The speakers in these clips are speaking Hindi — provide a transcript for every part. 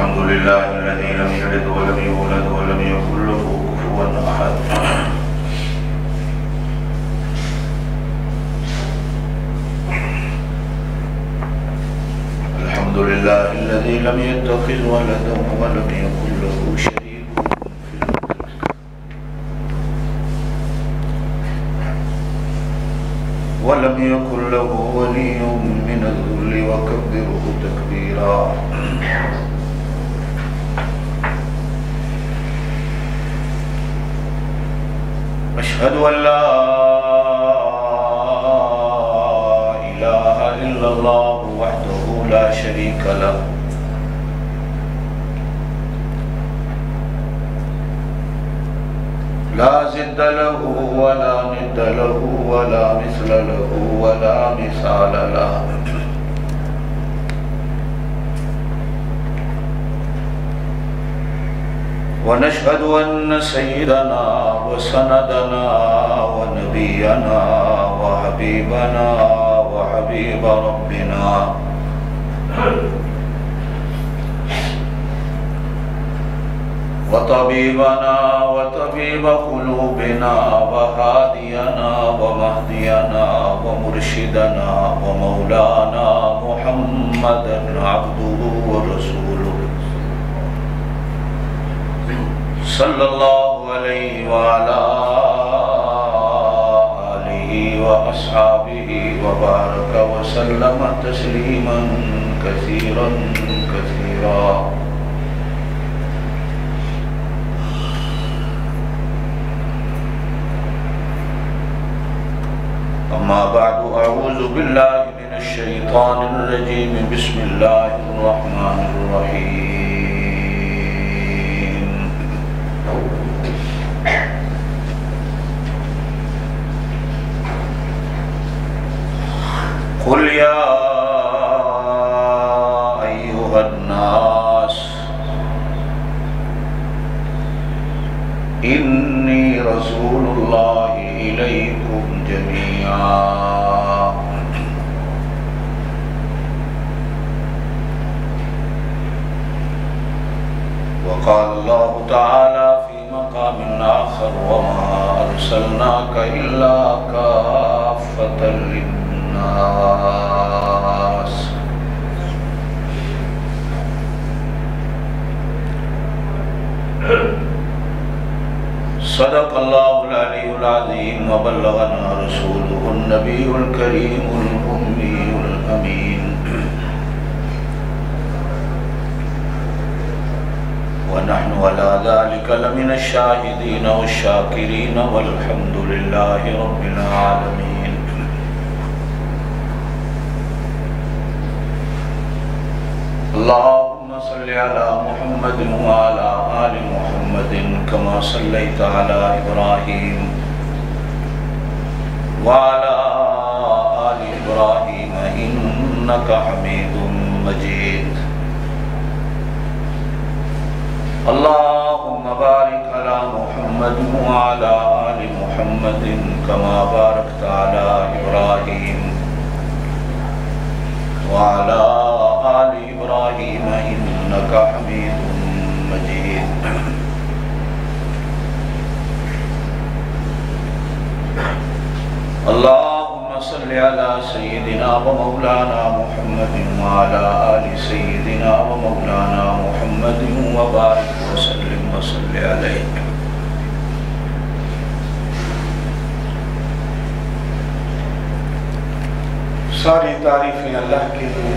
अल्हम्दुलिल्लाहिल्लज़ी लम यलिद व लम यूलद व लम यकुल लहू कुफुवन अहद। अल्हम्दुलिल्लाहिल्लज़ी लम यत्तखिज़ वलदन व लम यकुल लहू शरीकुन फिल मुल्क व लम यकुल लहू वलिय्युम मिनज़-ज़ुल्लि वकब्बिरहु तकबीरा। अशहदु अल्ला इलाहा इल्लल्लाह वहदहु ला शरीका लह ला ज़िद्द लहु व ला निद्द लहु व ला मिस्ल लहु व ला मिसाल लह। वनशहदु अन्न सय्यदना व सनदना व नबियना व हबीबना व हबीब रब्बिना व तबीबना व तबीब क़ुलूबिना व हादियना व महदियना व मुर्शिदना व मौलाना मुहम्मदन अब्दुहु व रसूलुहु सल्लल्लाहु अलैहि व अला आलिहि व अस्हाबिहि व बारक व सल्लम तस्लीमन कसीरन कसीरा। अम्मा बअदु अऊज़ु बिल्लाहि मिनश शैतानिर रजीम बिस्मिल्लाहिर रहमानिर रहीम। कुल या अय्युहन्नास इन्नी रसूलुल्लाहि इलैकुम जमीआ वक़ाल अल्लाहु तआला फ़ी मक़ामिन आख़र वमा अर्सलनाका इल्ला काफ़्फ़तन लिन्नास। सदक़ल्लाहुल अलीयुल अज़ीम व बल्लगना रसूलुहुन नबियुल करीमुल उम्मियुल अमीन व नहनु अला ज़ालिका लमिनश शाहिदीन वश्शाकिरीन वल्हम्दुलिल्लाहि रब्बिल आलमीन। अल्लाहुम्मा सल्लि अला मुहम्मदिन व अला आलि मुहम्मदिन कमा सल्लैता अला इब्राहीम व अला आलि इब्राहीम इन्नका हमीदुम मजीद। अल्लाहुम्मा बारिक अला मुहम्मदिन व अला आलि मुहम्मदिन कमा बारकता अला इब्राहीम व अला आलि इब्राहीम इन्नका हमीदुम मजीद। अल्लाहुम्मा सल्लि अला सय्यिदिना व मौलाना मुहम्मदिन व अला आलि सय्यिदिना व मौलाना मुहम्मदिन व बारिक व सल्लिम व सल्लि अलैहि। सारी तारीफ़ें अल्लाह के लिए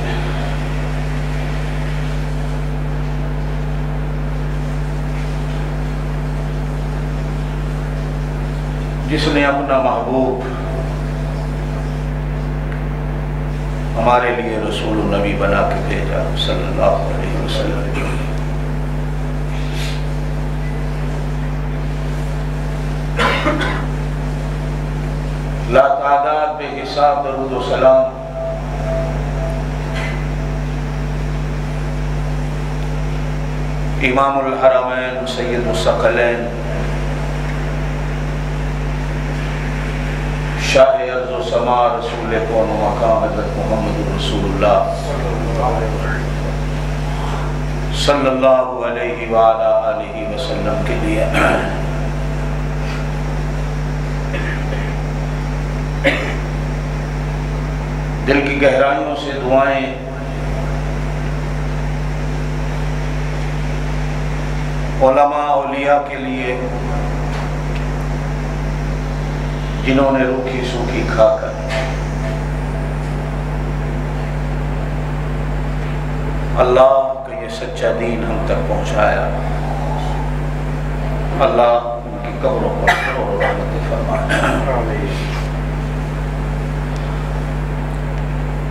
जिसने अपना महबूब हमारे लिए रसूल नबी बना के भेजा सल्लल्लाहु अलैहि वसल्लम। ला तादाद बेहिसाब दरूद व सलाम इमामुल हरमैन सय्यदुस सकलैन शाह अर्ज़ व समा रसूल कौन व मकाम हज़रत मुहम्मद रसूलुल्लाह सल्लल्लाहु अलैहि वसल्लम के लिए दिल की गहराइयों से दुआएं उलमा औलिया के लिए जिन्होंने रूखी सूखी खाकर अल्लाह का ये सच्चा दीन हम तक पहुंचाया। अल्लाह उनकी कब्रों पर रहमत फरमाए।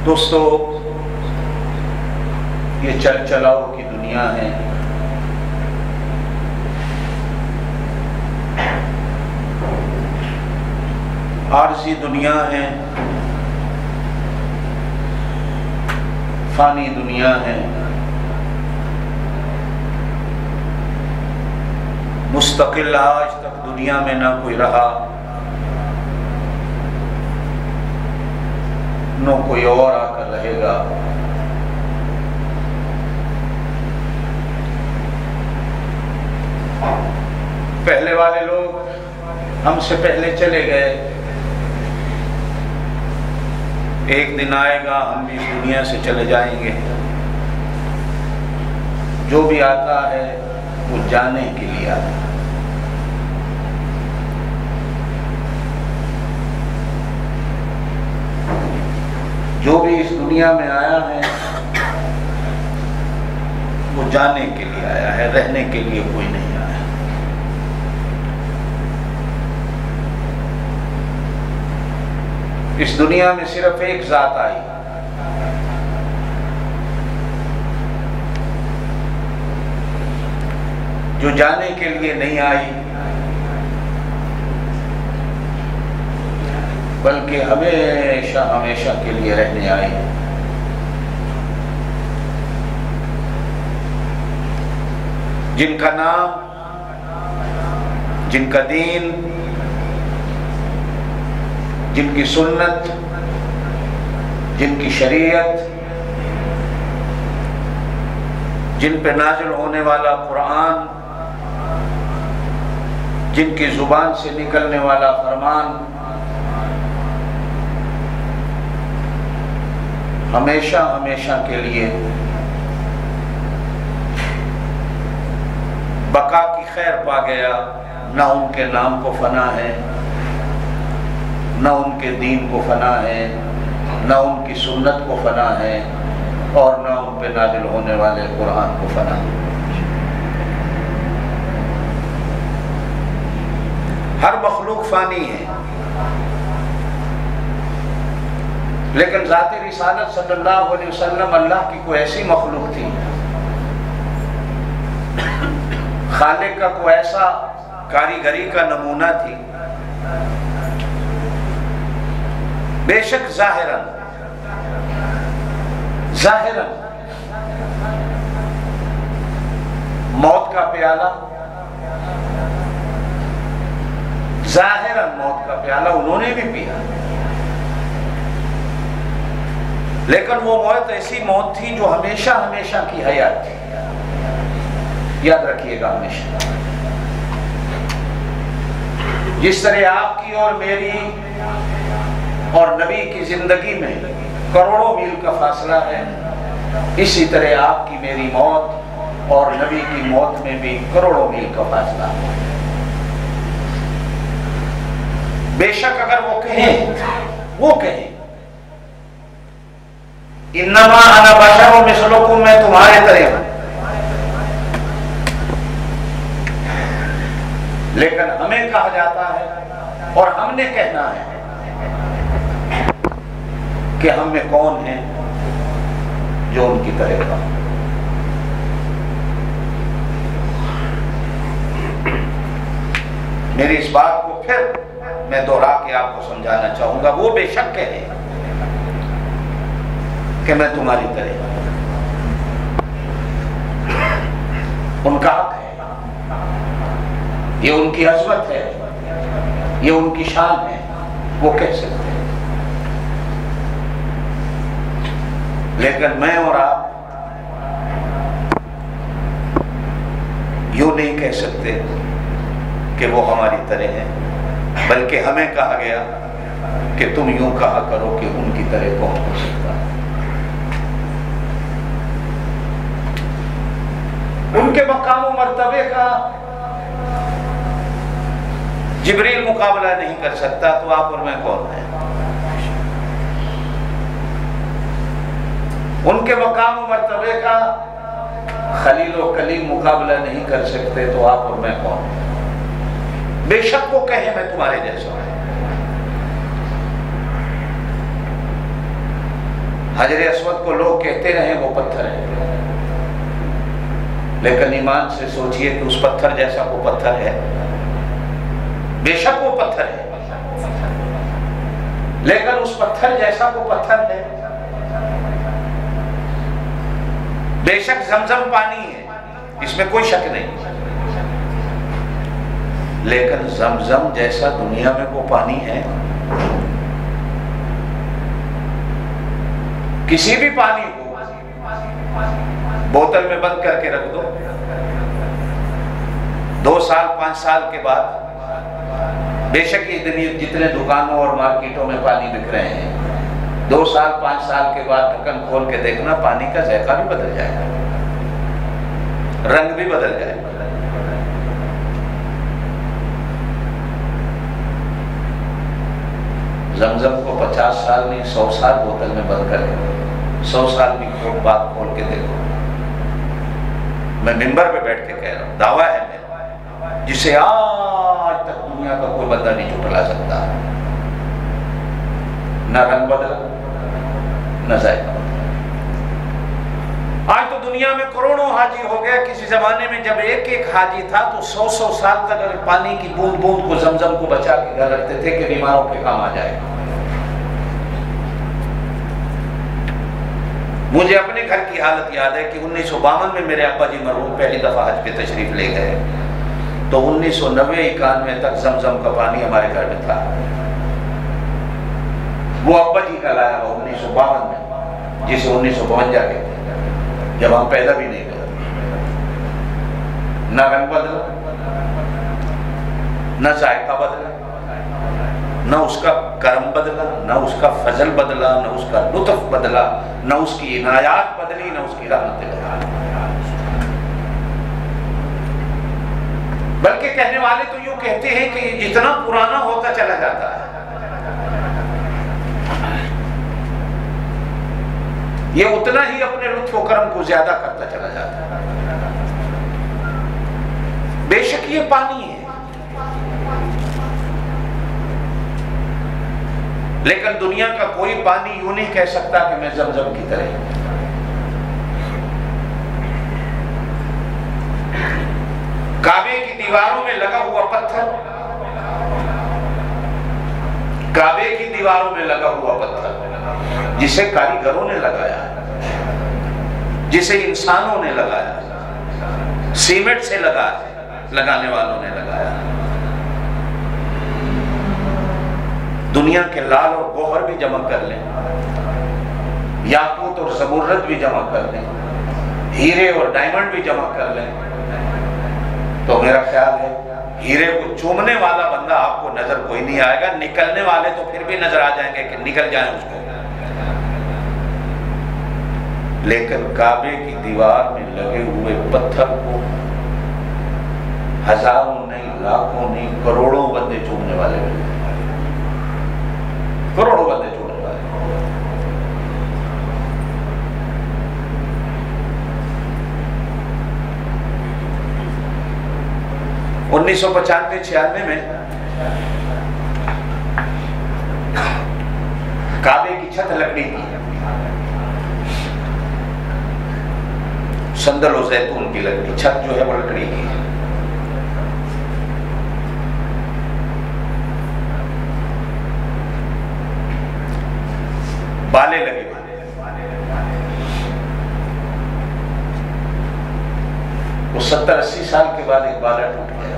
दोस्तों, ये चल चलाओ की दुनिया है। आरज़ी दुनिया है, फानी दुनिया है। मुस्तकिल आज तक दुनिया में ना कोई रहा, न कोई और आकर रहेगा। पहले वाले लोग हमसे पहले चले गए, एक दिन आएगा हम भी इस दुनिया से चले जाएंगे। जो भी आता है वो जाने के लिए आता है। जो भी इस दुनिया में आया है वो जाने के लिए आया है, रहने के लिए कोई नहीं आया। इस दुनिया में सिर्फ एक जात आई, जो जाने के लिए नहीं आई बल्कि हमेशा हमेशा के लिए रहने आई। जिनका नाम, जिनका दीन, जिनकी सुन्नत, जिनकी शरीयत, जिन पे नाजिल होने वाला कुरान, जिनकी जुबान से निकलने वाला फरमान हमेशा हमेशा के लिए बका की खैर पा गया। न उनके नाम को फना है, न उनके दीन को फना है, न उनकी सुन्नत को फना है, और न उन पे नाजिल होने वाले कुरान को फना है। हर मखलूक फानी है, लेकिन ज़ात रिसालत सल्लल्लाहु अलैहि वसल्लम अल्लाह की कोई ऐसी मखलूक थी, खालिक का कोई ऐसा कारीगरी का नमूना थी। बेशक जाहिरन मौत का प्याला, जाहिरन मौत का प्याला उन्होंने भी पिया, लेकिन वो मौत ऐसी मौत थी जो हमेशा हमेशा की हयात थी। याद रखिएगा हमेशा। जिस तरह आपकी और मेरी और नबी की जिंदगी में करोड़ों मील का फासला है, इसी तरह आपकी मेरी मौत और नबी की मौत में भी करोड़ों मील का फासला है। बेशक अगर वो कहें इन्नमा अना बशरुम मिसलुकुम, मैं तुम्हारे तरह हूं, लेकिन हमें कहा जाता है और हमने कहना है कि हम में कौन है जो उनकी तरह का। मेरी इस बात को फिर मैं दोहरा के आपको समझाना चाहूंगा। वो बेशक कहे कि मैं तुम्हारी तरह, उनका हक है, ये उनकी अज़मत है, ये उनकी शान है, वो कह सकते हैं। लेकिन मैं और आप कह सकते कि वो हमारी तरह हैं, बल्कि हमें कहा गया कि तुम यूं कहा करो कि उनकी तरह कौन हो सकता है। उनके मकाम और मर्तबे का जिब्रील मुकाबला नहीं कर सकता, तो आप और मैं कौन हैं? उनके मकाम और मर्तबे का खलील और कलीम मुकाबला नहीं कर सकते, तो आप और मैं कौन हैं? बेशक वो कहे मैं तुम्हारे जैसा हूं। हजरे अस्वद को लोग कहते रहे वो पत्थर है, लेकिन ईमान से सोचिए कि उस पत्थर जैसा वो पत्थर है। बेशक वो पत्थर है, लेकिन उस पत्थर जैसा वो पत्थर है। बेशक जमजम पानी है, इसमें कोई शक नहीं, लेकिन जमजम जैसा दुनिया में वो पानी है? किसी भी पानी को बोतल में बंद करके रख दो, 2 साल 5 साल के बाद, बेशक इस दिन जितने दुकानों और मार्केटों में पानी बिक रहे हैं, 2 साल 5 साल के बाद ढक्कन खोल के देखना, पानी का जायका भी बदल जाएगा, रंग भी बदल जाएगा। जमजम को 50 साल नहीं 100 साल बोतल में बंद करके 100 साल भी बात खोल के देखो। मैं मिंबर पे बैठ के कह रहा हूं, दावा है मेरा, जिसे आज तक दुनिया का कोई बंदा नहीं झुठला सकता। न रंग बदला, न जायका। आज तो दुनिया में करोड़ों हाजी हो गए। किसी जमाने में जब एक एक हाजी था तो 100-100 साल तक अगर पानी की बूंद बूंद को जमजम को बचा के घर रखते थे कि बीमारों के काम आ जाएगा। मुझे अपने घर की हालत याद है कि 1952 में मेरे अब्बा जी मरहूम पहली दफा हज पे तशरीफ ले गए, तो 1990-91 तक जमजम का पानी हमारे घर में था। वो अब्बा जी का लाया हुआ 1952 में, जिसे 1952 कहते हैं, जब हम पैदा भी नहीं हुए। न रंग बदला, न जायका बदला, न उसका करम बदला, न उसका फजल बदला, न उसका लुत्फ बदला, न उसकी इनायात बदली, न उसकी रहमत बदली। बल्कि कहने वाले तो यूं कहते हैं कि जितना पुराना होता चला जाता है, ये उतना ही अपने लुत्फ और करम को ज्यादा करता चला जाता है। बेशक ये पानी है, लेकिन दुनिया का कोई पानी यूं नहीं कह सकता कि मैं जमजम की तरह। काबे की दीवारों में लगा हुआ पत्थर, काबे की दीवारों में लगा हुआ पत्थर जिसे कारीगरों ने लगाया, जिसे इंसानों ने लगाया, सीमेंट से लगाने वालों ने लगाया। दुनिया के लाल और गौहर भी जमा कर लें, याकूत और ज़मुर्रद भी जमा कर लें, हीरे और डायमंड भी जमा कर लें, तो मेरा ख्याल है हीरे को चूमने वाला बंदा आपको नजर कोई नहीं आएगा। निकलने वाले तो फिर भी नजर आ जाएंगे कि निकल जाए उसको। लेकिन काबे की दीवार में लगे हुए पत्थर को हजारों नहीं, लाखों नहीं, करोड़ों बंदे चूमने वाले मिलते हैं, करोड़ों बंदे चूमने वाले। 1995-96 में काबे की छत लकड़ी की, संदल और जैतून की लकड़ी, छत जो है वो लकड़ी की है। बाले लगे हुए, वो 70-80 साल के बाद एक बाला टूट गया,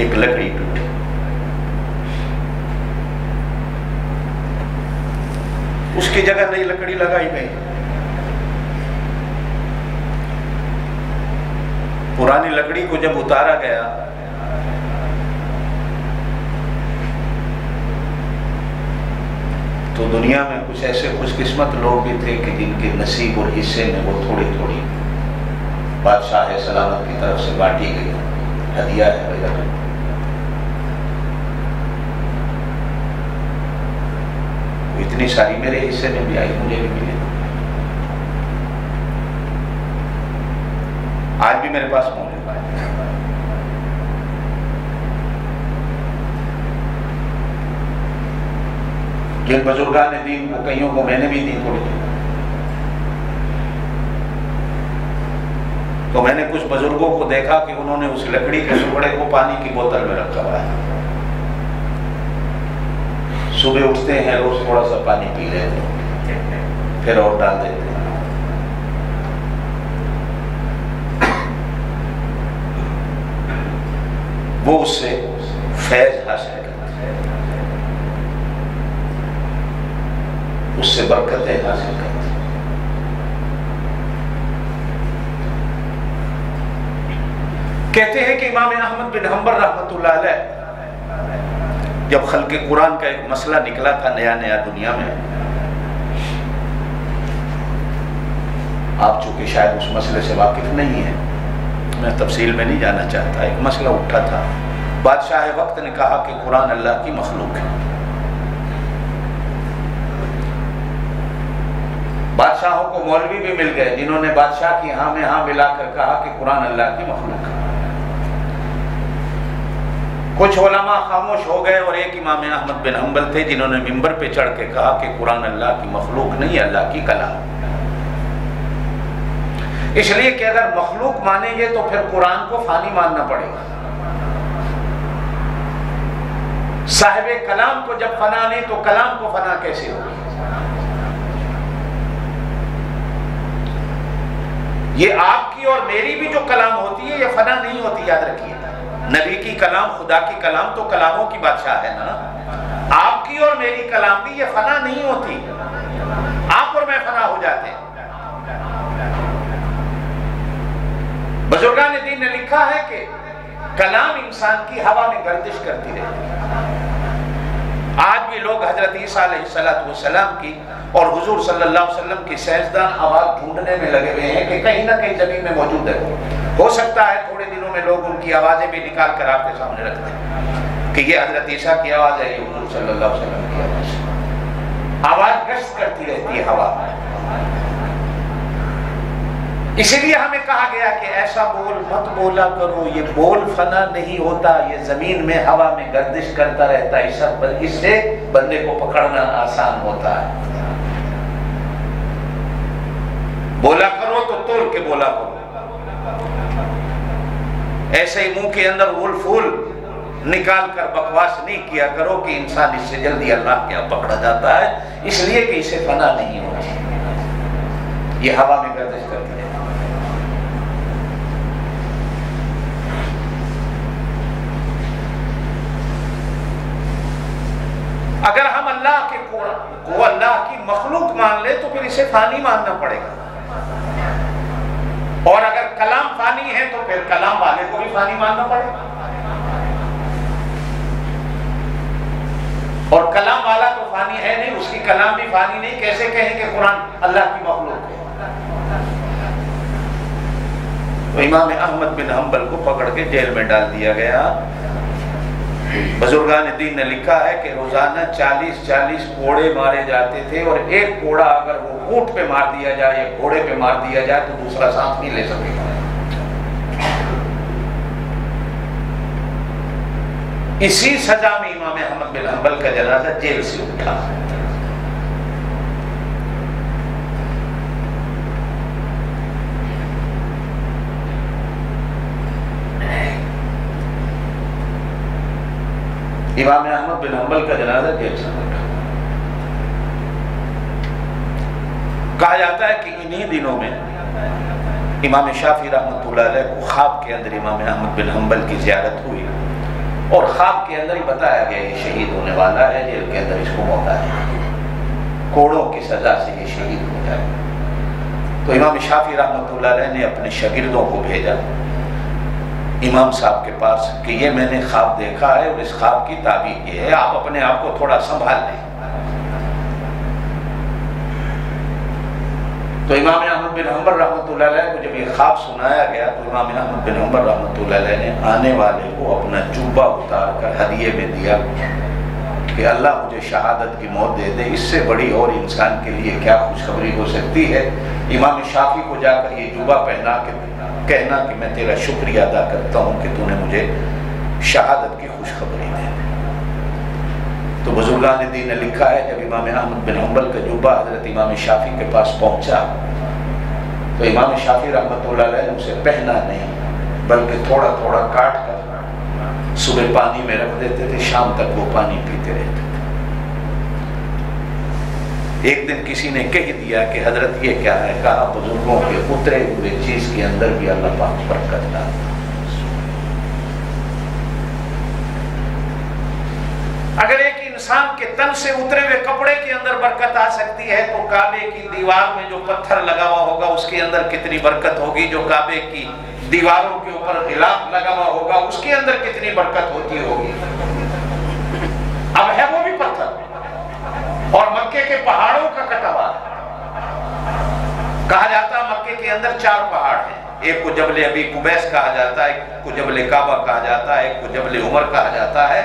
एक लकड़ी टूटी। उसकी जगह नई लकड़ी लगाई गई। लकड़ी को जब उतारा गया तो दुनिया में कुछ ऐसे खुशकिस्मत लोग भी थे कि जिनके नसीब और हिस्से में वो थोड़ी थोड़ी बादशाह सलामत की तरफ से बांटी गई हदिया है भाई। इतनी सारी मेरे हिस्से में भी आई, मुझे भी मिली। आज भी मेरे पास मौजूद है। जिन बुजुर्गान ने दीन को, कईयों को मैंने भी दी थोड़ी थी, तो मैंने कुछ बुजुर्गों को देखा कि उन्होंने उस लकड़ी के टुकड़े को पानी की बोतल में रखा हुआ है। सुबह उठते हैं, रोज थोड़ा सा पानी पी लेते हैं, फिर और डाल देते हैं। वो उससे फैज हासिल करते हैं, उससे बरकतें हासिल करते हैं। कहते हैं कि इमाम अहमद बिन हम्बल रहमतुल्लाह अलैह जब खल्क़े कुरान का एक मसला निकला था नया नया दुनिया में, आप चूंकि शायद उस मसले से वाकिफ नहीं है, मैं तफसील में नहीं जाना चाहता। एक मसला उठा था, बादशाह वक्त ने कहा कि कुरान अल्लाह की मखलूक है। बादशाहों को मौलवी भी मिल गए जिन्होंने बादशाह की हाँ में हाँ मिलाकर कहा कि कुरान अल्लाह की मखलूक है। कुछ उलमा खामोश हो गए और एक इमाम अहमद बिन हम्बल थे जिन्होंने मिंबर पे चढ़ के कहा कि कुरान अल्लाह की मखलूक नहीं, अल्लाह की कलाम। इसलिए कि अगर मखलूक मानेंगे तो फिर कुरान को फानी मानना पड़ेगा। साहिबे कलाम को जब फना नहीं तो कलाम को फना कैसे होगी? ये आपकी और मेरी भी जो कलाम होती है ये फना नहीं होती, याद रखिए। नबी की कलाम, खुदा की कलाम तो कलामों की बादशाह है ना। आपकी और मेरी कलाम भी ये फना नहीं होती, आप और मैं फना हो जाते हैं। बुजुर्गान दीन ने लिखा है कि कलाम इंसान की हवा में गर्दिश करती रहती है। आज भी लोग हजरत ईसा अलैहिस्सलाम की और हुजूर सल्लल्लाहु अलैहि वसल्लम की सैजदान आवाज ढूंढने में लगे हुए हैं कि कहीं ना कहीं जमीन में मौजूद है। हो सकता है थोड़े दिनों में लोग उनकी आवाजें भी निकाल कर आपके सामने रख दें कि ये हजरत ईसा की आवाज है, ये हुजूर सल्लल्लाहु अलैहि वसल्लम की आवाज है। आवाज गश्त करती रहती है हवा। इसीलिए हमें कहा गया कि ऐसा बोल मत बोला करो, ये बोल फना नहीं होता, ये जमीन में हवा में गर्दिश करता रहता है। इससे बंदे को पकड़ना आसान होता है। बोला करो तो तोल के बोला करो, ऐसे ही मुंह के अंदर उल फूल निकाल कर बकवास नहीं किया करो कि इंसान इससे जल्दी अल्लाह के यहाँ पकड़ा जाता है। इसलिए कि इसे फना नहीं होती, ये हवा में गर्दिश करती है। अगर हम अल्लाह के को अल्लाह की मखलूक मान ले तो फिर इसे फानी मानना पड़ेगा, और अगर कलाम फानी है तो फिर कलाम वाले को भी फानी मानना पड़ेगा। और कलाम वाला तो फानी है नहीं, उसकी कलाम भी फानी नहीं, कैसे कहें कि कुरान अल्लाह की मखलूक है? तो इमाम अहमद बिन हम्बल को पकड़ के जेल में डाल दिया गया। बुजुर्गान दीन ने लिखा है कि रोजाना 40-40 कोड़े मारे जाते थे, और एक कोड़ा अगर वो ऊंट पे मार दिया जाए या घोड़े पे मार दिया जाए तो दूसरा सांस नहीं ले सकेगा। इसी सजा में इमाम अहमद बिन हम्बल का जनाजा जेल से उठा। इमाम अहमद बिन हम्बल का जनाजा जेल से उठा। कहा जाता है कि इन्हीं दिनों में इमाम शाफी रहमतुल्लाह अलैह को ख्वाब के अंदर इमाम अहमद बिन हम्बल की ज़ियारत हुई, और ख्वाब के अंदर ही बताया गया ये शहीद होने वाला है, जेल के अंदर इसको मौका है, कोड़ों की सजा से ये शहीद हो जाए। तो इमाम शाफी रहमतुल्लाह अलैह ने अपने शागिर्दों को भेजा इमाम साहब के पास कि ये मैंने ख्वाब देखा है और इस ख्वाब की ताबीर ये है, आप अपने आप को थोड़ा संभाल लें। तो इमाम अहमद बिन हंबल रहमतुल्लाह अलैह को जब ये ख्वाब सुनाया गया तो इमाम अहमद बिन हंबल रहमतुल्लाह अलैह ने आने वाले को अपना जुब्बा उतार कर हदिये में दिया कि अल्लाह मुझे शहादत की मौत दे दे, इससे बड़ी और इंसान के लिए क्या खुशखबरी हो सकती है। इमाम शाफी को जाकर ये जुब्बा पहना के कहना कि मैं तेरा शुक्रिया अदा करता हूँ कि तूने मुझे शहादत की खुशखबरी दी। तो बुजुर्गान दीन ने लिखा है जब इमाम अहमद बिन हंबल का जुब्बा हजरत इमाम शाफी के पास पहुंचा तो इमाम शाफी रहमतुल्लाह अलैह ने उसे पहना नहीं बल्कि थोड़ा थोड़ा काट कर सुबह पानी में रख देते थे, शाम तक वो पानी पीते रहते थे। एक दिन किसी ने कह दिया कि हजरत ये क्या है, कहा बुजुर्गों के उतरे हुए चीज के अंदर भी अल्लाह पाक बरकत डालता। अगर एक इंसान के तन से उतरे हुए कपड़े के अंदर बरकत आ सकती है तो काबे की दीवार में जो पत्थर लगा हुआ होगा उसके अंदर कितनी बरकत होगी, जो काबे की दीवारों के ऊपर गिलाफ लगा हुआ होगा उसके अंदर कितनी बरकत होती होगी। अब है वो भी पत्थर और मक्के के पहाड़ों का कटा हुआ। कहा जाता है मक्के के अंदर 4 पहाड़ हैं, एक को जबले अबी कुबैस कहा जाता है, एक को जबले काबा कहा जाता है, एक को जबले उमर कहा जाता है।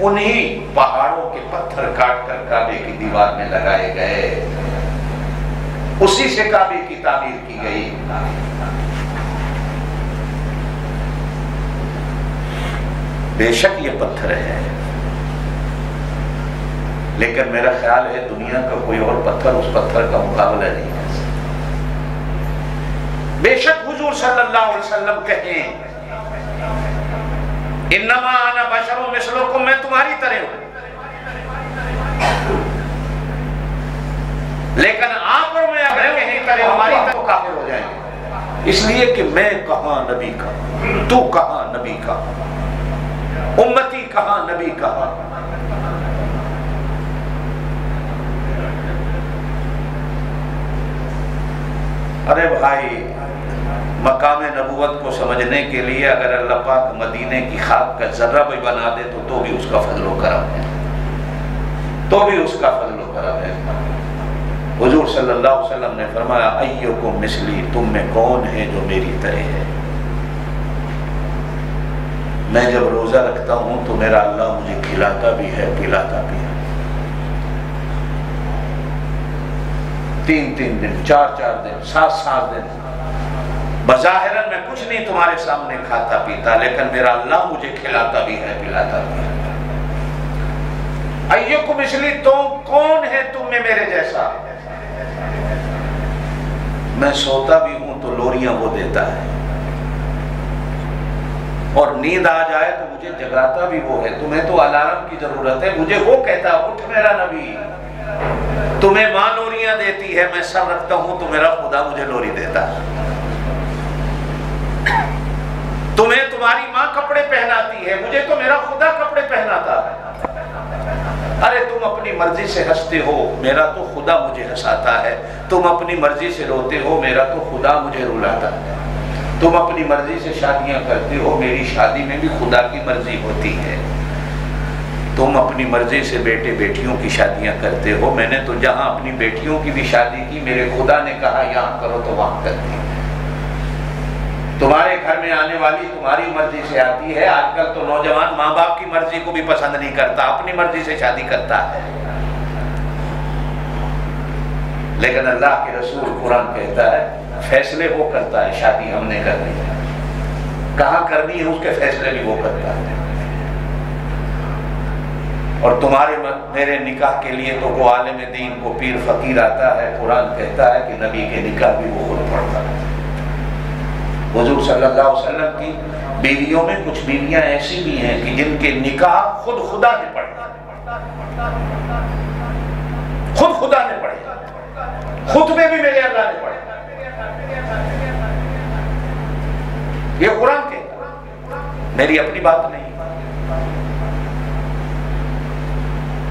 उन्हीं पहाड़ों के पत्थर काट कर काबे की दीवार में लगाए गए, उसी से काबे की तामीर की गई। बेशक ये पत्थर है लेकिन मेरा ख्याल है दुनिया का कोई और पत्थर उस पत्थर का मुकाबला नहीं कर सकता। बेशक हुजूर सल्लल्लाहु अलैहि वसल्लम कहें इन्नमा अना बशरुम मिसलुकुम, मैं तुम्हारी तरह हूं, लेकिन आप और मैं अगर कहीं करें हमारी तरह काफिर हो जाएंगे। इसलिए कि मैं कहां नबी का, तू कहां नबी का, उम्मती कहां नबी कहां। अरे भाई, मकाम नबूवत को समझने के लिए अगर अल्लाह पाक मदीने की खाक का जर्रा भी बना दे तो भी उसका फजलो करम है, तो भी उसका फजलो करम है। हुजूर सल्लल्लाहु अलैहि वसल्लम ने फरमाया अय्युकुम मिसली, तुम में कौन है जो मेरी तरह है। मैं जब रोजा रखता हूं तो मेरा अल्लाह मुझे खिलाता भी है पिलाता भी है। 3-3 दिन, 4-4 दिन, 7-7 दिन बज़ाहिरन मैं कुछ नहीं तुम्हारे सामने खाता पीता, लेकिन मेरा अल्लाह मुझे खिलाता भी है पिलाता भी है। अय्युकुम मिसली, तुम कौन है तुम में मेरे जैसा। मैं सोता भी हूं तो लोरियां वो देता है और नींद आ जाए तो मुझे जगाता भी वो है। तुम्हें तो अलार्म की जरूरत है, मुझे वो कहता उठ मेरा नबी। तुम्हें मां लोरियां देती है, मैं सर रखता हूं तो मेरा खुदा मुझे लोरी देता है। तुम्हें तुम्हारी माँ कपड़े पहनाती है, मुझे तो मेरा खुदा कपड़े पहनाता है। अरे तुम अपनी मर्जी से हंसते हो, मेरा तो खुदा मुझे हंसाता है। तुम अपनी मर्जी से रोते हो, मेरा तो खुदा मुझे रुलाता है। तुम अपनी मर्जी से शादियां करते हो, मेरी शादी में भी खुदा की मर्जी होती है। तुम अपनी मर्जी से बेटे बेटियों की शादियां करते हो, मैंने तो जहां अपनी बेटियों की भी शादी की मेरे खुदा ने कहा यहाँ करो तो वहां कर दी। तुम्हारे घर में आने वाली तुम्हारी मर्जी से आती है। आजकल तो नौजवान माँ बाप की मर्जी को भी पसंद नहीं करता, अपनी मर्जी से शादी करता है। लेकिन अल्लाह के रसूल कुरान कहता है फैसले वो करता है, शादी हमने करनी है, कहाँ करनी है उसके फैसले भी वो करता है। और तुम्हारे मेरे निकाह के लिए तो वो आलिम दीन को पीर फकीर आता है। कुरान कहता है कि नबी के निकाह भी वो खुद पढ़ता है। हुजूर सल्लल्लाहु अलैहि वसल्लम की बीवियों में कुछ बीवियां ऐसी भी हैं कि जिनके निकाह खुद खुदा ने पढ़े, खुद खुदा ने पढ़े, खुतबे भी मेरे अल्लाह ने पढ़े। ये कुरान कहता, मेरी अपनी बात नहीं।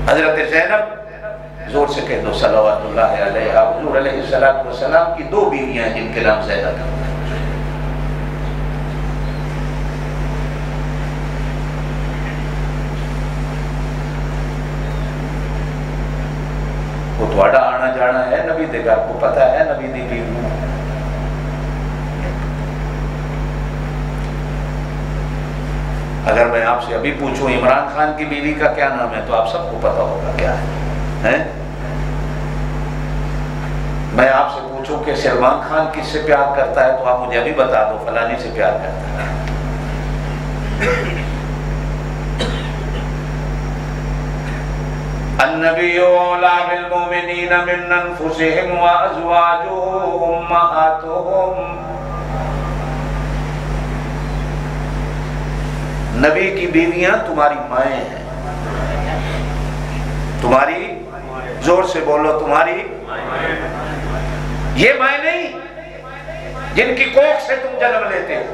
हजरत ज़ैनब, जोर से कह दो सल्लल्लाहु अलैहा, हुजूर अलैहिस्सलातु वस्सलाम की 2 बीवियां जिनके नाम ज़ैनब है। थोड़ा आना जाना है नबी दे घर को पता है नबी दी बीवी। अगर मैं आपसे अभी पूछूं इमरान खान की बीवी का क्या नाम है तो आप सबको पता होगा क्या है? मैं आपसे पूछूं कि सलमान खान किससे प्यार करता है तो आप मुझे अभी बता दो फलानी से प्यार करता है। अन्नबिय्यु औला बिल मुमिनीना मिन अनफुसिहिम व अज़वाजुहुम उम्महातुहुम। नबी की बीवियां तुम्हारी माएँ हैं। तुम्हारी, जोर से बोलो, तुम्हारी ये माएँ नहीं जिनकी कोख से तुम जन्म लेते हो।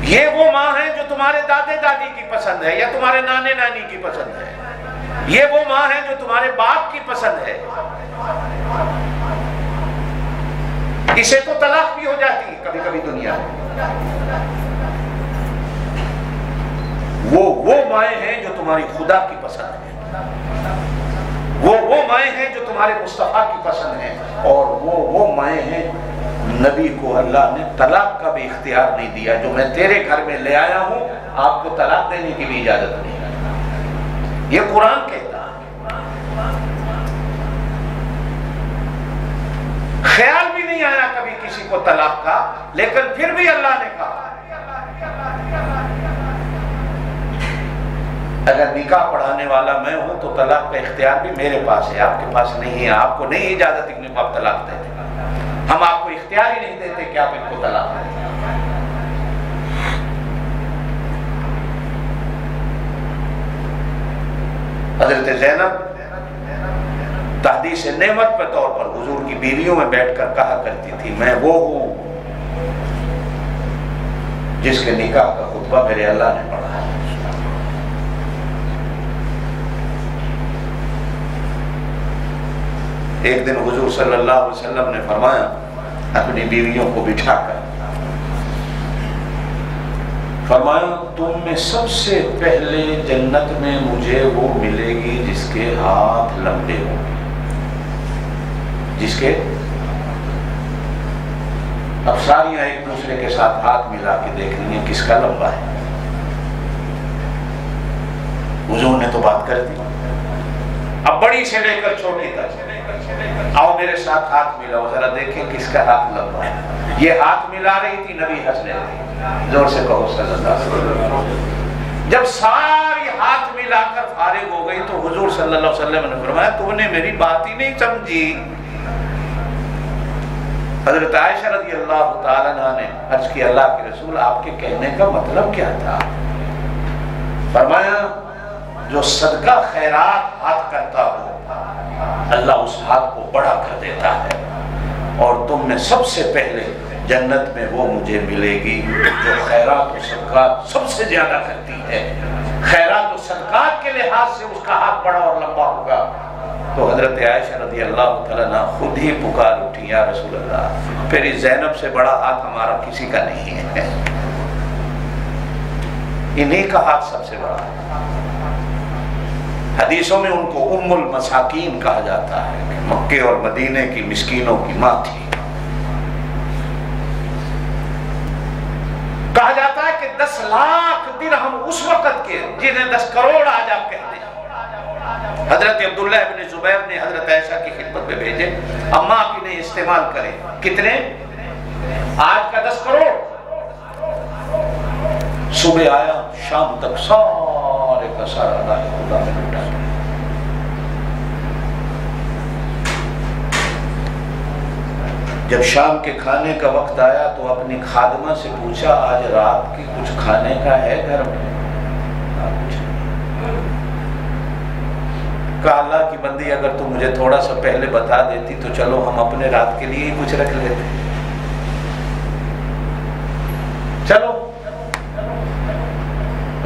ये वो माँ है जो तुम्हारे दादे दादी की पसंद है या तुम्हारे नाने नानी की पसंद है। ये वो माँ है जो तुम्हारे बाप की पसंद है। इसे तो तलाक भी हो जाती है कभी कभी दुनिया में। वो माएँ हैं जो तुम्हारी खुदा की पसंद है। वो माएँ हैं जो तुम्हारे मुस्तफा की पसंद है। और वो माएँ हैं नबी को अल्लाह ने तलाक का भी इख्तियार नहीं दिया। जो मैं तेरे घर में ले आया हूं आपको तलाक देने की भी इजाजत नहीं। ये कुरान कहता है। ख्याल भी नहीं आया कभी किसी को तलाक का, लेकिन फिर भी अल्लाह ने कहा अगर निकाह पढ़ाने वाला मैं हूं तो तलाक का इख्तियार भी मेरे पास है, आपके पास नहीं है। आपको नहीं इजाजत कि आप तलाक देते, हम आपको इख्तियार ही नहीं देते कि आप इनको तलाक दें। हजरत ज़ैनब तहदीस नेमत के तौर पर हुजूर की बीवियों में बैठकर कहा करती थी मैं वो हूं जिसके निकाह का खुतबा मेरे अल्लाह ने पढ़ा है। एक दिन हुजूर सल्लल्लाहु अलैहि वसल्लम ने फरमाया अपनी बीवियों को बिठाकर, फरमाया तुम में सबसे पहले जन्नत में मुझे वो मिलेगी जिसके हाथ लंबे होंगे। जिसके, अब सारियां एक दूसरे के साथ हाथ मिला के देख रही हैं किसका लंबा है। हुजूर ने तो बात कर दी। अब बड़ी से लेकर छोटी तक आओ मेरे साथ हाथ मिलाओ, जरा देखें किसका हाथ लंबा है। ये हाथ मिला रही थी, नबी हंस रहे थे। जोर से कहो सल्लल्लाहु अलैहि वसल्लम। जब सारी हाथ मिलाकर फारिग हो गई तो हुजूर सल्लल्लाहु अलैहि वसल्लम ने फरमाया तुमने मेरी बात ही नहीं समझी। हजरत आयशा रज़ियल्लाहु ताला अन्हा ने अर्ज किया अल्लाह के रसूल आपके कहने का मतलब क्या था? फरमाया जो सदका खैरात हाथ करता हो अल्लाह उस हाथ को बड़ा कर देता है, और तुम में सबसे पहले जन्नत में वो मुझे मिलेगी जो खैरात और सदकात सबसे ज्यादा करती है। खैरात और सदकात के लिहाज से उसका हाथ बड़ा और लंबा होगा। तो हजरत आयशा रज़ियल्लाहु तआला अन्हा खुद ही पुकार उठी या रसूल अल्लाह, फिर इस ज़ैनब से बड़ा हाथ हमारा किसी का नहीं है, इन्हीं का हाथ सबसे बड़ा है। हदीसों में उनको उम्मुल मसाकीन कहा जाता है, मक्के और मदीने की मिस्कीनों की माँ थी। कहा जाता है कि 10 लाख दिरहम उस वक्त के जिन्हें 10 करोड़ आज आप कहते हैं। हजरत अब्दुल्लाह इब्न जुबैर ने हजरत आयशा की खिदमत में भेजे, अम्मा आप इन्हें इस्तेमाल करें। कितने? आज का 10 करोड़। सुबह आया, शाम तक सारे का सारा अल्लाह खुदा में लुटा। जब शाम के खाने का वक्त आया तो अपनी खादमा से पूछा आज रात की कुछ खाने का है घर में? कहा अल्लाह की बंदी अगर तुम मुझे थोड़ा सा पहले बता देती तो चलो हम अपने रात के लिए ही कुछ रख लेते। चलो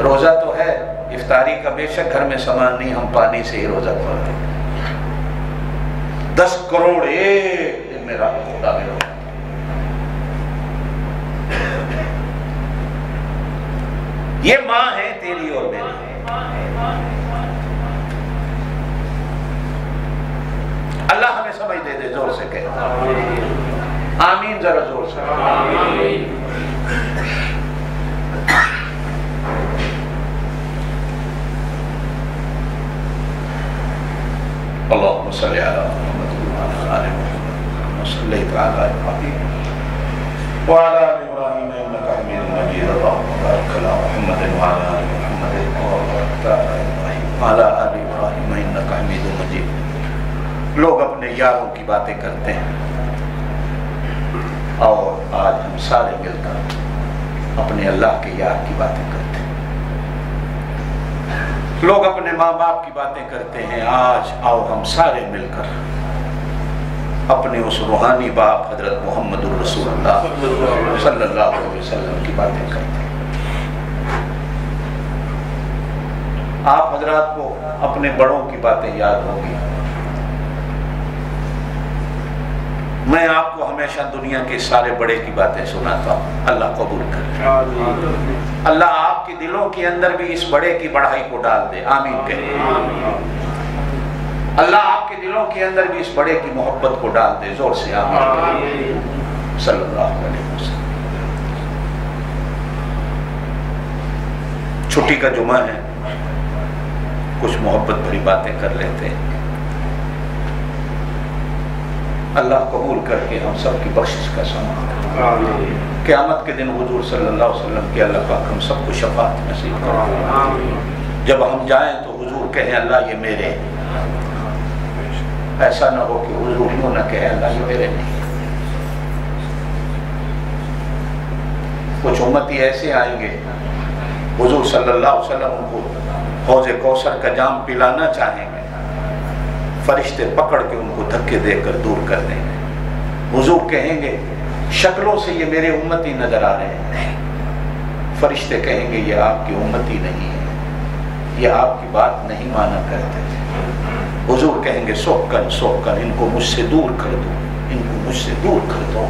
रोजा तो है, इफ्तारी का बेशक घर में सामान नहीं, हम पानी से ही रोजा खोलते। 10 करोड़ एक दिन में रात खुदा में रोजा। ये माँ है तेरी और मेरी। अल्लाह हमें समझ दे दे। जोर से कहे आमीन, जरा जोर से। अल्लाहुम्मा सल्ली अला मुहम्मद व अला आलि मुहम्मद व सल्ली अला इब्राहीम व अला आलि इब्राहीम इन्नका हमीदुम मजीद। अल्लाहुम्मा बारिक अला मुहम्मद व अला आलि मुहम्मद व बारिक अला इब्राहीम व अला आलि इब्राहीम इन्नका हमीदुम मजीद। लोग अपने यारों की बातें करते हैं और आज हम सारे मिलकर अपने अल्लाह के यार की बातें करते हैं। लोग अपने माँ बाप की बातें करते हैं, आज आओ हम सारे मिलकर अपने उस रूहानी बाप हजरत मोहम्मदुर रसूलुल्लाह सल्लल्लाहु अलैहि वसल्लम की बातें करते हैं। आप हजरात को अपने बड़ों की बातें याद होंगी। मैं आपको हमेशा दुनिया के सारे बड़े की बातें सुनाता हूँ, अल्लाह कबूल करे। अल्लाह आपके दिलों के अंदर भी इस बड़े की बढ़ाई को डाल दे, आमीन कहे। अल्लाह आपके दिलों के अंदर भी इस बड़े की मोहब्बत को डाल दे, जोर से आमीन। सल्लल्लाहु अलैहि वसल्लम। छुट्टी का जुमा है, कुछ मोहब्बत भरी बातें कर लेते हैं। अल्लाह कबूल करके हम सब की बख्शिश का सामान क़यामत के दिन हुजूर सल्लल्लाहु अलैहि वसल्लम के अल्लाह पाक हम सबको शफाअत नसीब करे। जब हम जाएं तो हुजूर कहें अल्लाह ये मेरे, ऐसा ना हो कि हुजूर यूं ना कहे अल्लाह ये मेरे नहीं। कुछ उम्मती ऐसे आएंगे हुजूर सल्लल्लाहु अलैहि वसल्लम उनको हौज़े कौसर का जाम पिलाना चाहेंगे, फरिश्ते पकड़ के उनको धक्के देकर दूर कर देंगे। हुजूर कहेंगे शक्लों से ये मेरे उम्मती नजर आ रहे हैं। फरिश्ते कहेंगे ये आपकी उम्मती नहीं है, ये आपकी बात नहीं माना करते थे। हुजूर कहेंगे सोकर इनको मुझसे दूर कर दो, इनको मुझसे दूर कर दो।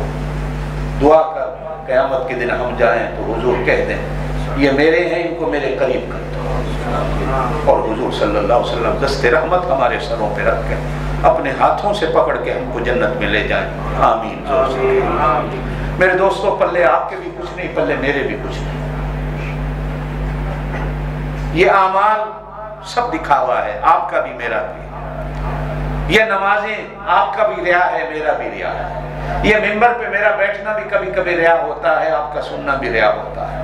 दुआ कर क़यामत के दिन हम जाएं तो हुजूर कह दें ये मेरे हैं, इनको मेरे करीब कर दो। और हुजूर सल्लल्लाहु अलैहि वसल्लम दस्ते रहमत हमारे सरों पे रख के अपने हाथों से पकड़ के हमको जन्नत में ले जाएं, आमीन। मेरे दोस्तों, पल्ले आपके भी कुछ नहीं, पल्ले मेरे भी कुछ नहीं। ये आमाल सब दिखावा है, आपका भी मेरा भी। ये नमाजें आपका भी रिया है, मेरा भी रिया है। ये मिंबर पे मेरा बैठना भी कभी कभी रिया होता है, आपका सुनना भी रिया होता है।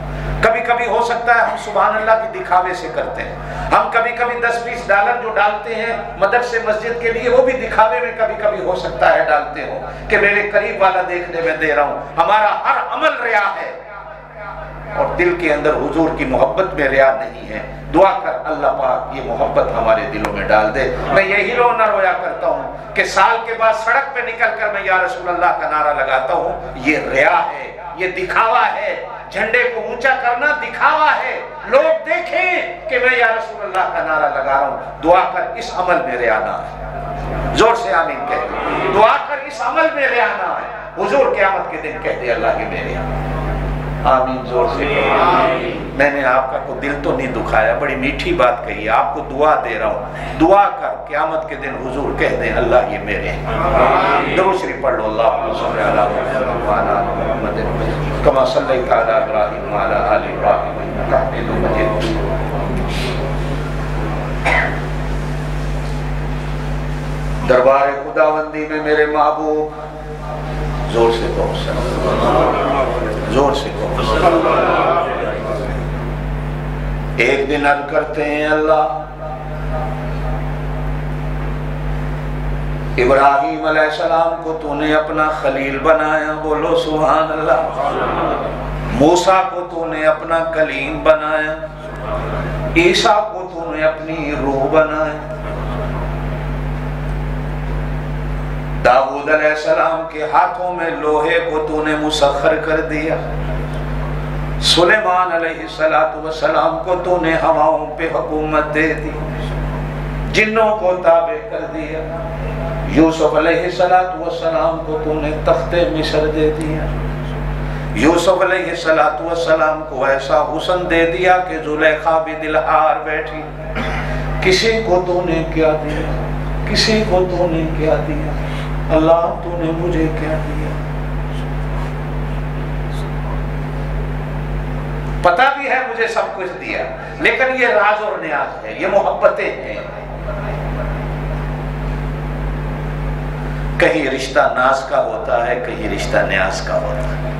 कभी कभी हो सकता है हम सुभान अल्लाह भी दिखावे से करते हैं। हम कभी कभी 10-20 डॉलर जो डालते हैं मदरसे मस्जिद के लिए, वो भी दिखावे में कभी कभी हो सकता है डालते हो कि मेरे करीब वाला देखने में दे रहा हूं। हमारा हर अमल रिया है और दिल के अंदर हुजूर की मोहब्बत में रिया नहीं है। दुआ कर अल्लाह पाक ये मोहब्बत हमारे दिलों में डाल दे। मैं यही रोना रोया करता हूँ कि साल के बाद सड़क पे निकल कर मैं या रसूल अल्लाह का नारा लगाता हूँ, ये रिया है, ये दिखावा है। झंडे को ऊंचा करना दिखावा है, लोग देखें कि मैं या रसूल अल्लाह का नारा लगा रहा हूँ। दुआ कर इस अमल में रिया ना है, जोर से आमीन कह। दुआ कर इस अमल में रिया ना है। हुजूर क़यामत के दिन कहते अल्लाह के मेरे, आमीन जोर से। मैंने आपका को दिल तो नहीं दुखाया, बड़ी मीठी बात कही, आपको दुआ दे रहा हूँ। दुआ कर क़यामत के दिन हुजूर कह दें अल्लाह ये मेरे। दुरूद शरीफ पढ़ लो, अल्लाहुम्मा सल्ली अला मुहम्मद व अला आलि मुहम्मद कमा सल्लैता अला इब्राहीम व अला आलि इब्राहीम इन्नका हमीदुम मजीद। दरबार खुदावंदी में मेरे महबूब, जोर से कहो, जोर से कहो। एक दिन अर्ज करते हैं अल्लाह इब्राहीम अलैहिस्सलाम को तूने अपना खलील बनाया, बोलो सुभान अल्लाह। मूसा को तूने अपना कलीम बनाया, ईसा को तूने अपनी रूह बनाया, दाऊद अलैहिस्सलाम के हाथों में लोहे को तूने मुसख्खर कर दिया, सुलेमान अलैहिस्सलाम को तूने हवाओं पे हुकूमत दे दी, जिन्नों को ताबे कर दिया, यूसुफ अलैहिस्सलाम को तूने तख्ते मिस्र दे दिया, यूसुफ अलैहिस्सलाम को ऐसा हुस्न दे दिया कि जुलेखा भी दिलहार बैठी। किसी को तूने क्या दिया? किसी को तूने क्या दिया, अल्लाह तूने मुझे क्या दिया। पता भी है मुझे सब कुछ दिया, लेकिन ये राज और न्याज है, ये मोहब्बतें हैं। कहीं रिश्ता नाज का होता है, कहीं रिश्ता न्याज का होता है,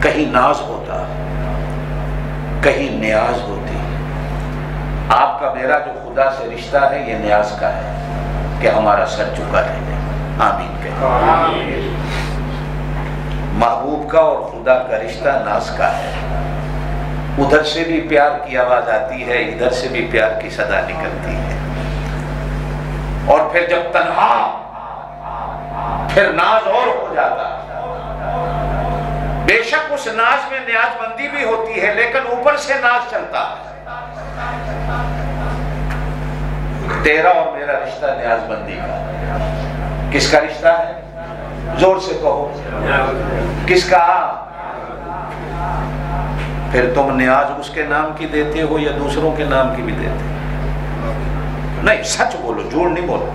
कहीं नाज होता है, कहीं न्याज होती है। आपका मेरा जो खुदा से रिश्ता है ये न्याज का है कि हमारा सर झुका रहे। आमीन कहें। महबूब का और खुदा का रिश्ता नाज का है। उधर से भी प्यार की आवाज आती है, इधर से भी प्यार की सदा निकलती है। और फिर जब तन्हा, फिर नाज और हो जाता है। बेशक उस नाज में न्याजबंदी भी होती है, लेकिन ऊपर से नाज चलता है। तेरा और मेरा रिश्ता न्याजबंदी का। किसका रिश्ता है? जोर से कहो। किसका? फिर तुम न्याज उसके नाम की देते हो या दूसरों के नाम की भी देते हो? नहीं, सच बोलो, झूठ नहीं बोलो।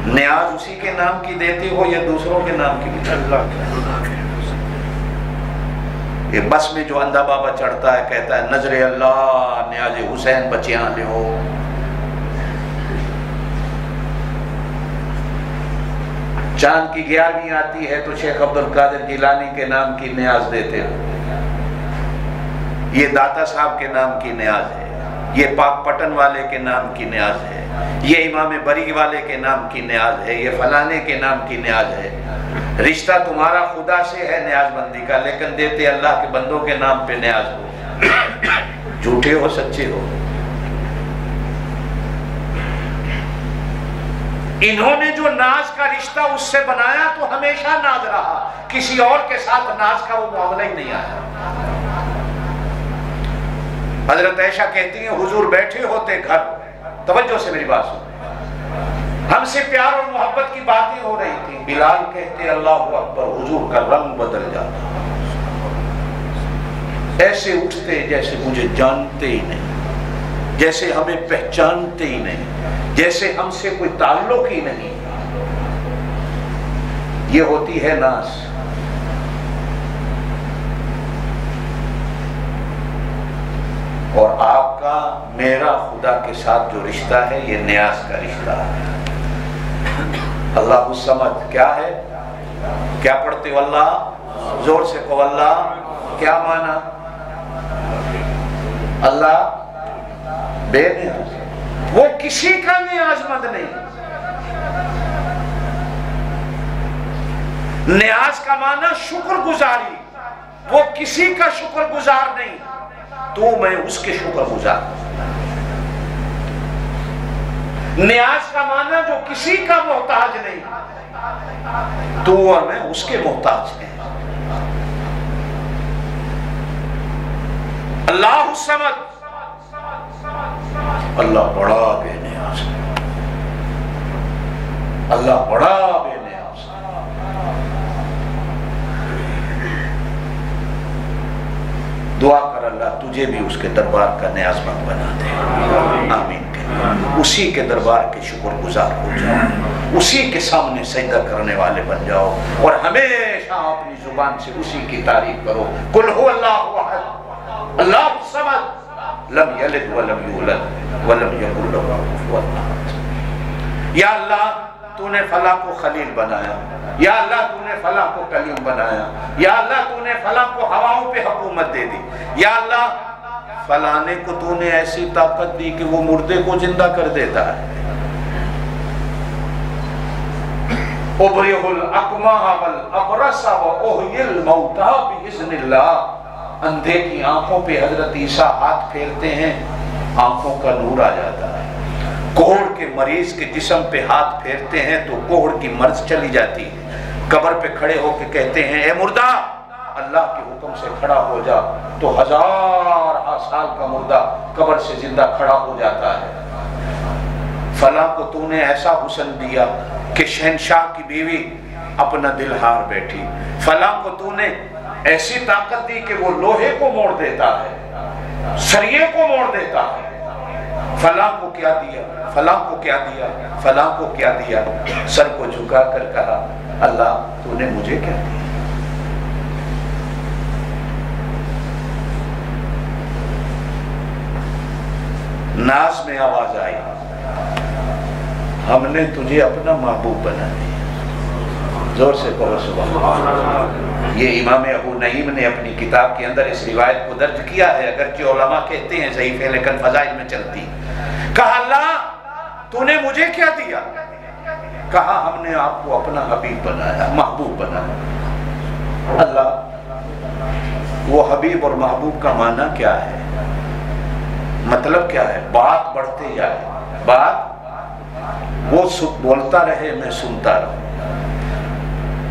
न्याज उसी के नाम की देते हो या दूसरों के नाम की भी देते हो? ये बस में जो अंधा बाबा चढ़ता है, कहता है नजरे अल्लाह न्याज हुसैन बचियां ले हो। चांद की 11वीं आती है तो शेख अब्दुल कादिर जिलानी के नाम की न्याज देते हो। ये दाता साहब के नाम की न्याज है, ये पाक पटन वाले के नाम की न्याज है, ये इमाम बरी वाले के नाम की न्याज है, ये फलाने के नाम की न्याज है। रिश्ता तुम्हारा खुदा से है न्याजबंदी का, लेकिन देते अल्लाह के बंदों के नाम पे न्याज हो। झूठे हो सच्चे हो। इन्होंने जो नाज का रिश्ता उससे बनाया तो हमेशा नाज रहा, किसी और के साथ नाज का वो मामला ही नहीं आया। हजरत ऐशा कहती हैं हुजूर बैठे होते घर, तवज्जो से मेरी बात सुन, हमसे प्यार और मोहब्बत की बातें हो रही थी। बिलाल कहते अल्लाहु अकबर, हुजूर का रंग बदल जाता, ऐसे उठते जैसे मुझे जानते ही नहीं, जैसे हमें पहचानते ही नहीं, जैसे हमसे कोई ताल्लुक ही नहीं। ये होती है नाज। और आपका मेरा खुदा के साथ जो रिश्ता है ये न्याज का रिश्ता है। अल्लाह समद क्या है? क्या पढ़ते हो? अल्लाह, जोर से कहो अल्लाह। क्या माना? अल्लाह बेनियाज, वो किसी का न्याजमंद नहीं। न्याज का माना शुक्रगुजारी, वो किसी का शुक्रगुजार नहीं, तो मैं उसके शुक्रगुजार। न्याज का माना जो किसी का मोहताज नहीं, तू और मैं उसके मोहताज हैं। अल्लाह समद, अल्लाह बड़ा बेनियाज है, अल्लाह बड़ा बेनियाज है। दुआ कर अल्लाह तुझे भी उसके दरबार का न्याजमंद बना दे। आमीन। उसी के दरबार के शुक्रगुजार हो जाओ, उसी के सामने सजदा करने वाले बन जाओ और हमेशा अपनी जुबान से उसी की तारीफ करो। कुल हु अल्लाहु अहद अल्लाहु समद लम यलिद वलम यूलद वलम यकुल लहू कुफुवन अहद। या अल्लाह तूने फला को खलील बनाया, या अल्लाह तूने फला को कलीम बनाया, या अल्लाह तूने फला को हवाओं पे हुकूमत दे दी, या अल्लाह फलाने को तूने ऐसी ताकत दी कि वो मुर्दे को जिंदा कर देता है। उबरिहुल अकमह वल अबरस व उहयिल मौता बिइज़्निल्लाह। अंधे की आंखों पे हजरत ईसा हाथ फेरते हैं, आंखों का नूर आ जाता है। कोहड़ के मरीज के जिस्म पे हाथ फेरते हैं तो कोहड़ की मर्ज चली जाती है। कब्र पे खड़े होकर कहते हैं ए मुर्दा, अल्लाह के हुक्म से खड़ा हो जा, तो 1000 साल का मुर्दा कब्र से जिंदा खड़ा हो जाता है। फला को तूने ऐसा हुस्न दिया कि शहनशाह की बीवी अपना दिल हार बैठी। फला को तूने ऐसी ताकत दी कि वो लोहे को मोड़ देता है, सरिये को मोड़ देता है। फलां को क्या दिया, फलां को क्या दिया, फलां को क्या दिया। सर को झुका कर कहा, अल्लाह तूने मुझे क्या दिया। नाज में आवाज आई, हमने तुझे अपना महबूब बना दिया। जोर से कहो सुभान अल्लाह। ये इमाम अबू नईम ने अपनी किताब के अंदर इस रिवायत को दर्ज किया है, अगरचे उलमा कहते हैं ज़ईफ़ है लेकिन फ़ज़ाइल में चलती। कहा अल्लाह तूने मुझे क्या दिया। कहा हमने आपको अपना हबीब बनाया, महबूब बनाया। अल्लाह वो हबीब और महबूब का माना क्या है, मतलब क्या है। बात बढ़ते जाए, बात वो बोलता रहे मैं सुनता रहूं,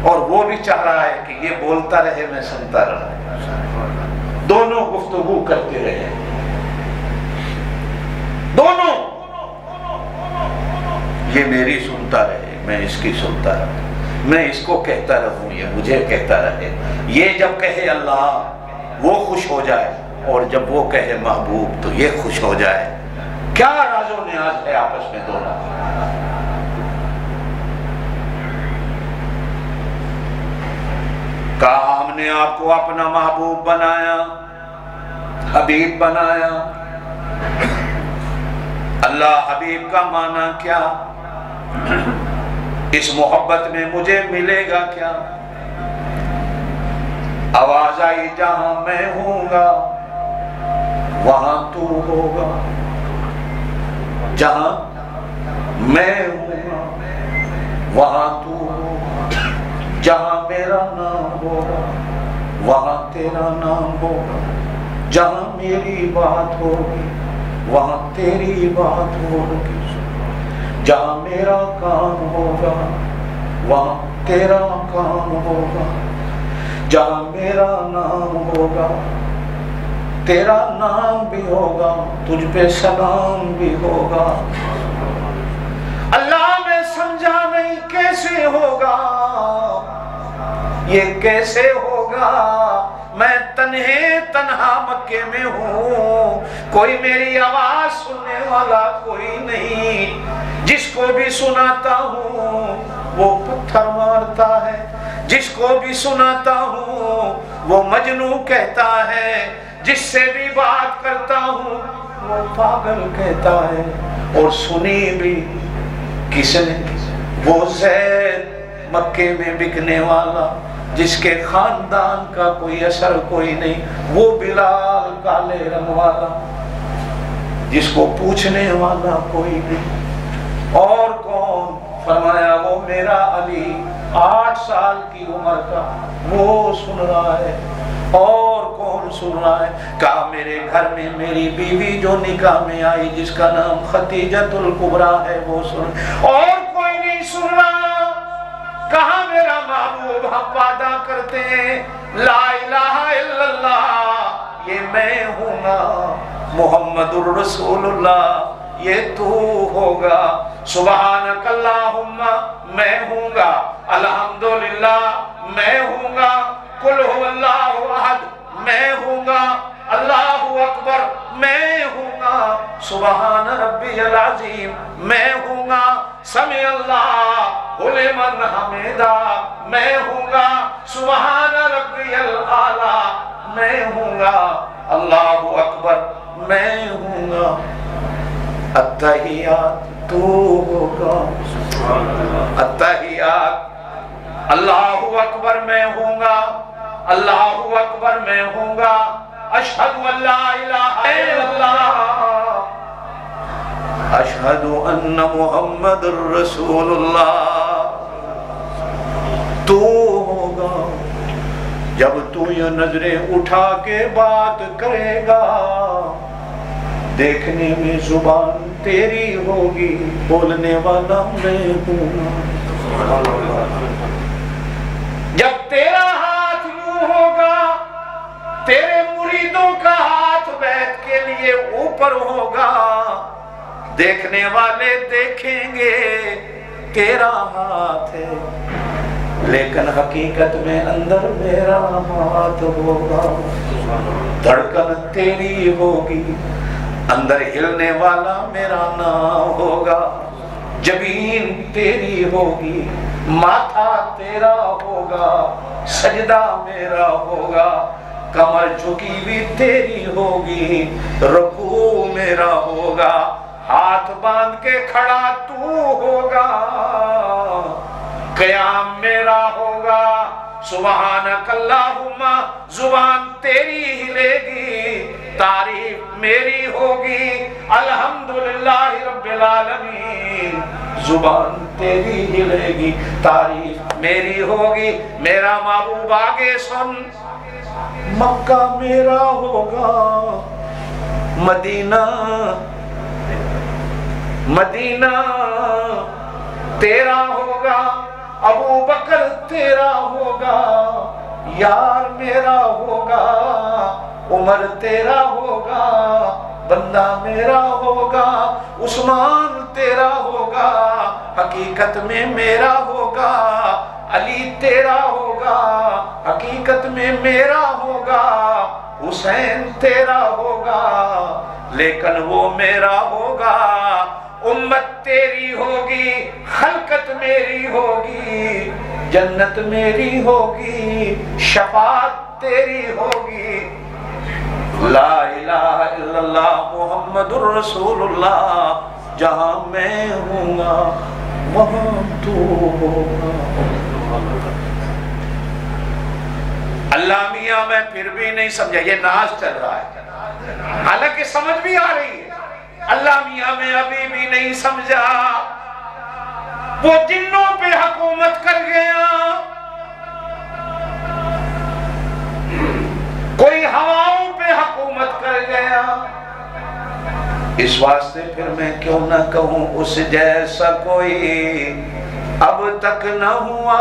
और वो भी चाह रहा है कि ये बोलता रहे मैं सुनता रहूं। दोनों गुफ्तगू करते रहे, दोनों, ये मेरी सुनता रहे मैं इसकी सुनता रहूं, मैं इसको कहता रहूं ये मुझे कहता रहे। ये जब कहे अल्लाह वो खुश हो जाए, और जब वो कहे महबूब तो ये खुश हो जाए। क्या राजो न्याज है आपस में दोनों। कहा हमने आपको अपना महबूब बनाया, हबीब बनाया। अल्लाह हबीब का माना क्या, इस मोहब्बत में मुझे मिलेगा क्या। आवाज आई जहां मैं हूंगा वहां तू होगा, जहां मैं हूंगा वहां तू होगा, जहां मेरा नाम होगा वहां तेरा नाम होगा, जहां मेरी बात होगी वहां तेरी बात होगी, जहां मेरा काम होगा वहां तेरा काम होगा, जहां मेरा नाम होगा तेरा नाम भी होगा, तुझ पे सलाम भी होगा। अल्लाह मैं समझा नहीं कैसे होगा, ये कैसे होगा। मैं तन्हे तन्हा मक्के में हूँ, कोई मेरी आवाज सुनने वाला कोई नहीं। जिसको भी सुनाता हूँ वो पत्थर मारता है, जिसको भी सुनाता हूँ वो मजनू कहता है, जिससे भी बात करता हूँ वो पागल कहता है। और सुनी भी किसने, वो ज़ैद मक्के में बिकने वाला, जिसके खानदान का कोई असर कोई नहीं, वो बिलाल काले रंग वाला, जिसको पूछने वाला कोई नहीं। और कौन, फरमाया वो मेरा अली 8 साल की उम्र का, वो सुन रहा है। और कौन सुन रहा है, कहा मेरे घर में मेरी बीवी जो निकाह में आई जिसका नाम खतीजतुल कुबरा है वो सुन, और कोई नहीं सुन रहा। कहा मेरा महबूब हम वादा करते हैं ला इलाहा इल्लल्लाह ये मैं हूँगा, मुहम्मदुर रसूलुल्लाह ये तू होगा, सुबहानक अल्लाहुम्मा मैं हूँगा, अल्हम्दुलिल्लाह मैं हूँगा, कुल हुवल्लाहु अहद मैं हूँगा, अल्लाहु अकबर मैं हूँगा, सुबहान रब्बियल अज़ीम मैं हूँगा, समी अल्लाहु लिमन हमीदा मैं हूँगा, सुबहान रब्बियल आला मैं हूँगा, अल्लाहु अकबर मैं हूँगा, अत्तहियात तू होगा, अत्तहियात अल्लाहु अकबर मैं हूँगा, अल्लाहु अकबर मैं हूँगा, अशहदु अल्ला इलाहा इल्लल्लाह, अशहदु अन्ना मुहम्मदुर रसूलुल्लाह तू होगा। जब तू ये नजरें उठा के बात करेगा, देखने में जुबान तेरी होगी, बोलने वाला मैं हूँगा। जब तेरा हाथ यूं होगा, तेरे मुरीदों का हाथ बैठ के लिए ऊपर होगा, देखने वाले देखेंगे तेरा हाथ है, लेकिन हकीकत में अंदर मेरा हाथ होगा। धड़कन तेरी होगी, अंदर हिलने वाला मेरा नाम होगा, जबीन तेरी होगी, माथा तेरा होगा, सजदा मेरा होगा, कमर झुकी भी तेरी होगी, रुकू मेरा होगा, हाथ बांध के खड़ा तू होगा, क़याम मेरा होगा, सुबहानक अल्लाहुम्मा जुबान तेरी हिलेगी, तारीफ मेरी होगी, अल्हम्दुलिल्लाहि रब्बिल आलमीन जुबान तेरी हिलेगी, तारीफ मेरी होगी। मेरा महबूब आगे सुन, मक्का मेरा होगा, मदीना मदीना तेरा होगा, अबू बकर तेरा होगा, यार मेरा होगा, उमर तेरा होगा, बंदा मेरा होगा, उस्मान तेरा होगा, हकीकत में मेरा होगा, अली तेरा होगा, हकीकत में मेरा होगा, हुसैन तेरा होगा, लेकिन वो मेरा होगा, उम्मत तेरी होगी, खलकत मेरी होगी, जन्नत मेरी होगी, शफाअत तेरी होगी, ला इलाहा इल्लल्लाह मुहम्मदुर रसूलुल्लाह, जहां मैं हूँगा वहां तू होगा। अल्लाह मियाँ मैं फिर भी नहीं समझा, ये नाज चल रहा है, हालांकि समझ भी आ रही है। अल्लाह मियाँ मैं अभी भी नहीं समझा, वो जिन्नों पे हुकूमत कर गया, कोई हवाओं पे हुकूमत कर गया, इस वास्ते फिर मैं क्यों ना कहूं उस जैसा कोई अब तक न हुआ,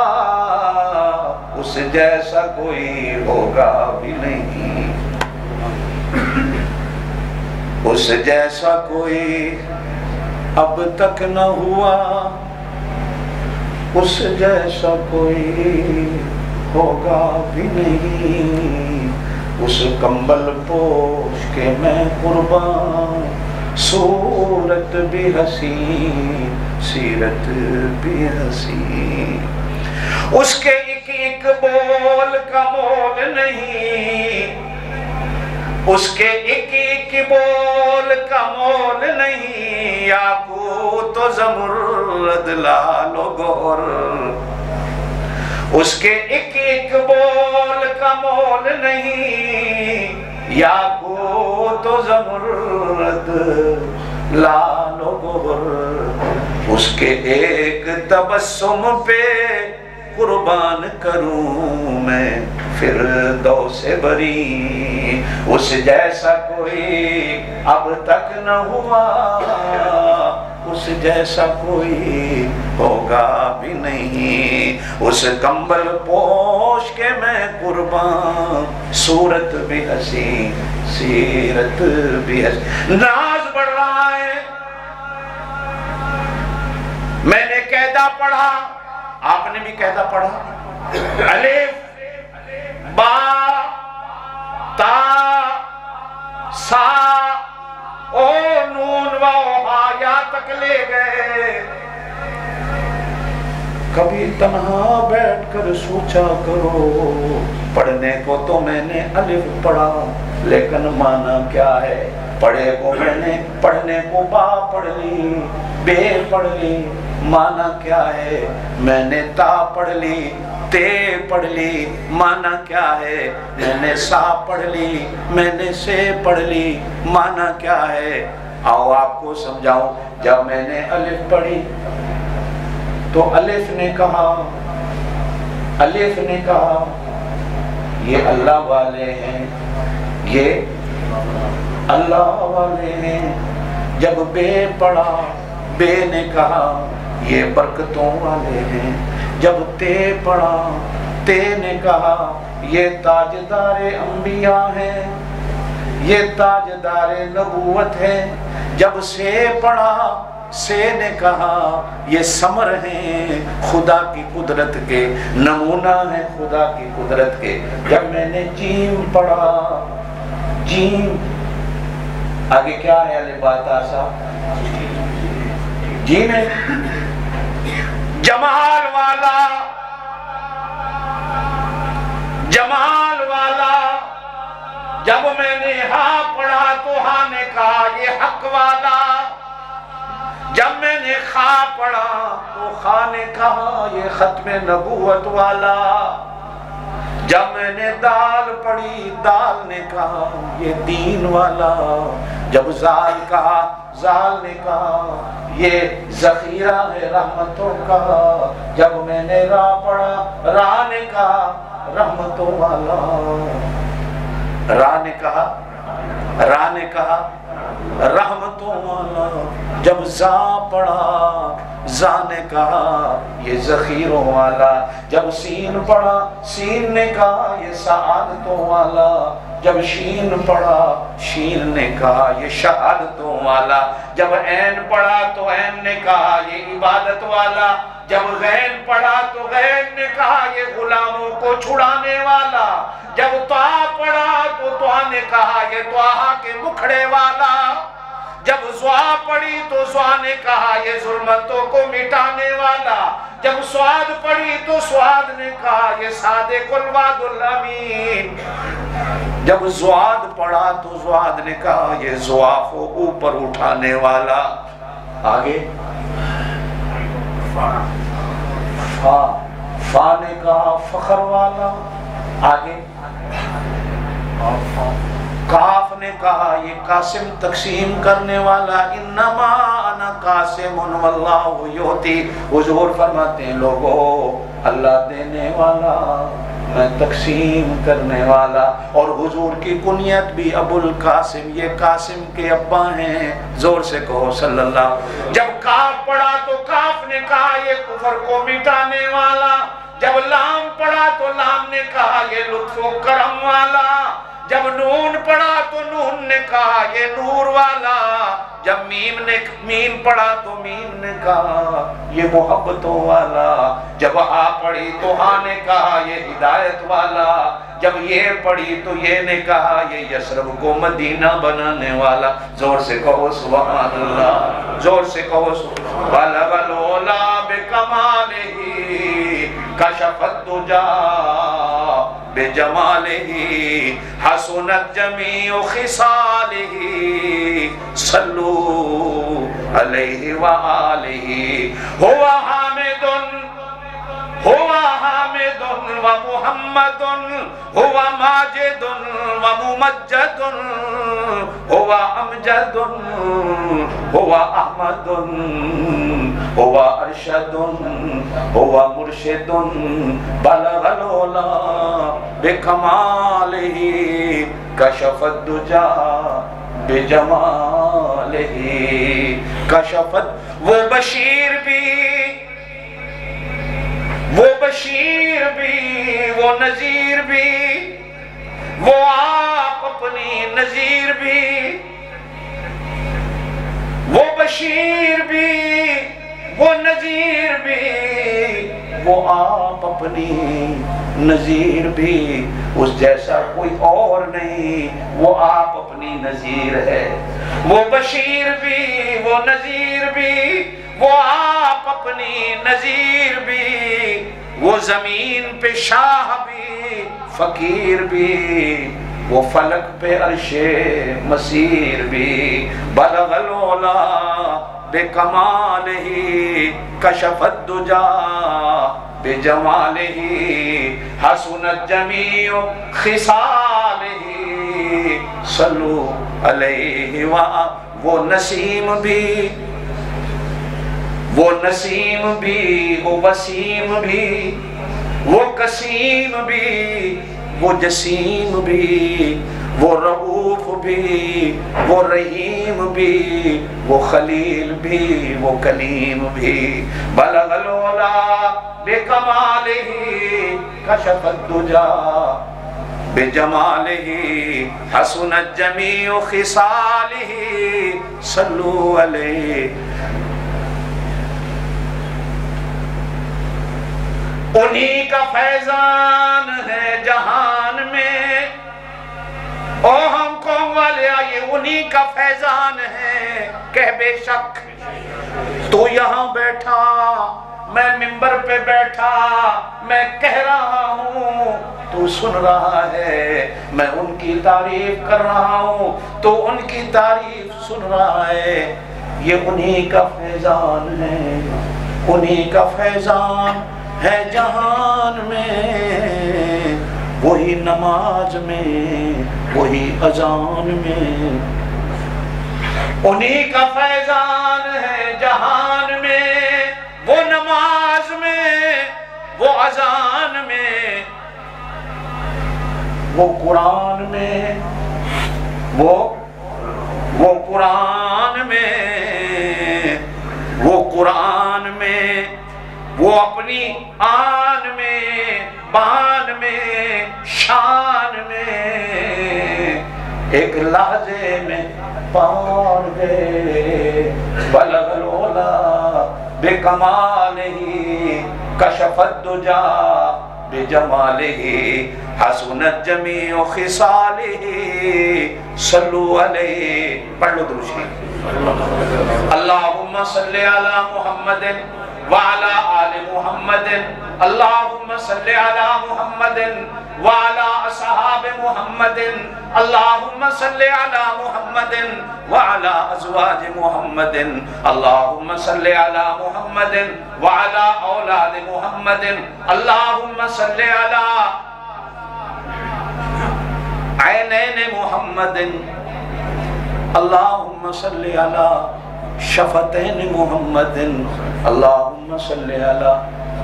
उस जैसा कोई होगा भी नहीं, उस जैसा कोई अब तक न हुआ, उस जैसा कोई होगा भी नहीं, उस कंबल पोष के मैं कुर्बान, सूरत भी हसी सीरत भी हसी, उसके एक एक बोल का मोल नहीं, उसके एक एक बोल का मोल नहीं, याकूत तो ज़मुर्रद लालो गोर, उसके एक एक बोल का मोल नहीं, याकूत तो ज़मुर्रद लालो गोर, उसके एक तबस्सुम पे कुर्बान करूं मैं फिरदौस बरी, उस जैसा कोई अब तक न हुआ, उस जैसा कोई होगा भी नहीं, उस कंबल पोष के मैं कुर्बान, सूरत भी हसी सीरत भी हसी। नाज बढ़ रहा है, मैंने कहता पढ़ा, आपने भी कहता पढ़ा, अलिफ बा ता सा ओ नून व हा या तक ले गए। कभी तन्हा बैठकर सोचा करो, पढ़ने को तो मैंने अलिफ पढ़ा, लेकिन माना क्या है, पढ़े को मैंने पढ़ने को बा पढ़ ली, बे पढ़ ली, माना क्या है, मैंने ता पढ़ ली, ते पढ़ ली, माना क्या है, मैंने सा पढ़ ली, मैंने से पढ़ ली, माना क्या है। आओ आपको समझाऊं, जब मैंने अलिफ पढ़ी तो अलिफ ने कहा, अलिफ ने कहा ये अल्लाह वाले हैं, ये अल्लाह वाले हैं। जब बे पढ़ा, बे ने कहा ये बरकतों वाले हैं। जब ते पढ़ा, ते ने कहा ये ताजदारे अंबिया हैं, ये ताजदारे नबूवत है। जब से पढ़ा, से ने कहा ये समर हैं खुदा की कुदरत के, नमूना है खुदा की कुदरत के। जब मैंने जीम पढ़ा, जीम आगे क्या है अली बात आसा जी में जमाल वाला, जमाल वाला। जब मैंने हाँ पढ़ा तो हाँ ने कहा ये हक वाला, जब मैंने खा पढ़ा तो खा ने कहा ये खत्म नबूवत वाला, जब मैंने दाल पढ़ी दाल ने कहा ये दीन वाला, जब जाल कहा जाल ने कहा ये जखीरा है रहमतों का, जब मैंने रा पढ़ा रा ने कहा रहमतों वाला। रा ने कहा रहमतों वाला, जब जा पढ़ा जा ने कहा ये जखीरों वाला, जब सीन पढ़ा सीन ने कहा ये सआदतों वाला, जब शीन पढ़ा शीन ने कहा ये शहादतों वाला, जब ऐन पढ़ा तो ऐन ने कहा ये इबादत वाला, जब गैन पढ़ा तो गैन ने कहा ये गुलामों को छुड़ाने वाला, जब त्वा पढ़ा तो त्वा ने कहा ये त्वाहा के मुखड़े वाला, जब ज़्वा पढ़ी तो ज़्वा ने कहा ये जुल्मतों को मिटाने वाला, जब स्वाद पढ़ी तो स्वाद ने कहा ये सादिकुल वादुल अमीन, जब ज़्वाद पढ़ा तो ज़्वाद ने कहा ये ज़्वाफ को ऊपर उठाने वाला। आगे फा ने कहा फखर वाला, आगे काफ ने कहा ये कासिम तकसीम करने वाला, इन्नमा अना कासिमुन वल्लाहु युती। हुजूर फरमाते हैं लोगों अल्लाह देने वाला मैं तकसीम करने वाला। और हुजूर की कुनियत भी अबुल कासिम, ये कासिम के अब्बा हैं। जोर से कहो सल्लल्लाहु। जब काफ पढ़ा तो काफ ने कहा ये कुफर को मिटाने वाला, जब लाम पढ़ा तो लाम ने कहा ये लुत्फो करम वाला, जब नून पढ़ा तो नून ने कहा ये नूर वाला, जब मीम पढ़ा तो मीम ने कहा ये मोहब्बतों वाला, जब हा पढ़ी तो हा ने कहा ये हिदायत वाला, जब ये पढ़ी तो ये ने कहा ये यशरब को मदीना बनाने वाला। जोर से कहो सुभान अल्लाह, जोर से कहो सुभान अल्लाह। बिकमालिही कशफत दुजा बेजमालिही हसनत जमीउ खिसालिही सल्लू अलैहि व आलिही। हुवा हामिदुन व मुहम्मदुन हुवा माजिदुन व मुमज्जदुन हुवा अमजदुन हुवा अहमदुन हुवा अरशदुन हुवा मुर्शिदुन बलगल उला बिकमालिही कशफत दुजा बेजमालिही। कशफत वो बशीर भी वो नजीर भी, वो आप अपनी नजीर भी, वो बशीर भी वो नजीर भी, वो आप अपनी नजीर भी, उस जैसा कोई और नहीं, वो आप अपनी नजीर है। वो बशीर भी वो नजीर भी, वो आप अपनी नजीर भी, वो जमीन पे शाह भी फकीर भी, वो फलक पे अर्शे मसीर भी। बलगल उला बेकमालिही कशफत दुजा बेजमालिही हसनत जमीउ खिसालिही सल्लू अलैहि व। वो नसीम भी वो नसीम भी, वो वसीम भी, वो कसीम भी, वो जसीम भी, वो रऊफ भी, वो रहीम भी, वो खलील भी, वो कलीम भी। बलगल उला बेकमालिही कशफत दुजा बेजमालिही हसनत जमीउ खिसालिही सल्लू अलैहि। उन्हीं का फैजान है जहान में, ओ हांगकांग वाले, ये उन्हीं का फैजान है। कह बेशक तू यहाँ बैठा, मैं मिंबर पे बैठा, मैं कह रहा हूँ, तू सुन रहा है, मैं उनकी तारीफ कर रहा हूँ, तो उनकी तारीफ सुन रहा है। ये उन्हीं का फैजान है, उन्हीं का फैजान है जहान में, वही नमाज में, वही अजान में। उन्हीं का फैजान है जहान में, वो नमाज में, वो अजान में, वो कुरान में, वो कुरान में, वो कुरान में, वो अपनी आन में, बान में, शान में एक लहजे में पार गए। बलगलोला बेकमालिही कशफद्दुजा बेजमालिही हसनत जमीउ खिसालिही सल्लु अलैहि। पढ़ लो दुरूद शरीफ। अल्लाहुम्मा सल्लि अला मुहम्मदिन व अला आलि मुहम्मदिन, अल्लाहुम्मा सल्लि अला मुहम्मदिन व अला असहाबि मुहम्मदिन, अल्लाहुम्मा सल्लि अला मुहम्मदिन व अला अज़वाजि मुहम्मदिन, अल्लाहुम्मा सल्लि अला मुहम्मदिन व अला औलादि मुहम्मदिन, अल्लाहुम्मा सल्लि अला ऐनैनि मुहम्मदिन, अल्लाहुम्मा सल्लि अला शफतैनि मुहम्मदिन, अल्लाहुम्मा सल्लि अला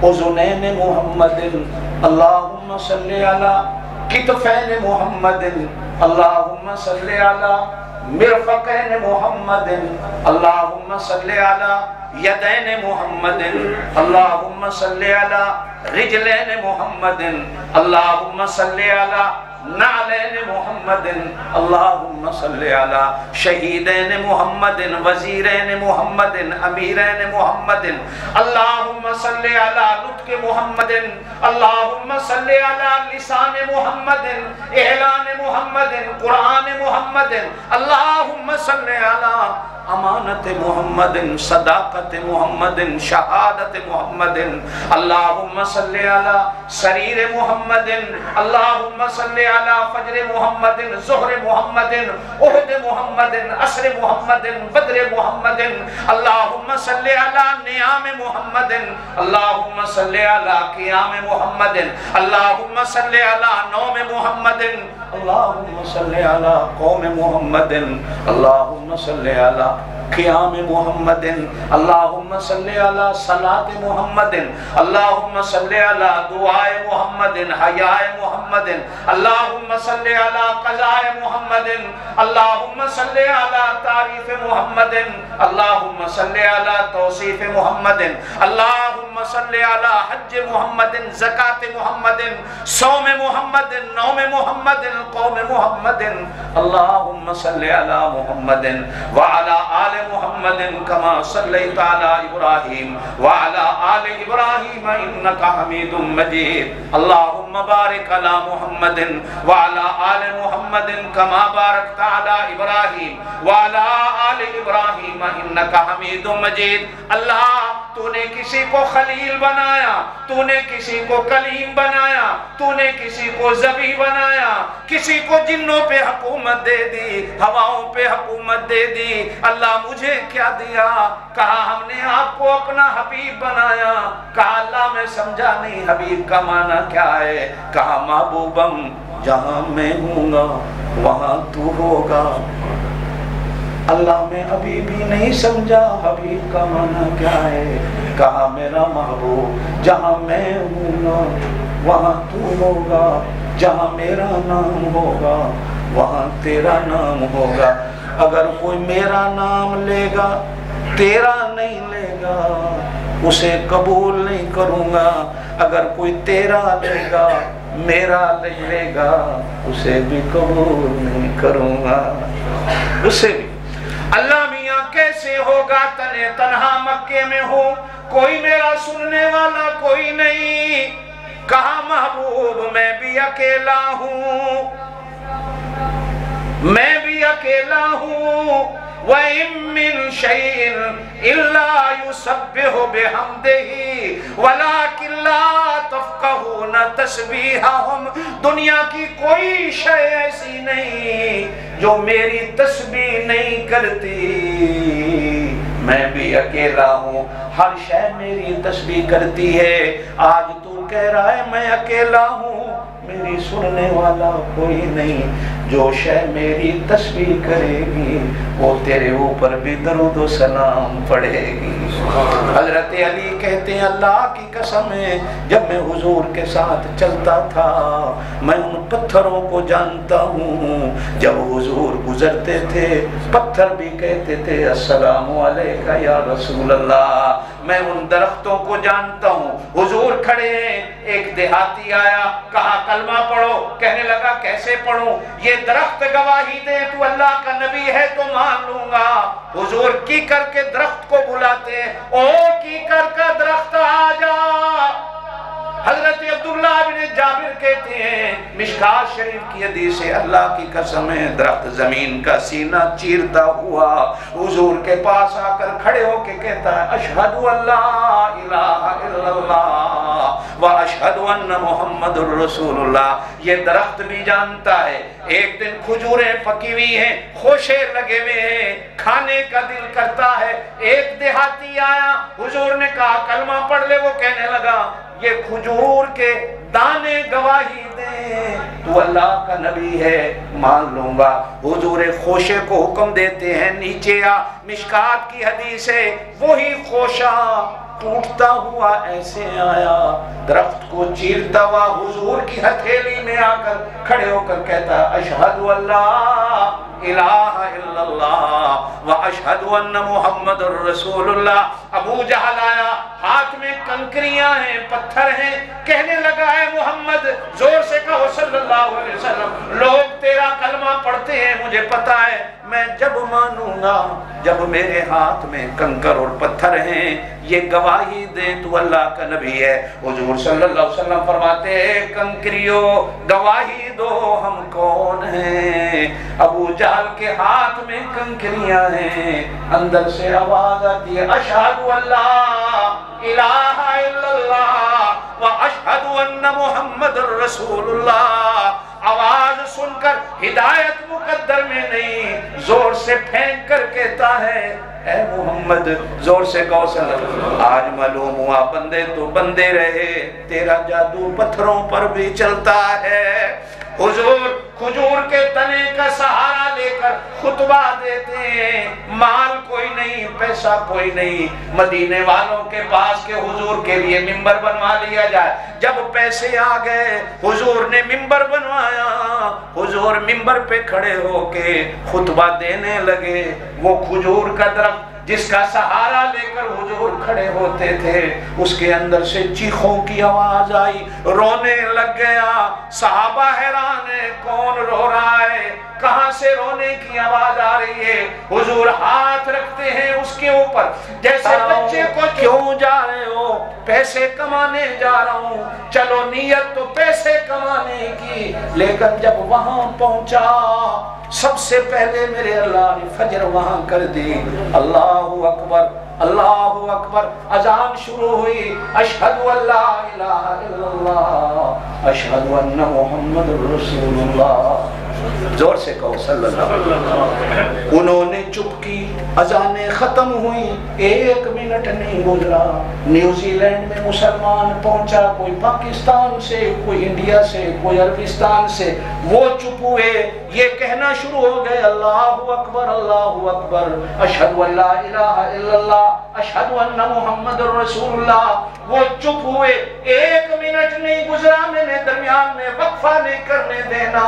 उज़ुनैनि मुहम्मदिन, अल्लाहुम्मा सल्लि अला कितफैनि मुहम्मदिन, अल्लाहुम्मा सल्लि अला मिरफक़ैनि मुहम्मदिन, अल्लाहुम्मा सल्लि अला यदैनि मुहम्मदिन, अल्लाहुम्मा सल्लि अला रिजलैनि मुहम्मदिन, अल्लाहुम्मा सल्लि अला नालैनि मुहम्मदिन, अल्लाहुम्मा सल्लि अला शहीदैन मुहम्मदिन, वजीरैन मुहम्मदिन, अमीरैन मुहम्मदिन, अल्लाहुम्मा सल्लि अला नुत्क़ि मुहम्मदिन, अल्लाहुम्मा सल्लि अला लिसान मुहम्मदिन, एलान मुहम्मदिन, कुरान मुहम्मदिन, अल्लाहुम्मा सल्लि अला अमानत मुहम्मदिन, सदाकत मुहम्मदिन, शहादत मुहम्मदिन, अल्लाहुम्मा सल्लि अला सरीर मुहम्मदिन, अल्लाहुम्मा सल्लि अला फज्र मुहम्मदिन, ज़ुहर मुहम्मदिन, उहद मुहम्मदिन, अस्र मुहम्मदिन, बद्र मुहम्मदिन, अल्लाहुम्मा सल्लि अला नियाम मुहम्मदिन, अल्लाहुम्मा सल्लि अला क़ियाम मुहम्मदिन, अल्लाहुम्मा सल्लि अला नौम मुहम्मदिन, अल्लाहुम्मा सल्लि अला कौम मुहम्मदिन, अल्लाहुम्मा सल्लि अला क़ियाम मुहम्मदिन, अल्लाहुम्मा सल्लि अला सलात मुहम्मदिन, अल्लाहुम्मा सल्लि अला दुआए मुहम्मदिन, हयाए मुहम्मदिन, अल्लाहुम्मा सल्लि अला क़ज़ाए मुहम्मदिन, अल्लाहुम्मा सल्लि अला तारीफ़ मुहम्मदिन, अल्लाहुम्मा सल्लि अला तौसीफ़ मुहम्मदिन, अल्लाहुम्मा सल्लि अला हज्ज मुहम्मदिन, ज़कात मुहम्मदिन, सौम मुहम्मदिन, नौम मुहम्मदिन, कौम मुहम्मदिन, अल्लाहुम्मा सल्लि अला मुहम्मदिन व अला आलि मुहम्मदिन कमा सल्लैता अला इब्राहीम व अला आलि इब्राहीम इन्नका हमीदुम मजीद। अल्लाहुम्मा बारिक अला मुहम्मदिन व अला आलि मुहम्मदिन कमा बारकता अला इब्राहीम व अला आलि इब्राहीम इन्नका हमीदुम मजीद। अल्लाह, तूने किसी को खलील बनाया, तूने किसी को कलीम बनाया, तूने किसी को ज़बी बनाया, किसी को जिन्नों पे हुकूमत दे दी, हवाओं पे हुकूमत दे दी। अल्लाह, मुझे क्या दिया? कहा हमने आपको अपना हबीब बनाया। कहा अल्लाह मैं समझा नहीं हबीब का माना क्या है। कहा महबूबम जहां मैं हूँगा वहां तू होगा। अल्लाह मैं अभी भी नहीं समझा हबीब का माना क्या है। कहा मेरा महबूब जहां मैं हूँगा वहां तू होगा, जहां मेरा नाम होगा वहां तेरा नाम होगा। अगर कोई मेरा नाम लेगा तेरा नहीं लेगा, उसे कबूल नहीं करूँगा। अगर कोई तेरा लेगा मेरा नहीं लेगा, उसे भी कबूल नहीं करूँगा, उसे भी। अल्लाह मियाँ कैसे होगा तने तन्हा मक्के में हो, कोई मेरा सुनने वाला कोई नहीं। कहा महबूब मैं भी अकेला हूँ। मैं भी अकेला हूँ। व मिन शैइन इल्ला युसब्बिहु बिहम्दिही वलाकिन ला तफ़क़हून तस्बीहहुम। दुनिया की कोई शय ऐसी नहीं जो मेरी तस्बीह नहीं करती। मैं भी अकेला हूँ, हर शय मेरी तस्बीह करती है। आज तू कह रहा है मैं अकेला हूँ, मेरी सुनने वाला कोई नहीं। जो शय मेरी तस्बीह करेगी वो तेरे ऊपर भी दरूद व सलाम पढ़ेगी। हजरत अली कहते हैं अल्लाह की कसम है, जब मैं हुजूर के साथ चलता था मैं उन पत्थरों को जानता हूँ। जब हुजूर गुजरते थे पत्थर भी कहते थे अस्सलामु अलैका या रसूल अल्लाह। मैं उन दरख्तों को जानता हूँ। हुजूर खड़े हैं, एक देहाती आया, कहा कलमा पढ़ो। कहने लगा कैसे पढ़ूं? ये दरख्त गवाही दे तू अल्लाह का नबी है तो मान लूंगा। हुजूर की करके दरख्त को बुलाते हैं, ओ की कर का दरख्त आ जा। हजरत अब्दुल्ला बिन जाबिर कहते हैं मिशकात शरीफ की हदीस है, अल्लाह की कसम है दरख्त जमीन का सीना चीरता हुआ हुजूर के पास आकर खड़े होके कहता है अशहदु अल्ला इलाहा इल्लल्लाह व अशहदु अन्ना मुहम्मदुर रसूलुल्लाह। ये दरख्त भी जानता है एक दिन खजूरें पकी हुई हैं, खोशे लगे हुए हैं, खाने का दिल करता है। एक देहाती आया, हुजूर ने कहा कलमा पढ़ ले। वो कहने लगा ये खजूर के दाने गवाही दे तू अल्लाह का नबी है, मान लूंगा। हुजूर खोशे को हुक्म देते हैं नीचे आ। मिशकात की हदीस है, वही खोशा टूटता हुआ ऐसे आया, दरख्त को चीरता हुआ हुजूर की हथेली में आकर खड़े होकर कहता अशहदु अल्ला इलाहा इल्लल्लाह व अशहदु अन्ना मुहम्मदुर रसूलुल्लाह। अबू जहल आया, हाथ में कंकरियां हैं, पत्थर हैं। कहने लगा है मोहम्मद, जोर से कहो सल्लल्लाहु अलैहि वसल्लम, लोग तेरा कलमा पढ़ते हैं, मुझे पता है, मैं जब मानूंगा जब मेरे हाथ में कंकर और पत्थर हैं, ये गवाही दे तू अल्लाह का नबी है। हुजूर सल्लल्लाहु अलैहि वसल्लम फरमाते हैं कंकरियों गवाही दो हम कौन हैं। अबू जहल के हाथ में कंकरियां हैं, अंदर से आवाज आती है अशहदु अल्ला इलाहा इल्लल्लाह व अशहदु अन्ना मुहम्मदुर रसूलुल्लाह। आवाज सुनकर हिदायत मुकद्दर में नहीं, जोर से फेंक कर कहता है ऐ मोहम्मद, जोर से कौशल आज मालूम हुआ बंदे तो बंदे रहे, तेरा जादू पत्थरों पर भी चलता है। हुजूर खजूर के तने का सहारा लेकर खुतबा देते हैं, माल कोई नहीं, पैसा कोई नहीं, मदीने वालों के पास के हुजूर के लिए मिंबर बनवा लिया जाए। जब पैसे आ गए हुजूर ने मिंबर बनवाया, हुजूर मिंबर पे खड़े होके खुतबा देने लगे। वो खजूर का दरख्त जिसका सहारा लेकर हुजूर खड़े होते थे, उसके अंदर से चीखों की आवाज आई, रोने लग गया। सहाबा हैरान है, कौन रो रहा है, कहां से रोने की आवाज आ रही है। हुजूर हाथ रखते हैं उसके ऊपर, जैसे बच्चे को क्यों जा रहे हो, पैसे कमाने जा रहा हूं, चलो नियत तो पैसे कमाने की। लेकिन जब वहां पहुंचा सबसे पहले मेरे अल्लाह ने फजर वहां कर दी। अल्लाहु अकबर अल्लाहु अकबर, अजान शुरू हुई, अशहदु अल्ला इलाहा इल्लल्लाह अशहदु अन्ना मुहम्मदुर रसूलुल्लाह। जोर से कहो सल्लल्लाहु अलैहि वसल्लम। उन्होंने चुप की, अजानें खत्म हुई, 1 मिनट नहीं गुजरा, न्यूजीलैंड में मुसलमान पहुंचा, कोई पाकिस्तान से, कोई इंडिया से, कोई अरबिस्तान से। वो चुप हुए, ये कहना शुरू हो गए अल्लाहु अकबर अशहदु अल्ला इलाहा इल्लल्लाह अशहदु अन्ना मुहम्मदुर रसूलुल्लाह। वो चुप हुए, 1 मिनट नहीं गुजरा, मैंने दरमियान में वक्फा नहीं करने देना।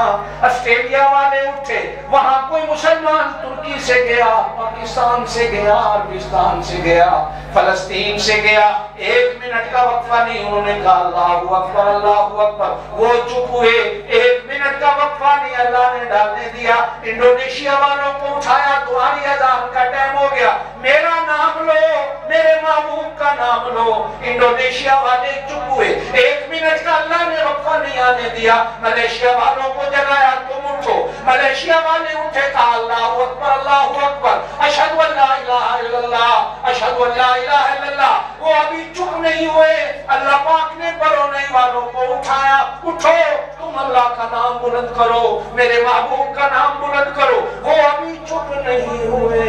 ऑस्ट्रेलिया वाले उठे, वहां कोई मुसलमान तुर्की से गया, पाकिस्तान से गया, अरबिस्तान से गया, फलस्तीन से गया, 1 मिनट का वक्फा नहीं। उन्होंने कहा अल्लाहु अकबर अल्लाहु अकबर। वो चुप हुए, 1 मिनट का वक्फा नहीं अल्लाह ने डालने दिया। इंडोनेशिया वालों को उठाया, तुम्हारी अजान का टाइम हो गया, मेरा नाम लो, मेरे महबूब का नाम लो। इंडोनेशिया वाले चुप हुए, 1 मिनट का अल्लाह ने वक्फा नहीं आने दिया। मलेशिया वालों को जगाया, तुम उठो। मलेशिया वाले उठे, कहा अल्लाहु अकबर, अल्लाहु अकबर, अशहदु अल्ला इलाहा इल्लल्लाह, अशहदु अल्ला इलाहा इल्लल्लाह। वो अभी चुप नहीं हुए, अल्लाह पाक ने बरोनई वालों को उठाया, उठो तुम अल्लाह का नाम बुलंद करो, मेरे महबूब का नाम बुलंद करो। वो अभी चुप नहीं हुए,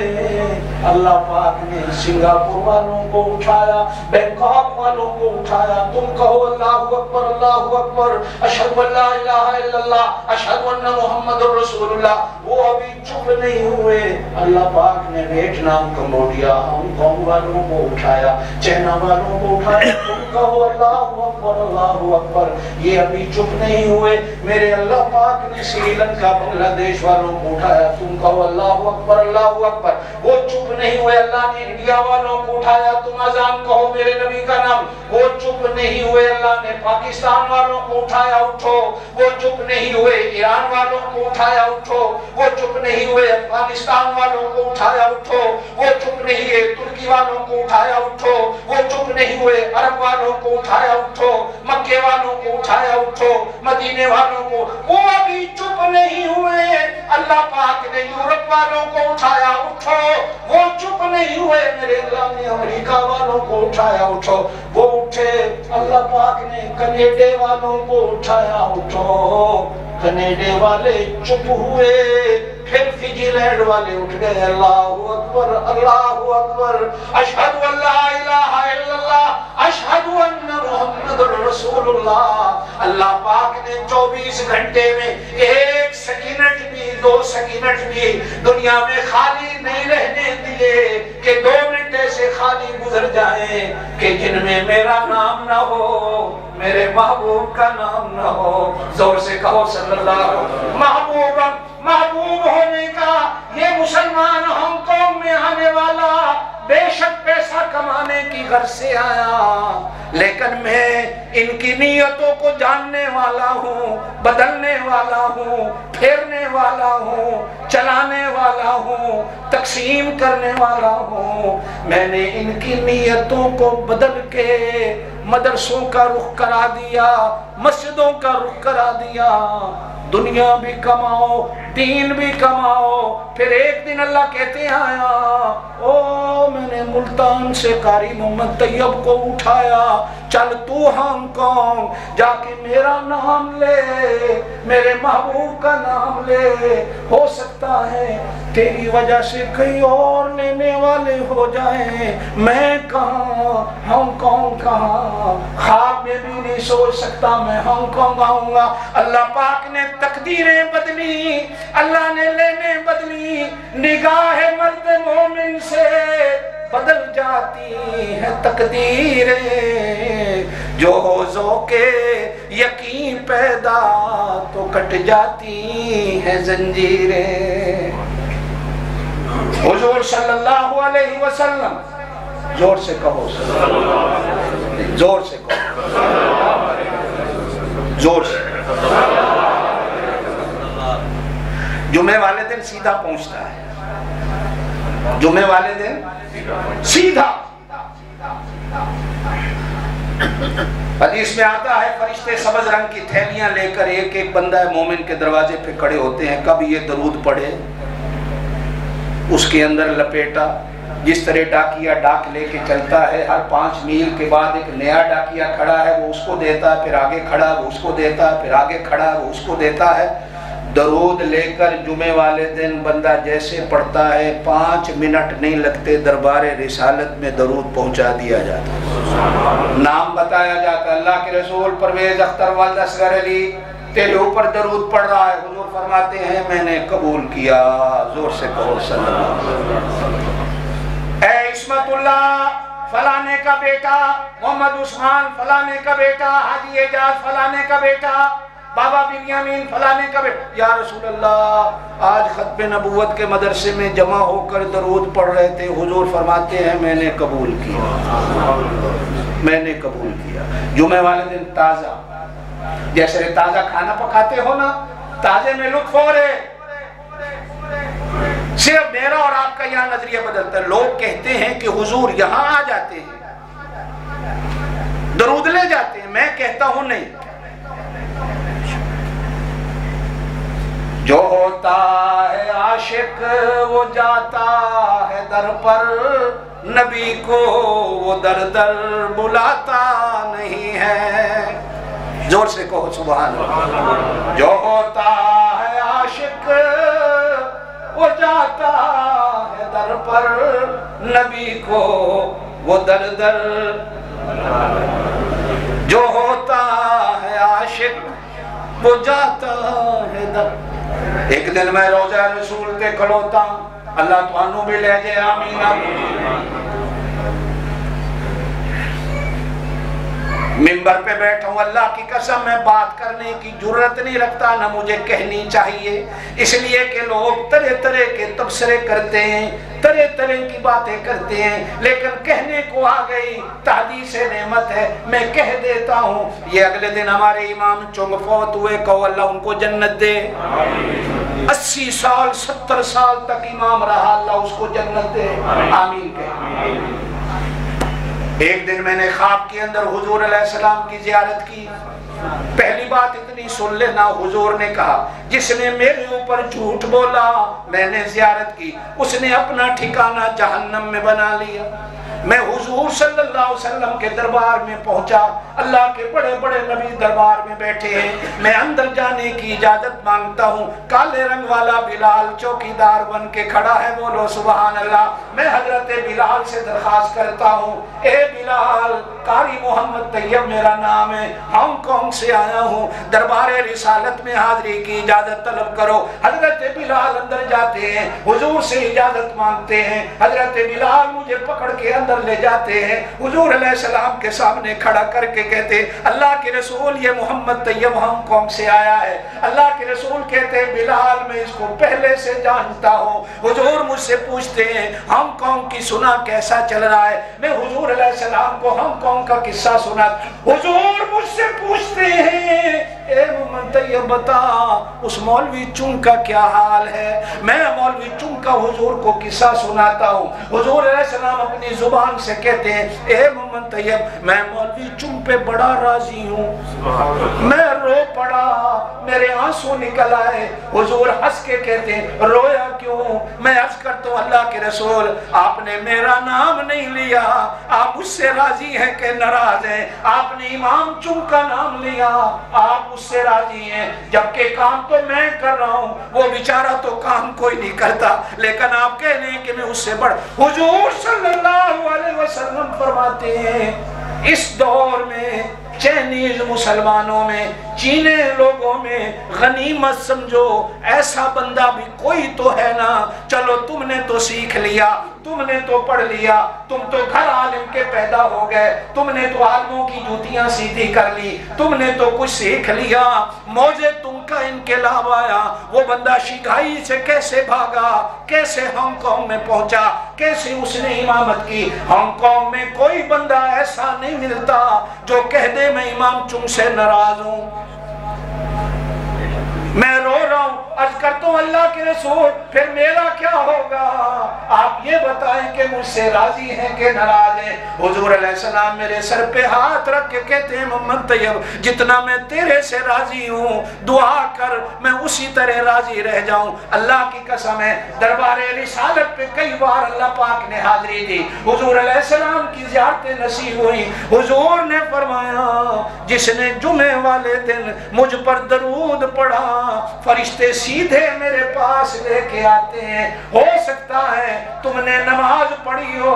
अल्लाह पाक ने सिंगापुर वालों को उठाया, बैंकॉक वालों को उठाया, तुम कहो अल्लाहु अकबर, अल्लाहु अकबर, अशहदु अल्ला इलाहा इल्लल्लाह, अशहदु अन्ना मुहम्मदुर रसूलुल्लाह। वो अभी चुप नहीं हुए, अल्लाह पाक ने वियतनाम, कंबोडिया, हांगकांग वालों को उठाया, चाइना वालों को उठाया, तुम कहो अल्लाहु अकबर, अल्लाहु अकबर। ये अभी चुप नहीं हुए, मेरे अल्लाह पाक ने श्रीलंका, बांग्लादेश वालों को उठाया, तुम कहो अल्लाहु अकबर, अल्लाहु अकबर। वो चुप नहीं हुए, अल्लाह ने इंडिया वालों को उठाया, तुम अजान कहो मेरे नबी का नाम। वो चुप नहीं हुए, अल्लाह ने पाकिस्तान वालों को उठाया, उठो। वो चुप नहीं हुए, ईरान वालों को उठाया, उठो। वो चुप नहीं हुए, अफगानिस्तान वालों को उठाया, उठो। वो चुप नहीं हुए, तुर्की वालों को उठाया, उठो। वो चुप नहीं हुए, अरब वालों को उठाया, उठो। मक्के वालों को उठाया, उठो। मदीने वालों को, वो अभी चुप नहीं हुए, अल्लाह पाक ने यूरोप वालों को उठाया, उठो। वो चुप नहीं हुए, मेरे अल्लाह ने अमेरिका वालों को उठाया, उठो। वो उठे, अल्लाह पाक ने कनेडा वालों को उठाया, उठो। कनेडा वाले चुप हुए, फिर फिजीलैंड वाले उठ गए, अल्लाहु अकबर, अल्लाहु अकबर, अशहदु अल्ला इलाहा इल्लल्लाह, अशहदु अन्ना मुहम्मदुर रसूलुल्लाह। अल्लाह पाक ने 24 घंटे में 1 सेकंड भी, 2 सेकंड भी दुनिया में खाली नहीं रहने दिए कि 2 मिनट ऐसे खाली गुजर जाए कि जिनमें मेरा नाम ना हो, मेरे महबूब का नाम ना हो। जोर से कहो सल्लल्लाहु। महबूब होने का ये मुसलमान हांगकांग में आने वाला बेशक पैसा कमाने की घर से आया, लेकिन मैं इनकी नीयतों को जानने वाला हूँ, बदलने वाला हूँ, फेरने वाला हूँ, चलाने वाला हूँ, तकसीम करने वाला हूँ। मैंने इनकी नीयतों को बदल के मदरसों का रुख करा दिया, मस्जिदों का रुख करा दिया। दुनिया भी कमाओ, दीन भी कमाओ। फिर एक दिन अल्लाह कहते आया, ओ मैंने मुल्तान से कारी मोहम्मद तैयब को उठाया, चल तू हांगकांग जाके मेरा नाम ले, मेरे महबूब का नाम ले। हो सकता है तेरी वजह से कई और लेने वाले हो जाएं, मैं कहाँ, हांगकांग कहाँ। ख्वाब में भी नहीं सोच सकता मैं हांगकांग आऊंगा। अल्लाह पाक ने तकदीरें बदली, अल्लाह ने लेने बदली। निगाह मर्द मोमिन से बदल जाती है तकदीरें, जो हो ज़ौक़े यकीन पैदा तो कट जाती है जंजीरें। हुजूर सल्लल्लाहु अलैहि वसल्लम, जोर से कहो, जोर से कहो, जोर से। जुमे वाले दिन सीधा पहुंचता है, जुमे वाले दिन सीधा। हदीस में आता है फरिश्ते सब्ज रंग की थैलियां लेकर एक एक बंदा मोमिन के दरवाजे पे खड़े होते हैं। कब ये दरूद पढ़े उसके अंदर लपेटा। जिस तरह डाकिया डाक लेके चलता है, हर 5 मील के बाद एक नया डाकिया खड़ा है, वो उसको देता है, फिर आगे खड़ा वो उसको देता है, फिर आगे खड़ा वो उसको देता है। दरूद लेकर जुमे वाले दिन बंदा जैसे पढ़ता है 5 मिनट नहीं लगते दरबारे रिसालत में दरूद पहुंचा दिया जाता है, नाम बताया जाता है। अल्लाह के रसूल परवेज अख्तर वाल असगर अली तेरे ऊपर दरूद पढ़ रहा है। हुजूर फरमाते हैं मैंने कबूल किया। जोर से कहो सल्लल्लाहु। ऐ इस्मतुल्लाह फलाने का बेटा, मोहम्मद उस्मान फलाने का बेटा, हाजी एजाज फलाने का बेटा, बाबा बिन्यामीन फलाने का बेटा। या रसूल अल्लाह आज खत्म नबूवत के मदरसे में जमा होकर दरूद पढ़ रहे थे। हुजूर फरमाते हैं मैंने कबूल किया, मैंने कबूल किया। जुमे वाले दिन ताज़ा, जैसे ताज़ा खाना पकाते हो ना, ताज़े में लुत्फ हो रहे। सिर्फ मेरा और आपका यहाँ नजरिया बदलता है। लोग कहते हैं कि हुजूर यहाँ आ जाते हैं, दरूद ले जाते हैं, मैं कहता हूं नहीं। जो होता है आशिक वो जाता है दर पर, नबी को वो दर दर बुलाता नहीं है। जोर से कहो सुभान अल्लाह। जो होता है आशिक वो जाता है दर पर, नबी को वो दर दर। जो होता है आशिक वो जाता है दर। एक दिन मैं रोजा रसूल ते खड़ोता, अल्लाह तुहानू भी ले जाए, आमीन। मिंबर पे बैठा हूँ, अल्लाह की कसम मैं बात करने की जुर्रत नहीं रखता, ना मुझे कहनी चाहिए, इसलिए कि लोग तरह तरह के तबसरे करते हैं, तरह तरह की बातें करते हैं, लेकिन कहने को आ गई तादीस नेमत है, मैं कह देता हूँ। ये अगले दिन हमारे इमाम चुंग फौत हुए, कहो अल्लाह उनको जन्नत दे। 80 साल 70 साल तक इमाम रहा, अल्लाह उसको जन्नत दे, आमीन कहे। एक दिन मैंने ख्वाब के अंदर हुजूर अलैहिस्सलाम की जियारत की। पहली बात इतनी सुन लेना, हुजूर ने कहा जिसने मेरे ऊपर झूठ बोला मैंने जियारत की, उसने अपना ठिकाना जहन्नम में बना लिया। मैं हुजूर सल्लल्लाहु अलैहि वसल्लम के दरबार में पहुंचा, अल्लाह के बड़े बड़े नबी दरबार में बैठे हैं, मैं अंदर जाने की इजाजत मांगता हूँ। काले रंग वाला बिलाल चौकीदार बन के खड़ा है, बोलो सुभान अल्लाह। मैं हजरत बिलाल से दरखास्त करता हूँ, ए बिलाल, कारी मोहम्मद तैयब मेरा नाम है, हांगकांग से आया हूँ, दरबार रिसालत में हाजिरी की इजाजत तलब करो। हजरत बिलाल अंदर जाते हैं, हुजूर से इजाजत मांगते हैं। हजरत बिलाल मुझे पकड़ के अंदर ले जाते हैं, हुजूर अलैहिस्सलाम के सामने खड़ा करके कहते, अल्लाह के रसूल ये मोहम्मद तैयब हांगकांग से आया है। अल्लाह के रसूल कहते, बिलाल मैं इसको पहले से जानता हूँ। हुजूर मुझसे पूछते हैं हांगकांग की सुना कैसा चल रहा है, मैं हुजूर अलैहिस्सलाम को हांगकांग का किस्सा सुना। हुजूर मुझसे पूछते हैं, ए मोहम्मद तैयब बता उस मौलवी चुंग का क्या हाल है। मैं मौलवी चुंग का हुजूर को किस्सा सुनाता हूँ। हुजूर अलैहिस्सलाम अपनी जुबान से कहते हैं, ए मोहम्मद तैयब मैं मौलवी चुंग पे बड़ा राजी हूँ। मैं रो पड़ा, मेरे आंसू निकल आए। हुजूर हंस के कहते हैं, रोया क्यों? मैं अर्ज करता हूँ, अल्लाह के रसूल आपने मेरा नाम नहीं लिया, आप उससे राजी हैं कि नाराज हैं? आपने इमाम चुंग का नाम लिया, आप उससे राजी हैं, जबकि काम तो मैं कर रहा हूँ, वो बेचारा तो काम कोई नहीं करता, लेकिन आप कह रहे हैं कि मैं उससे बड़ा। हुजूर सल्लल्लाहु अलैहि वसल्लम फरमाते हैं, इस दौर में चाइनीज मुसलमानों में, चीने लोगों में गनीमत समझो ऐसा बंदा भी कोई तो है ना। चलो तुमने तो सीख लिया, तुमने तो पढ़ लिया, तुम तो घर आलिम के पैदा हो गए, तुमने तो आलिमों की जूतियां सीधी कर ली, तुमने तो कुछ सीख लिया, मौजे तुमका इनकलाब आया। वो बंदा शिगाई से कैसे भागा, कैसे हांगकांग में पहुंचा, कैसे उसने इमामत की। हांगकांग में कोई बंदा ऐसा नहीं मिलता जो कह दे मैं इमाम चुंग से नाराज हूं। मैं रो रहा हूं, अर्ज करता हूं अल्लाह के रसूल फिर मेरा क्या होगा? आप ये बताएं कि मुझसे राजी हैं कि नाराज हैं? हुजूर अलैहिस्सलाम मेरे सर पे हाथ रख के कहते हैं, मोहम्मद तैयब जितना मैं तेरे से राजी हूँ, दुआ कर मैं उसी तरह राजी रह जाऊं। अल्लाह की कसम है, दरबारे रिसालत पे कई बार अल्लाह पाक ने हाजिरी दी, हुजूर अलैहिस्सलाम की ज़ियारतें नसीब हुई। हुजूर ने फरमाया, जिसने जुमे वाले दिन मुझ पर दरूद पढ़ा फरिश्ते सीधे मेरे पास लेके आते हैं। हो सकता है तुमने नमाज पढ़ी हो,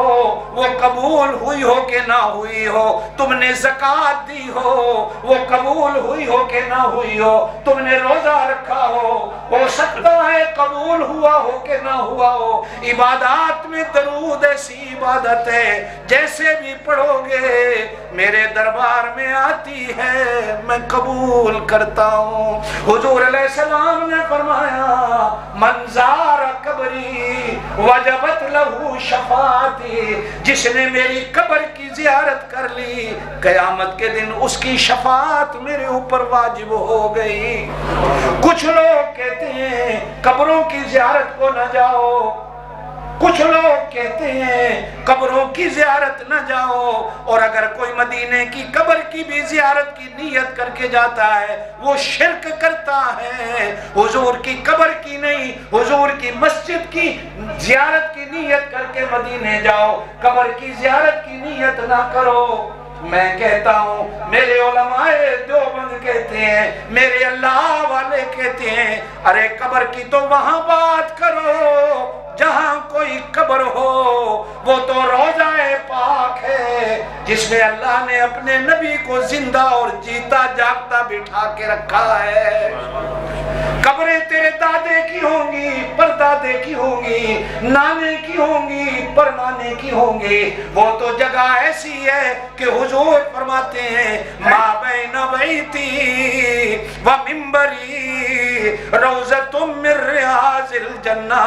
वो कबूल हुई हो कि ना हुई हो, तुमने ज़कात दी हो, वो कबूल हुई हो कि ना हुई हो, तुमने रोजा रखा हो सकता है कबूल हुआ हो कि ना हुआ हो। इबादत में दरूद ऐसी इबादत है जैसे भी पढ़ोगे मेरे दरबार में आती है, मैं कबूल करता हूँ। हुजूर अलैहिस्सलाम ने फरमाया मंजार कबरी वजबत लहू शफाती, जिसने मेरी कब्र की जियारत कर ली कयामत के दिन उसकी शफात मेरे ऊपर वाजिब हो गई। कुछ लोग कहते हैं कब्रों की जियारत को न जाओ, कुछ लोग कहते हैं कब्रों की जियारत न जाओ, और अगर कोई मदीने की कब्र की भी जियारत की नीयत करके जाता है वो शिर्क करता है। हुजूर की कब्र की नहीं, हुजूर की मस्जिद की जियारत की नीयत करके मदीने जाओ, कब्र की जियारत की नीयत ना करो। मैं कहता हूँ, मेरे उलमाए देवबंद कहते हैं, मेरे अल्लाह वाले कहते हैं, अरे कब्र की तो वहां बात करो जहां कोई कब्र हो, वो तो रोज़ाए पाक है जिसमें अल्लाह ने अपने नबी को जिंदा और जीता जागता बिठा के रखा है। कब्रें तेरे दादे की होंगी, परदादे की होंगी, नाने की होंगी, परनाने की होंगी, वो तो जगह ऐसी है कि हुजूर फरमाते हैं मा बैन बैती व मिंबरी रौज़तुम मिन रियाज़िल जन्ना,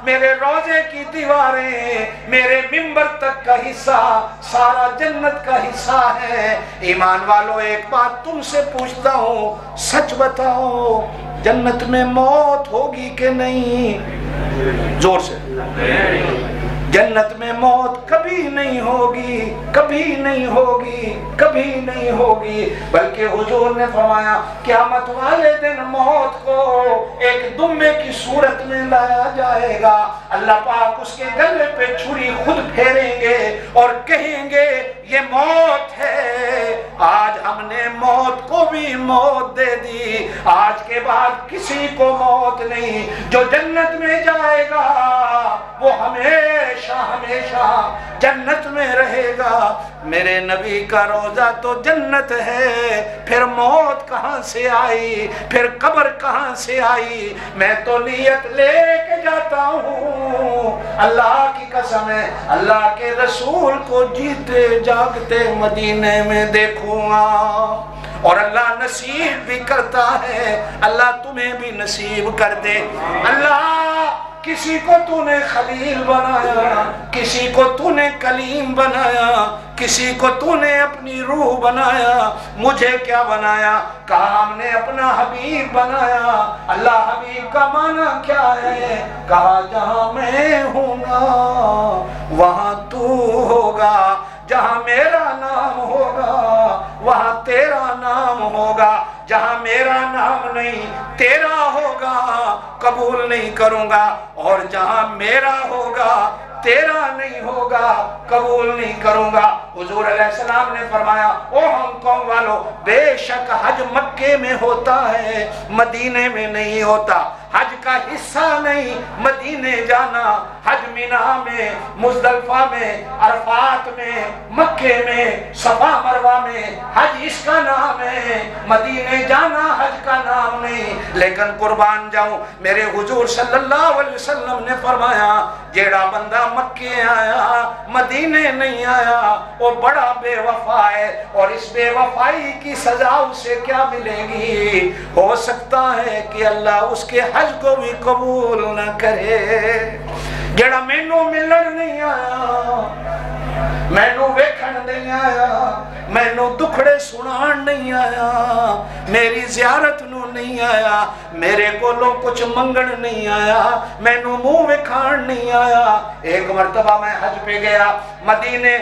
मेरे रोजे की दीवारें मेरे मिंबर तक का हिस्सा सारा जन्नत का हिस्सा है। ईमान वालों, एक बात तुमसे पूछता हूँ, सच बताओ जन्नत में मौत होगी कि नहीं? जोर से। जन्नत में मौत कभी नहीं होगी, कभी नहीं होगी, कभी नहीं होगी, बल्कि हुजूर ने फरमाया क़यामत वाले दिन मौत को एक दुम्बे की सूरत में लाया जाएगा। अल्लाह पाक उसके गले पे छुरी खुद फेरेंगे और कहेंगे ये मौत है, आज हमने मौत को भी मौत दे दी, आज के बाद किसी को मौत नहीं। जो जन्नत में जाएगा वो हमेशा हमेशा जन्नत में रहेगा। मेरे नबी का रोजा तो जन्नत है, फिर मौत कहाँ से आई, फिर कब्र कहाँ से आई? मैं तो नियत लेके जाता हूँ, अल्लाह की कसम है, अल्लाह के रसूल को जीते जागते मदीने में देखूंगा। और अल्लाह नसीब भी करता है, अल्लाह तुम्हें भी नसीब कर दे। अल्लाह किसी को तूने खलील बनाया, किसी को तूने कलीम बनाया, किसी को तूने अपनी रूह बनाया, मुझे क्या बनाया? कहा हमने अपना हबीब बनाया। अल्लाह हबीब का माना क्या है? कहा जहां मैं हूँगा वहां तू होगा, जहां मेरा नाम होगा वहां तेरा नाम होगा, जहां मेरा नाम नहीं तेरा होगा कबूल नहीं करूंगा, और जहां मेरा होगा तेरा नहीं होगा कबूल नहीं करूंगा। हुजूर अलैहिस्सलाम ने फरमाया, ओ हांगकांग वालों, बेशक हज मक्के में होता है मदीने में नहीं होता, हज का हिस्सा नहीं मदीने जाना, हज मिना में, मुज़दलिफा में, अरफात में, मक्के में, सफा मरवा में हज इसका नाम है, मदीने जाना हज का नाम नहीं। लेकिन कुर्बान जाऊं, मेरे हुजूर सल्लल्लाहु अलैहि वसल्लम ने फरमाया, जेड़ा बंदा मक्के आया मदीने नहीं आया वो बड़ा बेवफा है, और इस बेवफाई की सजा उसे क्या मिलेगी? हो सकता है कि अल्लाह उसके हज को भी कबूल न करे। जेड़ा मैनू मिलन नहीं आया, मैनू वेखण नहीं आया, मैनू दुखड़े सुनान नहीं आया, मेरी ज़ियारत नू नहीं आया, मेरे कोलों कुछ मंगण नहीं आया, मैनू मुंह विखाण नहीं आया। एक मरतबा मैं हज पे गया, मदीने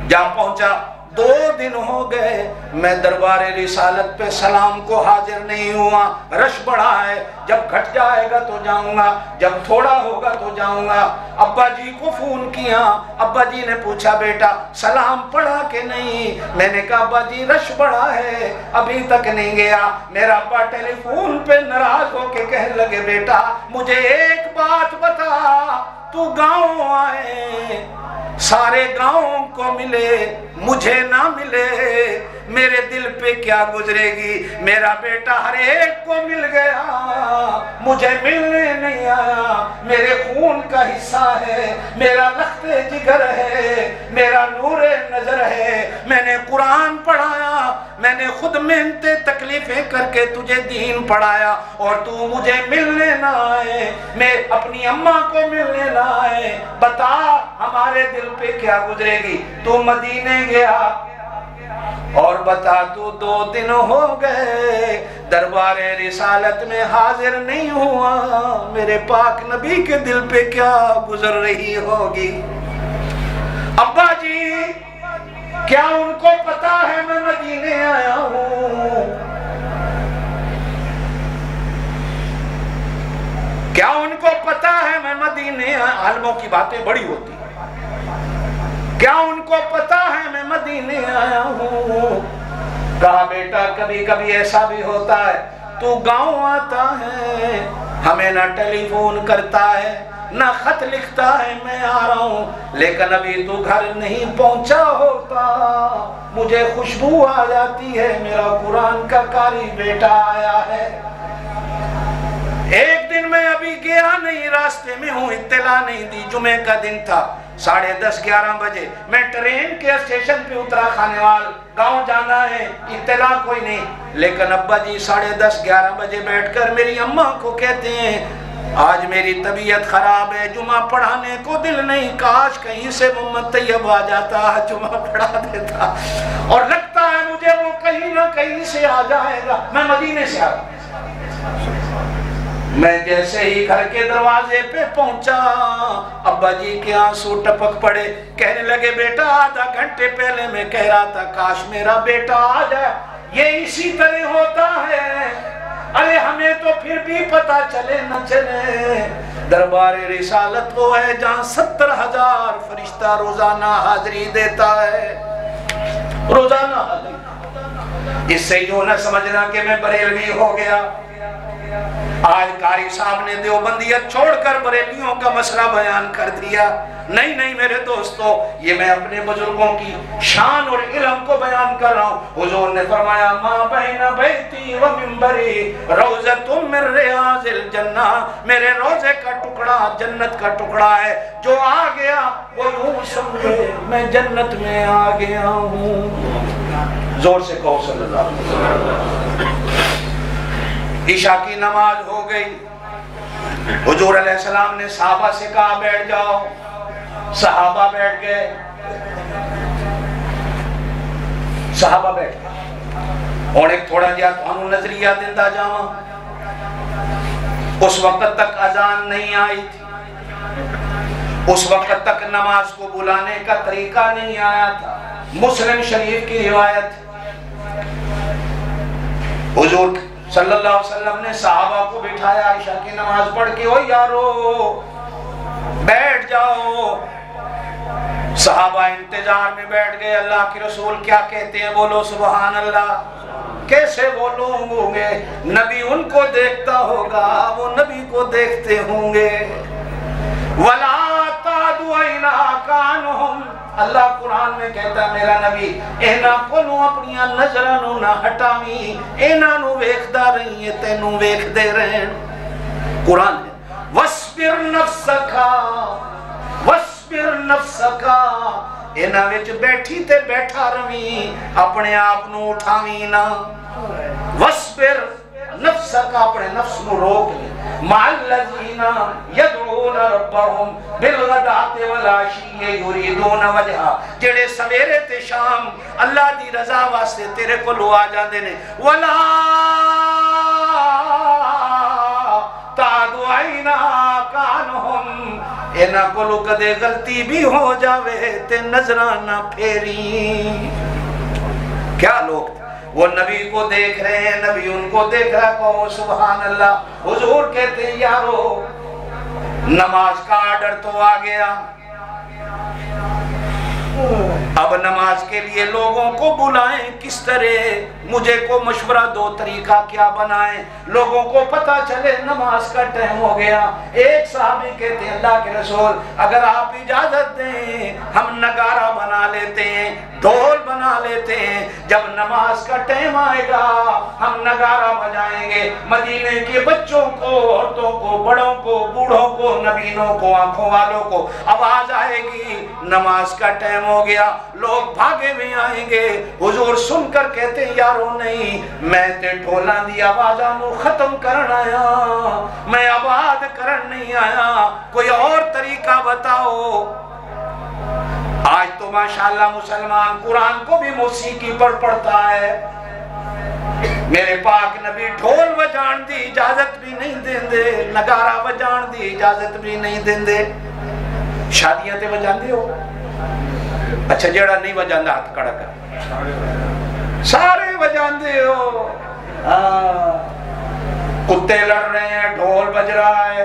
जा पहुंचा, 2 दिन हो गए मैं दरबारे रिसालत पे सलाम को हाजिर नहीं हुआ। रश बढ़ा है, जब घट जाएगा तो जाऊंगा, जब थोड़ा होगा तो जाऊंगा। अब्बा जी को फोन किया, अब्बा जी ने पूछा बेटा सलाम पढ़ा के नहीं? मैंने कहा अब्बा जी रश बढ़ा है अभी तक नहीं गया। मेरा अब्बा टेलीफोन पे नाराज होके कहने लगे, बेटा मुझे एक बात बता, तू गाँव आए सारे गांवों को मिले, मुझे ना मिले, मेरे दिल पे क्या गुजरेगी। मेरा बेटा हर एक को मिल गया, मुझे मिलने नहीं आया। मेरे खून का हिस्सा है, मेरा लख्ते जिगर है, मेरा नूरे नजर है। मैंने कुरान पढ़ाया, मैंने खुद मेहनते तकलीफें करके तुझे दीन पढ़ाया, और तू मुझे मिलने ना आए, मैं अपनी अम्मा को मिलने ना आए। बता हमारे दिल पे क्या गुजरेगी। तू मदीने गया और बता तू 2 दिन हो गए दरबारे रिसालत में हाजिर नहीं हुआ, मेरे पाक नबी के दिल पे क्या गुजर रही होगी। अब्बा जी क्या उनको पता है मैं मदीने आया हूं? क्या उनको पता है मैं मदीने? आलमों की बातें बड़ी होती है। क्या उनको पता है मैं मदीने आया हूँ? कहा बेटा कभी कभी ऐसा भी होता है, तू गांव आता है, हमें ना टेलीफोन करता है ना खत लिखता है मैं आ रहा हूँ, लेकिन अभी तू घर नहीं पहुंचा होता, मुझे खुशबू आ जाती है मेरा कुरान का कारी बेटा आया है। एक दिन मैं अभी गया नहीं, रास्ते में हूँ, इत्तला नहीं दी। जुमे का दिन था, 10:30-11 बजे मैं ट्रेन के स्टेशन पे उतरा। खानेवाल गांव जाना है, इत्तला कोई नहीं। लेकिन अब्बा जी 10:30-11 बजे बैठकर मेरी अम्मा को कहते हैं आज मेरी तबीयत खराब है, जुमा पढ़ाने को दिल नहीं, काश कहीं से मोहम्मद तैयब आ जाता, जुमा पढ़ा देता। और लगता है मुझे वो कहीं ना कहीं से आ जाएगा। मैं मदीने से आ रहा। मैं जैसे ही घर के दरवाजे पे पहुंचा, अब्बा जी के आंसू टपक पड़े। कहने लगे बेटा आधा घंटे पहले मैं कह रहा था काश मेरा बेटा आ जाए, ये इसी तरह होता है। अरे हमें तो फिर भी पता चले न चले। दरबार रिसालत वो है जहाँ 70,000 फरिश्ता रोजाना हाजिरी देता है, रोजाना हाजिरी। इससे जो न समझना कि मैं बरेलवी हो गया। आज कारी साहब ने देवबंदियत छोड़कर बरेलियों का मसला बयान कर दिया। नहीं नहीं मेरे दोस्तों, ये मैं अपने बुजुर्गों की शान और इल्म को बयान कर रहा हूँ। हुजूर ने फरमाया मा बैना बैती व मिंबरी रौज़तुम मिन रियाज़िल जन्ना, मेरे रोजे का टुकड़ा जन्नत का टुकड़ा है। जो आ गया वो यूं समझे मैं जन्नत में आ गया हूँ। जोर से कहो सल्लल्लाहु अलैहि वसल्लम। ईशा की नमाज हो गई। हुजूर अलैहिस्सलाम ने सहाबा से कहा बैठ जाओ, सहाबा बैठ गए। सहाबा बैठ गए और एक थोड़ा जिहा तुहानू नजरिया दिंदा जावां। उस वक्त तक अजान नहीं आई थी, उस वक्त तक नमाज को बुलाने का तरीका नहीं आया था। मुस्लिम शरीफ की रिवायत, हुजूर सल्लल्लाहु अलैहि वसल्लम ने सहाबा को बिठाया, ईशा की नमाज पढ़ के, ओ यारो बैठ जाओ। सहाबा इंतजार में बैठ गए। अल्लाह के रसूल क्या कहते हैं? बोलो सुभान अल्लाह। कैसे बोलोगे? नबी उनको देखता होगा, वो नबी को देखते होंगे। वला तादुइना कानहुम, अल्लाह कुरान में कहता है मेरा नबी एना कोलों अपनी नजरां नू ना हटावी, एना नू वेखदा रही तेनू वेखदे रहन। कुरान है वस्बिर नफ्सका, वस्बिर नफ्सका, एना विच बैठी ते बैठा रवी, अपने आप नू उठावी ना। वस्बिर नफ्सका, अपने नफ्स नू रोक ले। माल्लज़ीना यदऊन रब्बहुम बिलगदाति वल आशी युरीदून वजहा, जेड़े सवेरे ते शाम अल्लाह दी रजा वास्ते तेरे कोल आ जांदे ने। वला तादुइना कानहुम, इन्हां कोलों कदे गलती भी हो जावे ते नजरां ना फेरी। क्या लोग वो नबी को देख रहे हैं, नबी उनको देख रहा। कहो सुभान अल्लाह। हुजूर कहते हैं यारो नमाज का आर्डर तो आ गया, अब नमाज के लिए लोगों को बुलाएं किस तरह, मुझे को मशवरा दो तरीका क्या बनाएं, लोगों को पता चले नमाज का टाइम हो गया। एक साहबी कहते हैं अल्लाह के रसूल अगर आप इजाजत दें हम नगारा बना लेते हैं, ढोल बना लेते हैं, जब नमाज का टाइम आएगा हम नगारा बजाएंगे, मदीने के बच्चों को, औरतों को, बड़ों को, बूढ़ों को, नबीनों को, आंखों वालों को आवाज आएगी नमाज का टाइम हो गया, लोग भागे में आएंगे। हुजूर सुनकर कहते हैं यारो नहीं, मैं ते ढोला दी आवाजा नु खत्म करन आया, मैं आबाद करन नहीं आया, कोई और तरीका बताओ। आज तो माशाअल्लाह मुसलमान कुरान को भी मौसीकी पर पढ़ता है। मेरे पाक नबी ढोल बजान दी इजाजत भी नहीं देंदे, नगारा बजान दी इजाजत भी नहीं देंदे। शादियां ते बजांदे हो? अच्छा जेड़ा नहीं बजांदा हाथ खड़ा कर, सारे बजांदे हो। कुत्ते लड़ रहे हैं ढोल बज रहा है,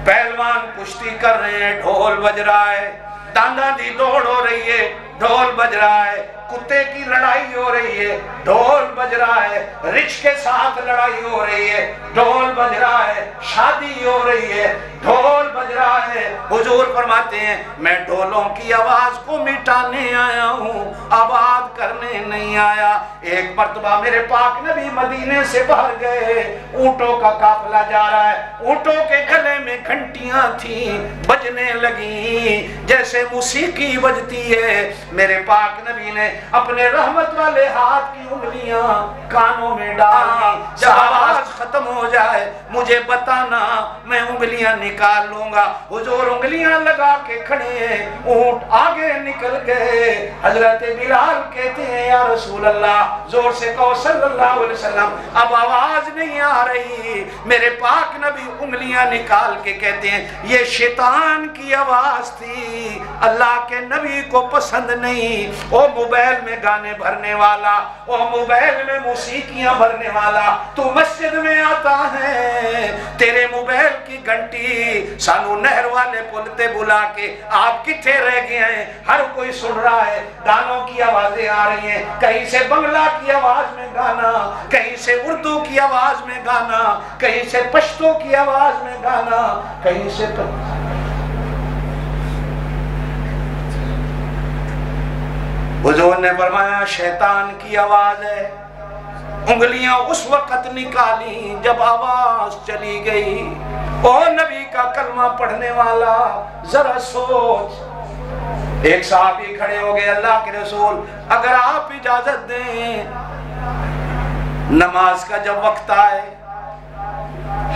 पहलवान कुश्ती कर रहे हैं ढोल बज रहा है, दांदा दी दौड़ हो रही है ढोल बज रहा है, कुत्ते की लड़ाई हो रही है ढोल बज रहा है, रिच के साथ लड़ाई हो रही है ढोल बज रहा है, शादी हो रही है ढोल बज रहा है। हुजूर फरमाते हैं मैं ढोलों की आवाज को मिटाने आया हूँ, आबाद करने नहीं आया। एक मर्तबा मेरे पाक नबी मदीने से बाहर गए, ऊंटों का काफिला जा रहा है, ऊंटों के गले में घंटियां थी बजने लगी जैसे मौसीकी बजती है। मेरे पाक नबी ने अपने रहमत वाले हाथ की उंगलियां कानों में डाली, जब आवाज खत्म हो जाए मुझे बताना, मैं उंगलियां निकाल लूंगा। हुजूर उंगलियां लगा के खड़े हैं, ऊंट आगे निकल गए। हजरत बिलाल कहते हैं या रसूल अल्लाह, जोर से कहो सल्लल्लाहु अलैहि वसल्लम, अब आवाज नहीं आ रही। मेरे पाक नबी उंगलियां निकाल के कहते हैं ये शैतान की आवाज थी, अल्लाह के नबी को पसंद नहीं। ओ मोबाइल में गाने भरने वाला, ओ मोबाइल में मौसीकियां भरने वाला, तू मस्जिद में आता है, तेरे मोबाइल की घंटी सानू नहर वाले पुल ते बुला के आप किथे रह गए हैं, हर कोई सुन रहा है, गानों की आवाजें आ रही हैं, कहीं से बंगला की आवाज में गाना, कहीं से उर्दू की आवाज में गाना, कहीं से पश्तो की आवाज में गाना, कहीं से हुजूर ने फरमाया शैतान की आवाज है। उंगलियां उस वक्त निकाली जब आवाज चली गई। ओ नबी का कलमा पढ़ने वाला जरा सोच। एक साहबी खड़े हो गए, अल्लाह के रसूल अगर आप इजाजत दें नमाज का जब वक्त आए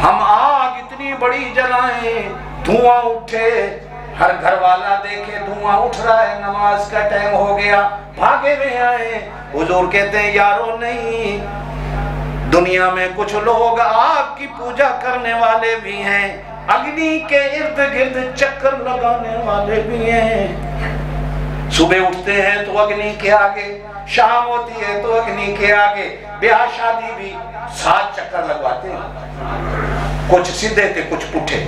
हम आग इतनी बड़ी जलाएं, धुआं उठे, हर घर वाला देखे धुआं उठ रहा है, नमाज का टाइम हो गया, भागे में आए। हुजूर कहते हैं यारो नहीं, दुनिया में कुछ लोग आग की पूजा करने वाले भी हैं, अग्नि के इर्द गिर्द चक्कर लगाने वाले भी हैं। सुबह उठते हैं तो अग्नि के आगे, शाम होती है तो अग्नि के आगे, ब्याह शादी भी 7 चक्कर लगवाते हैं, कुछ सीधे थे कुछ पुठे।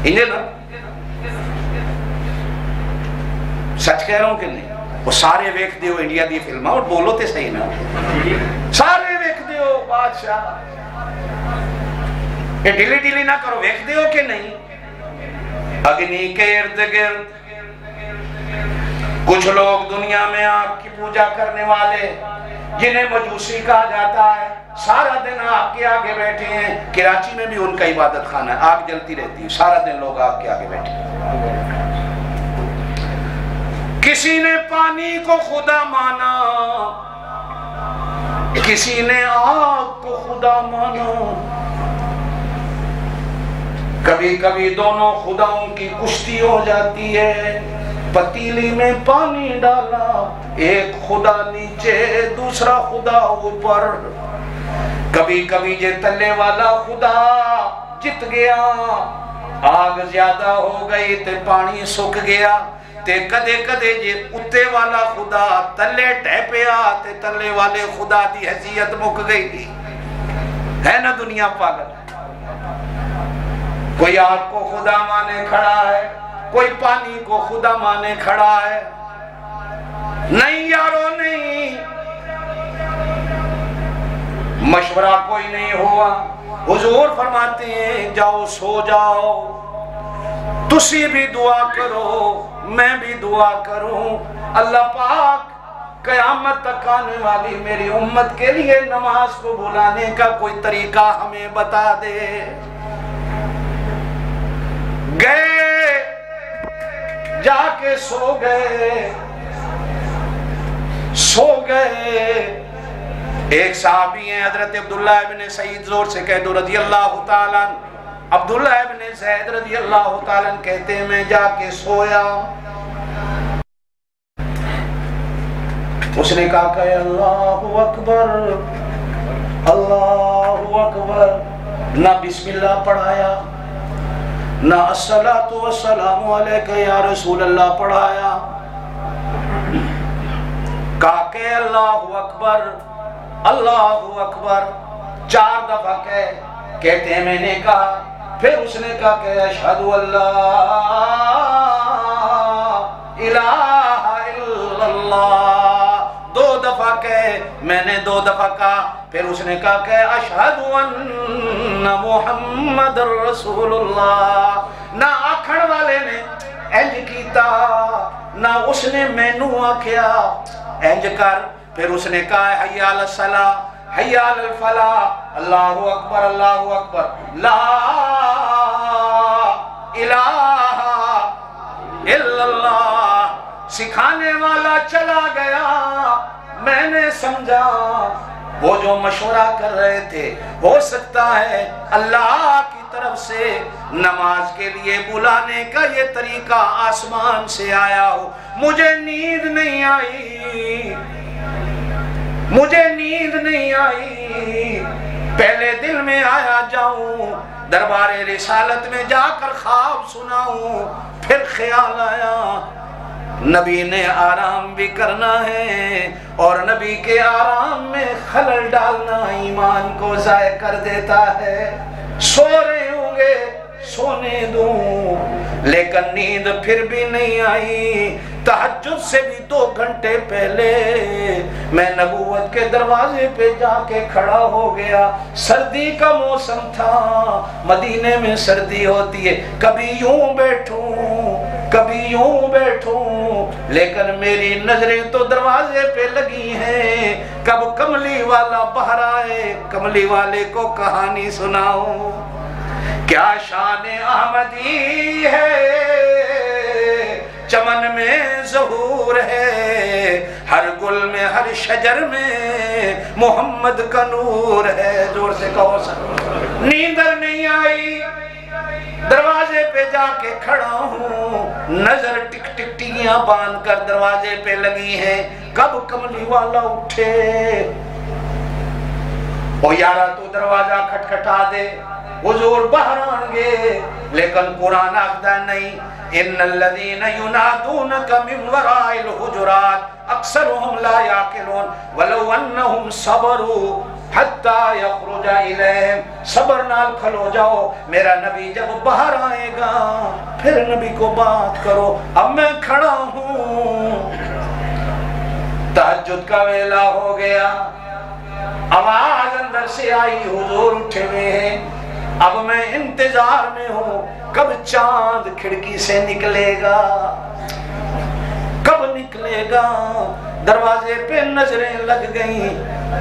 इन्हें ना सच कह रहा हूं कि नहीं, वो सारे वेख दियो इंडिया दी फिल्म और बोलो ते सही ना, सारे वेख दियो बादशाह, ये ढीली ढीली ना करो, वेख दियो कि नहीं। अग्नि के इर्द गिर्द कुछ लोग दुनिया में आग की पूजा करने वाले, जिन्हें मजूसी कहा जाता है, सारा दिन आग के आगे बैठे हैं। कराची में भी उनका इबादत खाना है, आग जलती रहती है, सारा दिन लोग आग के आगे बैठे हैं। किसी ने पानी को खुदा माना, किसी ने आग को खुदा माना। कभी कभी दोनों खुदाओं की कुश्ती हो जाती है। पतीली में पानी डाला, एक खुदा नीचे दूसरा खुदा ऊपर। कभी कभी जे तले वाला खुदा जित गया, आग ज्यादा हो गई ते पानी सूख गया, ते कदे कदे जे उत्ते वाला खुदा तले ढह पिया ते तले वाले खुदा दी हैसियत मुक गई। है ना दुनिया पागल। कोई आग को खुदा माने खड़ा है, कोई पानी को खुदा माने खड़ा है। नहीं यारो नहीं, मशवरा कोई नहीं हुआ। हुजूर फरमाते हैं जाओ सो जाओ, तुसी भी दुआ करो मैं भी दुआ करूं, अल्लाह पाक क़यामत तक आने वाली मेरी उम्मत के लिए नमाज को बुलाने का कोई तरीका हमें बता दे। गए, जाके सो गए, सो गए। एक साहबी हैं हजरत अब्दुल्लाह इब्न सईद, जोर से कह दो रज़ी अल्लाह ताला। अब्दुल्लाह इब्न ज़ैद रज़ी अल्लाह ताला कहते हैं मैं जाके सोया, उसने कहा कि अल्लाहु अकबर अल्लाहु अकबर, ना बिस्मिल्लाह पढ़ाया ना अस्सलातु वस्सलामु अलैका या रसूल अल्लाह पढ़ाया। कहा के अल्लाहु अकबर अल्लाहु अकबर 4 दफा कहते हैं मैंने कहा। फिर उसने कहा कि अशहदु अल्ला इलाहा इल्लल्लाह 2 दफा कहे, मैंने 2 दफा कहा। फिर उसने कहा कि अशहदु अन्ना मुहम्मदुर रसूलुल्लाह। ना आखण वाले ने इंज कीता ना उसने मैनू आख्या इंज कर। फिर उसने कहा हय्या अल सलाह हय्या अल फलाह, अल्लाहु अकबर ला इलाहा इल्लल्लाह। सिखाने वाला चला गया, मैंने समझा वो जो मशवरा कर रहे थे हो सकता है अल्लाह की तरफ से नमाज के लिए बुलाने का ये तरीका आसमान से आया हो। मुझे नींद नहीं आई, मुझे नींद नहीं आई। पहले दिल में आया जाऊं दरबारे रिसालत में जाकर ख्वाब सुनाऊं, फिर ख्याल आया नबी ने आराम भी करना है और नबी के आराम में खलल डालना ईमान को ज़ाय कर देता है। सो रहे होंगे सोने दूं, लेकिन नींद फिर भी नहीं आई। तहज्जुद से भी 2 घंटे पहले मैं नबूवत के दरवाजे पे जाके खड़ा हो गया। सर्दी का मौसम था, मदीने में सर्दी होती है, कभी यूं बैठूं कभी यूं बैठूं, लेकिन मेरी नजरें तो दरवाजे पे लगी हैं। कब कमली वाला बाहर आए, कमली वाले को कहानी सुनाऊं। क्या शान अहमदी है, चमन में ज़हूर है, हर गुल में हर शजर में मोहम्मद का नूर है। जोर से कहो सर। नींदर नहीं आई, दरवाजे पे जाके खड़ा हूँ, नजर टिक टिक टिकियां बांध कर दरवाजे पे लगी हैं। कब कमली वाला उठे, ओ यारा तू दरवाजा खटखटा दे, हुजूर बाहर आएंगे। लेकिन कुरान आखदा नहीं, इन्नल्लज़ीना युनादूनका मिन वराइल हुजुरात अक्सरुहुम ला याकिलून वलौ अन्नहुम सबरू हत्ता यखरुजा इलैहिम। सब्र नाल खलो जाओ, मेरा नबी जब बाहर आएगा फिर नबी को बात करो। अब मैं खड़ा हूँ, तहज्जुद का वेला हो गया, आवाज अंदर से आई हुजूर उठे हुए हैं। अब मैं इंतजार में हूँ कब चांद खिड़की से निकलेगा, कब निकलेगा। दरवाजे पे नजरें लग गई,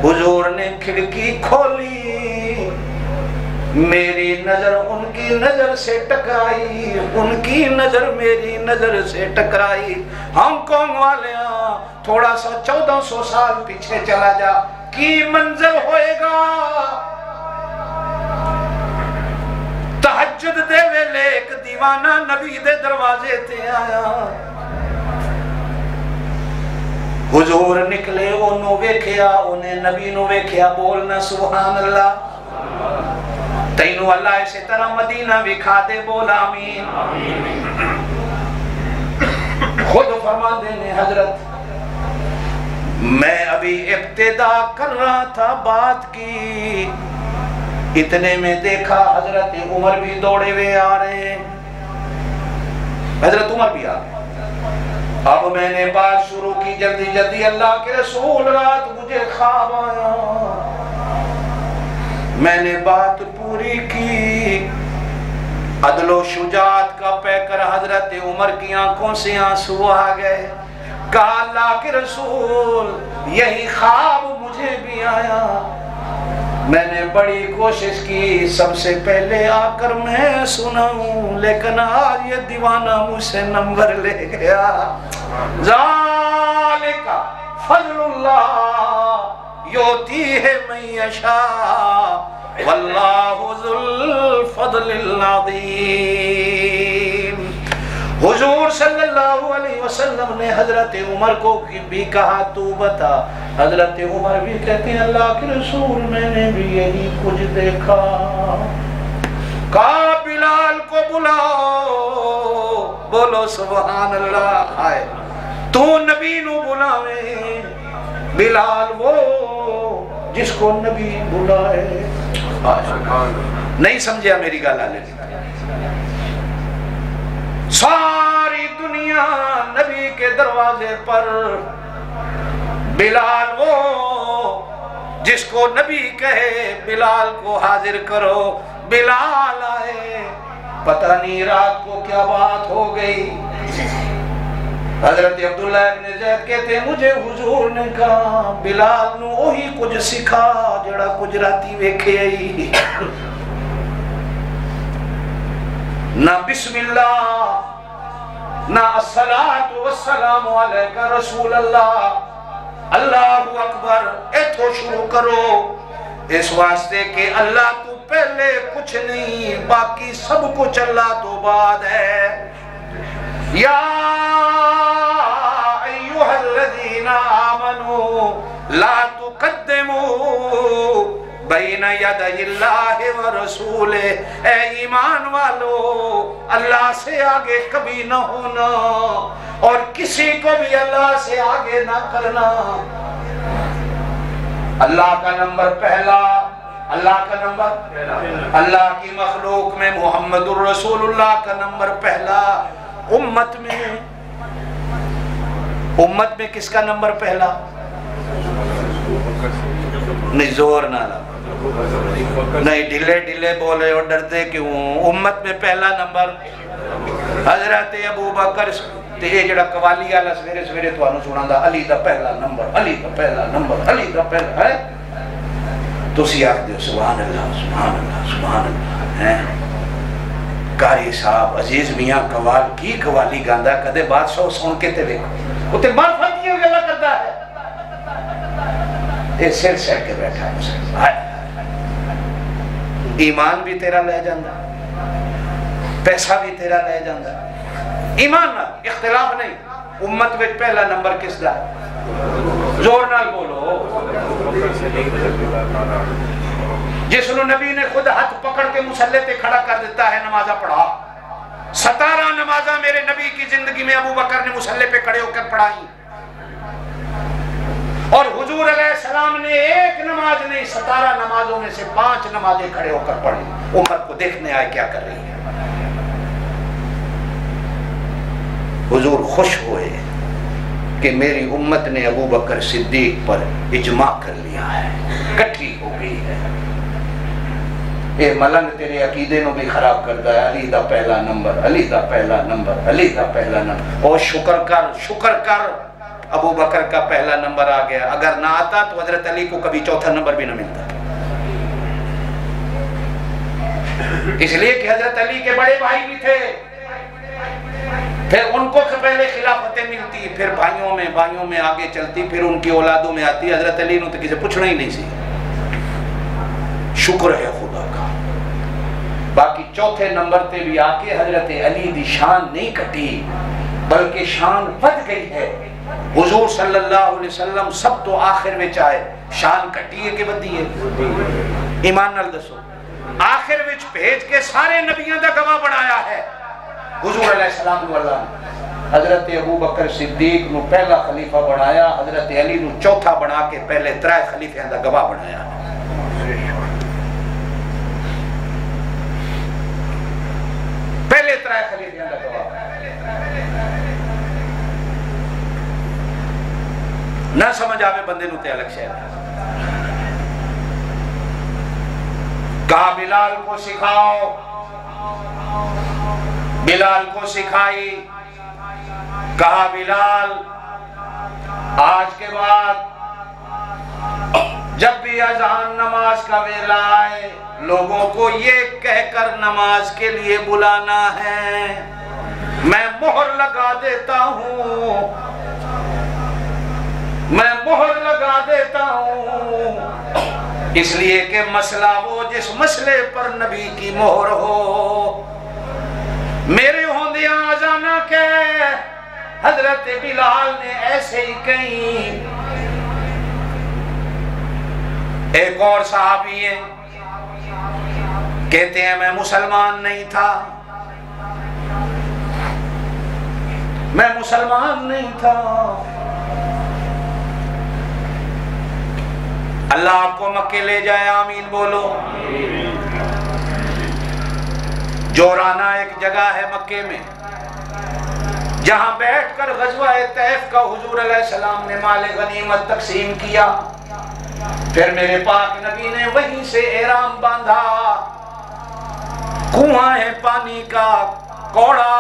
हुजूर ने खिड़की खोली, मेरी नजर उनकी नजर से टकराई, उनकी नजर मेरी नजर से टकराई। हांगकांग वाले थोड़ा सा 1400 साल पीछे चला जा की मंजर होएगा। तहज्जुद दे वेले एक दीवाना नबी दे दरवाजे ते आया, हुजूर निकले, ओनू वेख्या, ओने नबी नू वेख्या। बोलना सुभान अल्लाह। तैनू अल्लाह इसी तरह मदीना विखा दे, बोल आमीन। खुद फरमाते ने हजरत, मैं अभी इब्तिदा कर रहा था बात की, इतने में देखा हजरत उमर भी दौड़े हुए आ रहे हैं। हजरत उमर भी आ गए। अब मैंने बात शुरू की जल्दी जल्दी। अल्लाह के रसूल, रात मुझे ख्वाब आया, मैंने बात पूरी की। अदलो शुजात का पैकर हजरत उमर की आंखों से आंसू आ गए। कहा अल्लाह के रसूल, यही ख्वाब मुझे भी आया, मैंने बड़ी कोशिश की सबसे पहले आकर मैं सुनाऊं, लेकिन आज ये दीवाना मुझसे नंबर ले गया। ज़ालिका फज़लुल्लाह युती है मन यशा वल्लाहु ज़ुल फ़ज़लिल अज़ीम। हुजूर सल्लल्लाहु अलैहि वसल्लम ने हजरत उमर को भी कहा, तू बता। हजरत उमर भी कहते हैं, अल्लाह के रसूल, मैंने भी यही कुछ देखा। कहा बिलाल को बुलाओ। बोलो सुभान अल्लाह। आए तू नबी नु बुलावे, बिलाल वो जिसको नबी बुलाए। नहीं समझा मेरी गल? सारी दुनिया नबी के दरवाजे पर, बिलाल वो जिसको नबी कहे, बिलाल को हाजिर करो। बिलाल आए, पता नहीं रात को क्या बात हो गई। हजरत अब्दुल्ला इब्न ज़ैद कहते, मुझे हुजूर ने कहा बिलाल नू ओही कुछ सिखा जड़ा कुछ राती वेखे आई। ना बिस्मिल्लाह, ना अस्सलातु वस्सलामु अलैका रसूल अल्लाह, अल्लाहु अकबर इथों शुरू करो। इस वास्ते के अल्लाह तू पहले कुछ नहीं, बाकी सब कुछ अल्लाह तो बाद है। या अय्युहल्लज़ीना आमनू ला तुक़द्दिमू बैना यदाइल्लाहि व रसूले। ए ईमान वालो, अल्लाह से आगे कभी न होना और किसी को भी अल्लाह से आगे ना करना। अल्लाह का नंबर पहला, अल्लाह का नंबर, अल्लाह की मखलूक में मुहम्मदुर रसूलुल्लाह का नंबर पहला। उम्मत में किसका नंबर पहला? नहीं, जोर ना ला, नहीं ढिले ढिले बोले और डरते क्यों? उम्मत में पहला नंबर हजरत अबू बकर। ते ये जड़ा कवाली वाला सवेरे सवेरे तुहानू सुनांदा, अली दा पहला नंबर, अली दा पहला नंबर, अली दा पहला है। तुसी आखदे हो सुभान अल्लाह, सुभान अल्लाह, सुभान अल्लाह। हैं कारी साहब अजीज मियां कवाल की कवाली गांदा, कदे बादशाह सुन के ते देखो उते मार्फत की गल्ला करदा है। ये सिर सेट के बैठा है। ईमान भी तेरा ले जांदा, पैसा भी तेरा ले जांदा। ईमान ना इख्तिलाफ नहीं। उम्मत में पहला नंबर किसदा? जोर नाल बोलो। जिसनु नबी ने खुद हाथ पकड़ के मुसल्ले पे खड़ा कर देता है, नमाजा पढ़ा। 17 नमाजा मेरे नबी की जिंदगी में अबू बकर ने मुसल्ले पे खड़े होकर पढ़ाई। और हुजूर अलैहिस्सलाम ने एक नमाज नहीं, 17 नमाजों में से 5 नमाजें खड़े होकर पढ़ी। उम्मत को देखने आए क्या कर रही है। हुजूर खुश हुए कि मेरी उम्मत ने अबू बकर सिद्दीक पर इजमा कर लिया है, इकट्ठी हो गई है। ये मलंग तेरे अकीदे नु भी खराब करता है। अली दा पहला नंबर, अली दा पहला नंबर, अली दा पहला नंबर। और शुक्र कर, शुक्र कर, अबू बकर का पहला नंबर आ गया। अगर ना आता तो हजरत अली को कभी चौथा नंबर भी ना मिलता। इसलिए कि हजरत अली के बड़े भाई भी थे, फिर उनको पहले खिलाफतें मिलती, फिर भाइयों में आगे चलती, फिर उनकी औलादों में आती। हजरत अली ने तो किसी पूछना ही नहीं सी। शुक्र है खुदा का। बाकी चौथे नंबर पे भी आके हजरत अली दी शान नहीं घटी, बल्कि शान बढ़ गई है। हुजूर सल्लल्लाहु अलैहि वसल्लम सब तो आखिर में आए, शान घटी है कि बढ़ी है? ईमान नाल दसो। आखिर विच भेज के सारे नबियों का गवाह बनाया है हुजूर अलैहिस्सलाम वाला। हजरत अबू बकर सिद्दीक नु पहला खलीफा बनाया, हजरत अली नु चौथा बना के पहले 3 खलीफियां का गवाह बनाया। पहले 3 खलीफियां का गवाह। ना समझ आवे बंदे नूं ते अलग शय। कहा बिलाल को सिखाओ, बिलाल को सिखाई। कहा बिलाल आज के बाद जब भी अजान नमाज का वेला आए लोगों को ये कहकर नमाज के लिए बुलाना है, मैं मोहर लगा देता हूं, मैं मोहर लगा देता हूं, इसलिए कि मसला वो जिस मसले पर नबी की मोहर हो। मेरे होंदिया अजाना के हजरत बिलाल ने ऐसे ही कही। एक और सहाबी है, कहते हैं मैं मुसलमान नहीं था, मैं मुसलमान नहीं था। अल्लाह आपको मक्के ले जाए, आमीन बोलो। जोराना एक जगह है मक्के में जहां बैठकर गज़वा तैफ का हुजूर अलैहिस्सलाम ने माल गनीमत तकसीम किया। फिर मेरे पाक नबी ने वहीं से एहराम बांधा। कुआं है पानी का, कौड़ा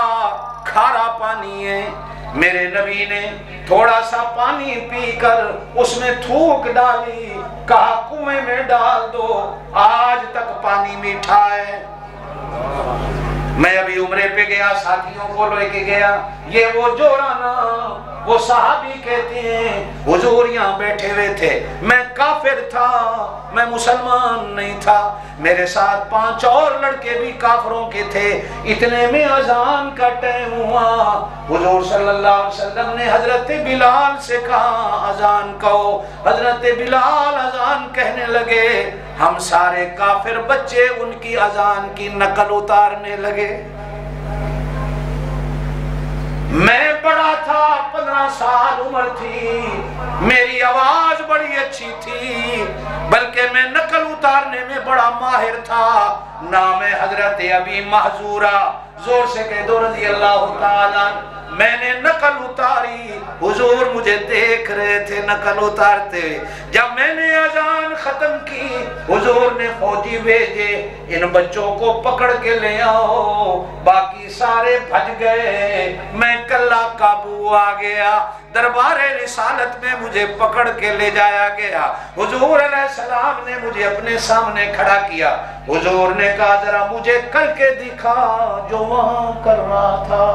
खारा पानी है। मेरे नबी ने थोड़ा सा पानी पीकर उसमें थूक डाली, कहा कुएं में डाल दो, आज तक पानी मीठा है। मैं अभी उम्रे पे गया, साथियों को लेके गया, ये वो जोराना, वो सहाबी कहते हैं हुजूर यहाँ बैठे हुए थे, मैं काफिर था, मैं मुसलमान नहीं था, मेरे साथ 5 और लड़के भी काफिरों के थे। इतने में अजान का टाइम हुआ। हुजूर सल्लल्लाहु अलैहि वसल्लम ने हजरत बिलाल से कहा अजान कहो। हजरत बिलाल अजान कहने लगे। हम सारे काफिर बच्चे उनकी अजान की नकल उतारने लगे। मैं बड़ा था, 15 साल उम्र थी, मेरी आवाज बड़ी अच्छी थी, बल्कि मैं नकल उतारने में बड़ा माहिर था। नाम है हजरत अबी महजूरा, जोर से कह दो रज़ी अल्लाह ताला। मैंने नकल उतारी, हुजूर मुझे देख रहे थे नकल उतारते। जब मैंने अजान खत्म की, हुजूर ने फौजी भेजे, इन बच्चों को पकड़ के ले आओ। बाकी सारे भज गए, मैं कल्ला काबू आ गया। दरबारे रिसालत में मुझे पकड़ के ले जाया गया। हुजूर अलैहिस्सलाम ने मुझे अपने सामने खड़ा किया। हुजूर ने कहा जरा मुझे करके दिखा जो वहां कर रहा था।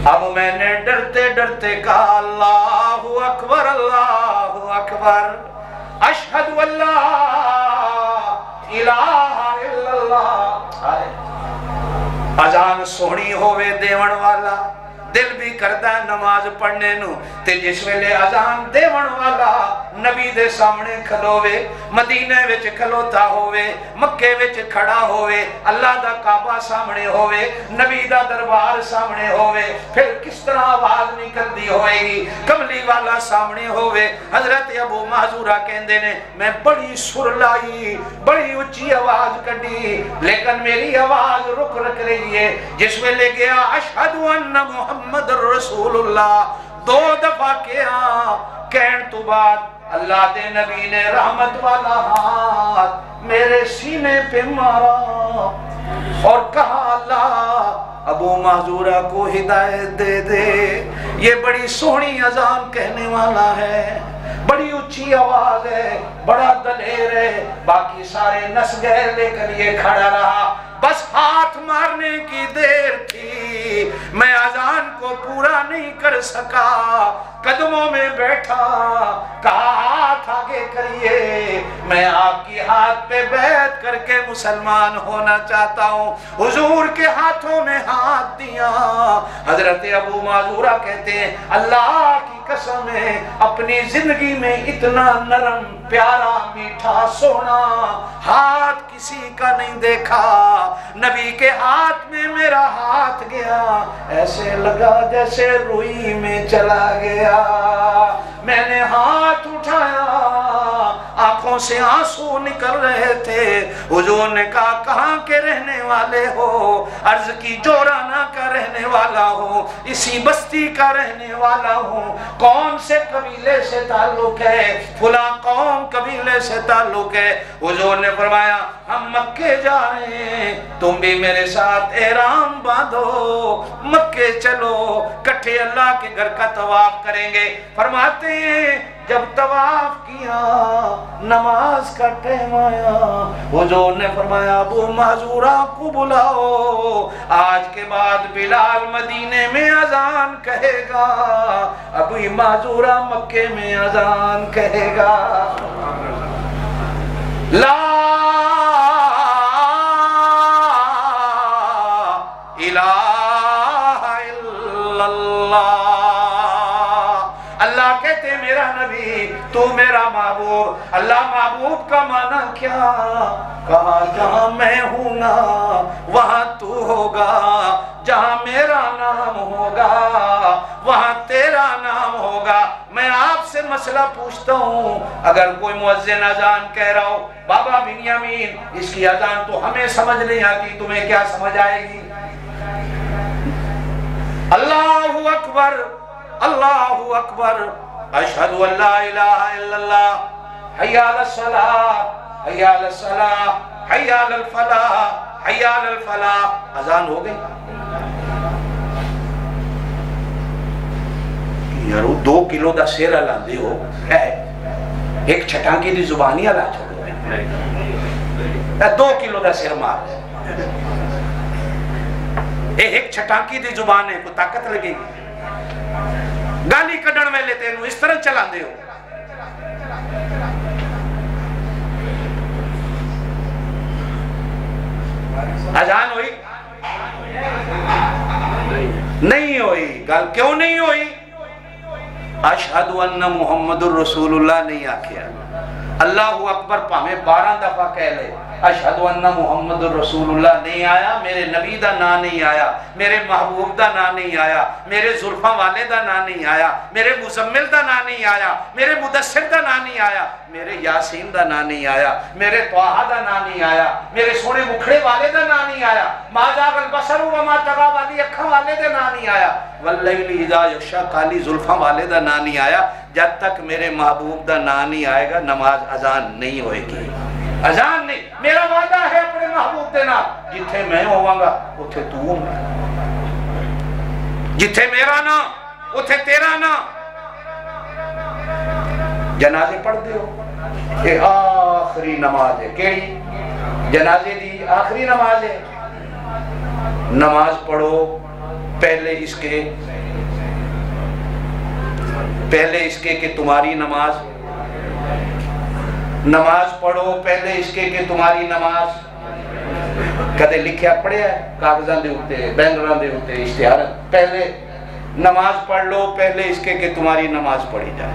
अब मैंने डरते डरते कहा अल्लाहु अकबर, अल्लाहु अकबर, अशहदु अल्ला इलाहा इल्लल्लाह। अजान सोहनी होवे देवन वाला, दिल भी करता है नमाज पढ़ने नू। ते जिस वेले अजान देवन वाला नबी दे सामने खलोवे, मदीने विच खलोता होवे, मक्के विच खड़ा होवे, अल्लाह दा काबा सामने होवे, नबी दा दरबार सामने होवे, फिर किस तरह आवाज निकलदी होएगी। कमली वाला सामने होवे। हजरत अबू महजूरा कहंदे ने मैं बड़ी सुर लाई, बड़ी उच्ची आवाज कढ़ी, लेकिन मेरी आवाज रुक रही है। जिस वेले गया अशहदु अन्ना मुहम्मद रसूलुल्लाह 2 दफा कहन तो बाद अल्लाह दे नबी ने रहमत वाला हाथ मेरे सीने पे मारा और कहा अल्लाह अबू महजूरा को हिदायत दे दे। ये बड़ी सोहनी अजान कहने वाला है, बड़ी ऊंची आवाज है, बड़ा दलेर है। बाकी सारे नस गए, लेकिन ये खड़ा रहा। बस हाथ मारने की देर थी, मैं अजान को पूरा नहीं कर सका। कदमों में बैठा, कहा हाथ आगे करिए, मैं आपकी हाथ पे बैठ करके मुसलमान होना चाहता हूँ। हुजूर के हाथों में हाथ दिया। हजरत अबू माजूरा कहते हैं अल्लाह की कसम है, अपनी जिंदगी में इतना नरम प्यारा मीठा सोना हाथ किसी का नहीं देखा। नबी के हाथ में मेरा हाथ गया, ऐसे लगा जैसे रुई में चला गया। मैंने हाथ उठाया, आंखों से आंसू निकल रहे थे। हुजूर ने कहा कहाँ के रहने वाले हो? अर्ज की जोराना का रहने वाला हूँ, इसी बस्ती का रहने वाला हूँ। कौन से कबीले से ताल्लुक है, फुला कौम कबीले से ताल्लुक है। हुजूर ने फरमाया हम मक्के जा रहे हैं, तुम भी मेरे साथ एहराम बांधो, मक्के चलो, इकट्ठे अल्लाह के घर का तवाफ करेंगे। फरमाते हैं जब तवाफ किया, नमाज का टाइम आया, हुजूर ने फरमाया अबू महजूरा को बुलाओ, आज के बाद बिलाल मदीने में अजान कहेगा, अबू महजूरा मक्के में अजान कहेगा। ला इलाहा इल्लल्लाह। अल्लाह कहते मेरा नबी तू मेरा महबूब। अल्लाह महबूब का माना क्या? कहा जहां मैं हूं ना वहां तू होगा, जहां मेरा नाम होगा वहां तेरा नाम होगा। मैं आपसे मसला पूछता हूं, अगर कोई मुअज्जिन अजान कह रहा हो, बाबा बिन्यामीन इसकी अजान तो हमें समझ नहीं आती, तुम्हें क्या समझ आएगी? अल्लाहु अकबर, अल्लाहु अकबर, अशहदु अल्ला इलाहा इल्लल्लाह, हय्या अलस सलाह, हय्या अलस सलाह, हय्या अलल फलाह, हय्या अलल फलाह। अजान हो गई। यार 2 किलो का शेर लाते हो, एक छटांकी की जुबान ही ला छोड़ो, 2 किलो का शेर मार, एक छटांकी की जुबान है, कोई ताकत लगेगी? गाली कढ़ण वेले तेनू इस तरह चलाते हो। अजान हुई? नहीं हुई। गल क्यों नहीं हुई? अशहदु अन्ना मुहम्मदुर रसूलुल्लाह नहीं आखिया। अल्लाहु अकबर भावे 12 दफा कह ले, अशहदु अन्ना मुहम्मदुर रसूलुल्लाह नहीं आया, मेरे नबी दा नाम नहीं आया, मेरे महबूब दा नाम नहीं आया, मेरे जुल्फा वाले दा नाम नहीं आया, मेरे मुजम्मिल दा नाम नहीं आया, मेरे मुदस्सिर दा नाम नहीं आया, मेरे यासीन दा नाम नहीं आया, मेरे त्वाहा दा नाम नहीं आया, मेरे सोने मुखड़े वाले दा नाम नहीं आया, मा जागल बसर व मा तगा वाली अखा वाले दा नाम नहीं आया, वल्लैली इज़ा यग़शा काली जुल्फा वाले दा नाम नहीं आया। जब तक मेरे महबूब दा नाम नहीं आएगा नमाज अजान नहीं होएगी। अजान नहीं, मेरा वादा है अपने महबूब के नाम, जिथे मैं होवांगा उथे तू होगा, जिथे मेरा ना उथे तेरा ना। जनाजे पढ़ते हो, ये आखिरी नमाज है, केड़ी जनाजे दी आखिरी नमाज है। नमाज पढ़ो, पहले इसके कि तुम्हारी नमाज, नमाज पढ़ो पहले इसके कि तुम्हारी नमाज। कदे लिखिया पढ़िया कागजां दे उत्ते, बैनरां दे उत्ते, इश्तिहार, पहले नमाज पढ़ लो पहले इसके कि तुम्हारी नमाज पढ़ी जाए।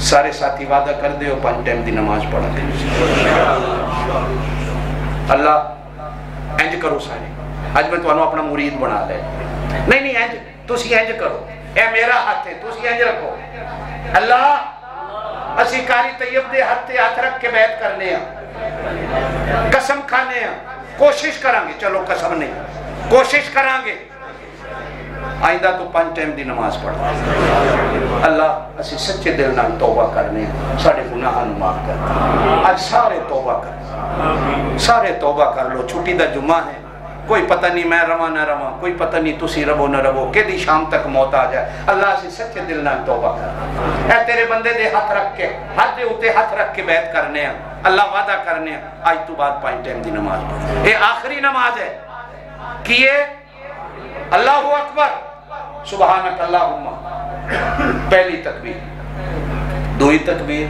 सारे साथी वादा कर दे 5 टाइम की नमाज पढ़ा दे। अल्लाह इंज करो सारे, अज मैं तुहानू अपना मुरीद बना ले। नहीं नहीं इंज तुसी इंज करो, ए मेरा हाथ है, तुसी इंज रखो। अल्लाह असी कारी तैयब दे हाथ ते हाथ रख के बैत करने आ, कसम खाने आ, कोशिश करांगे, चलो कसम नहीं कोशिश करांगे आइंदा तो 5 टाइम की नमाज पढ़। अल्लाह असी सच्चे दिल नाल तौबा करने, साडे गुनाहां नूं माफ कर। आज सारे तौबा कर, सारे तौबा कर लो। छुट्टी दा जुम्मा है, कोई पता नहीं मैं रवा ना रवा, कोई पता नहीं तुसी रवो ना रवो, कि शाम तक मौत आ जाए। अल्लाह से सच्चे दिल नाल तौबा कर। ऐ तेरे बंदे दे हाथ रख के, हाथ दे उत्ते हाथ रख के बैत करने आ। अल्लाह वादा करने आ आज तो बाद 5 टाइम की नमाज पढ़। ये आखिरी नमाज है। किए अल्लाहु अकबर, सुबहानक अल्लाहुम्मा, पहली तकबीर, दूई तकबीर,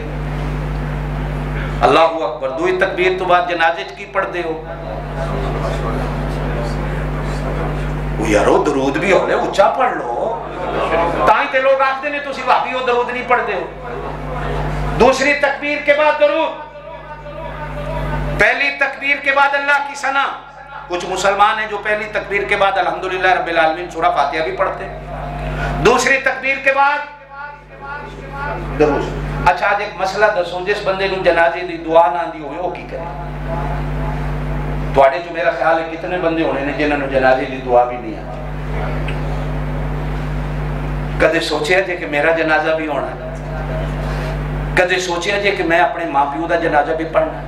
अल्लाहु अकबर, दूई तकबीर तो बाद जनाजे की पढ़ते हो। यारो दरूद भी होले उच्चा पढ़ लो, ताई ते लोग आखते ने तुसी भाभी हो दरूद नहीं पढ़ते हो। दूसरी तकबीर के बाद दरूद, पहली तकबीर के बाद अल्लाह की सना। कुछ मुसलमान हैं जो पहली तकबीर के बाद अल्हम्दुलिल्लाह रब्बिल आलमीन सूरा फातिहा भी पढ़ते हैं। दूसरी तकबीर के बाद दरूद। अच्छा आज एक मसला दसो, जिस बंदे नूं जनाजे दी दुआ ना आंदी होवे ओ की करे? तुहाडे जो मेरा ख्याल है कितने बंदे होने ने जिन्हां नूं जनाजे दी दुआ भी नहीं आती? कदे सोचिया जे कि मेरा जनाजा भी होना, कदे सोचिया जे कि मैं अपने मां प्यो का जनाजा भी पढ़ना,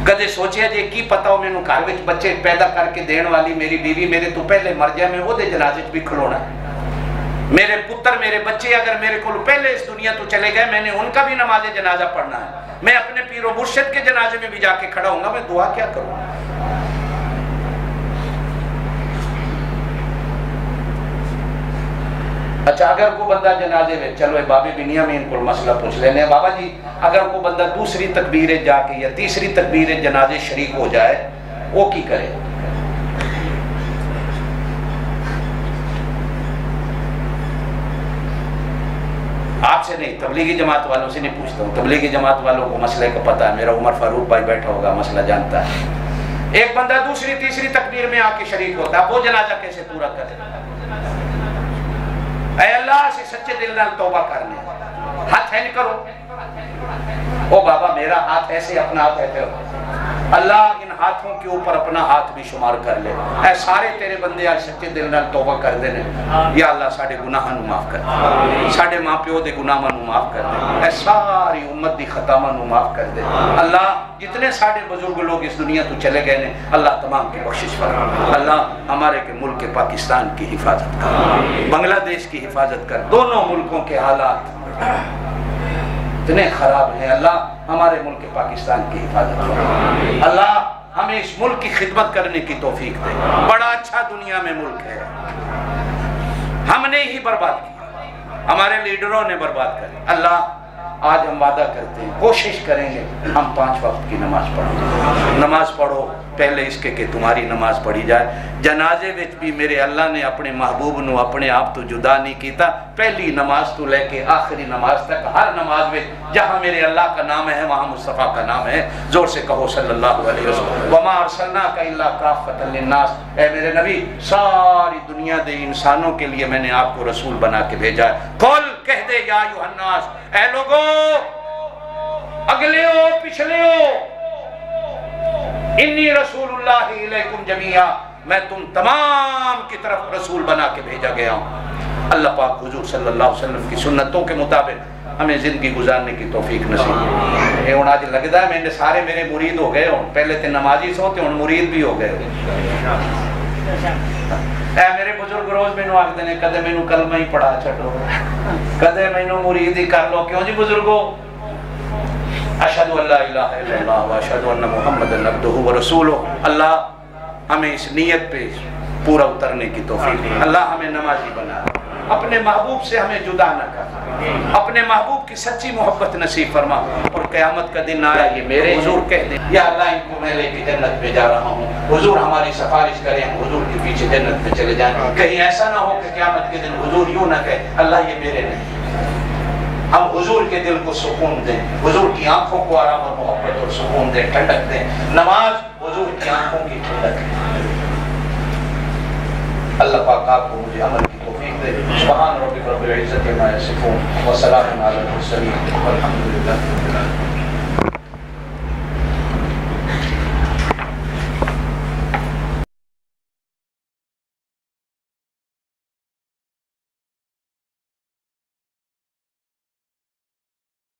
कदे सोचिया जे की पता हो मैनू घर में बच्चे पैदा करके देने वाली मेरी बीवी मेरे तो पहले मर जाए, मैं वो जनाजे भी खलोना, मेरे पुत्र मेरे बच्चे अगर मेरे को पहले इस दुनिया तो चले गए, मैंने उनका भी नमाज जनाजा पढ़ना है। मैं अपने पीरो मुर्शिद के जनाजे में भी जाके खड़ा हूंगा, मैं दुआ क्या करूँ? अच्छा, अगर कोई बंदा जनाजे में, चलो बाबे बिनियामीन को मसला पूछ लेने, बाबा जी अगर कोई बंदा दूसरी तकबीर जाके या तीसरी तकबीर जनाजे शरीक हो जाए, वो की करे? आपसे नहीं, तबलीगी जमात वालों से नहीं पूछता हूँ, तबलीगी जमात वालों को मसले का पता है, मेरा उमर फारूक भाई बैठा होगा मसला जानता है। एक बंदा दूसरी तीसरी तकबीर में आके शरीक होता है, वो जनाजा कैसे पूरा करे? ऐ अल्लाह से सच्चे दिल नाल तौबा करने, हाथ है नहीं करो। ओ बाबा मेरा हाथ ऐसे अपना हाथ है, अल्लाह इन हाथों के ऊपर अपना हाथ भी शुमार कर ले। ऐ सारे तेरे बंदे आज सच्चे दिल नाल तौबा कर देने, या अल्लाह साडे गुनाहां नू माफ कर दे, साडे मां प्यो दे गुनाहां नू माफ कर दे, ऐ सारी उम्मत दी खतावां नू माफ कर दे। अल्लाह जितने साडे बुजुर्ग लोग इस दुनिया तो चले गए ने, अल्लाह तमाम की बख्शिश फरमा। अल्लाह हमारे के मुल्क के पाकिस्तान की हिफाजत कर, बांग्लादेश की हिफाजत कर, दोनों मुल्कों के हालात इतने खराब हैं, अल्लाह हमारे मुल्क के पाकिस्तान की हिफाजत कर। अल्लाह हमें इस मुल्क की खिदमत करने की तौफीक दे। बड़ा अच्छा दुनिया में मुल्क है, हमने ही बर्बाद किया, हमारे लीडरों ने बर्बाद कर। अल्लाह आज हम वादा करते हैं, कोशिश करेंगे हम 5 वक्त की नमाज पढ़ो। नमाज पढ़ो पहले इसके कि तुम्हारी नमाज पढ़ी जाए। जनाजे विच भी मेरे अल्लाह ने अपने महबूब नू अपने आप तो जुदा नहीं किया, पहली नमाज तो लेके आखिरी नमाज तक हर नमाज में जहाँ मेरे अल्लाह का नाम है वहाँ मुस्तफ़ा का नाम है। जोर से कहो सल्लल्लाहु अलैहि वसल्लम, वमा अर्सलनाका इल्ला काफ़तन लिन्नास, ऐ मेरे नबी सारी दुनिया के इंसानों के लिए मैंने आपको रसूल बना के भेजा है। कुल कह दे या अय्युहन्नास, ऐ लोगो अगले हो पिछले हो, इन्नी रसूलुल्लाह इलैकुम जमीआ, मैं तुम तमाम की तरफ रसूल बना के भेजा गया हूँ। अल्लाह पाक हुजूर सल्लल्लाहु अलैहि वसल्लम की सुन्नतों के मुताबिक हमें जिंदगी गुजारने की तौफीक नसीब। ये हुण अज लगता है मैंने सारे मेरे मुरीद हो गए हो, पहले तो नमाजी सो ते हुण मुरीद भी हो गए। ऐ मेरे बुजुर्ग रोज मैनू आखदे ने, कदे मैनू कलमा ही पढ़ा छड्डो, कदे मैनू मुरीद ही कर लो। क्यों जी बुजुर्गो? अशहदु अल्ला इलाहा इल्लल्लाह व अशहदु अन्ना मुहम्मदन अब्दुहु व रसूलुहु। अल्लाह हमें इस नियत पे पूरा उतरने की तौफीक दे। अल्लाह हमें नमाजी बना, अपने महबूब से हमें जुदा न कर, अपने महबूब की सच्ची मोहब्बत नसीब फरमा। और क़यामत का दिन आया, ये मेरे हुजूर कह दे, या अल्लाह इनको मैं लेके जन्नत में जा रहा हूँ, हुजूर हमारी सिफारिश करें, हम हुजूर के पीछे जन्नत में चले जाएं। कहीं ऐसा ना हो कि क़यामत के दिन हुजूर यूँ ना कहे, अल्लाह ये मेरे नहीं। हम हुजूर के दिल को सुकून दें, हुजूर की आंखों को आराम और मोहब्बत और सुकून दें, ठंडक दें। नमाज हुजूर की आंखों की ठंडक है। अल्लाह पाक आपको मुझे अमल की तौफीक दे। सुभान रब्बिक रब्बिल इज्जति अम्मा यसिफून व सलामुन अलल मुरसलीन वल्हम्दुलिल्लाहि रब्बिल आलमीन।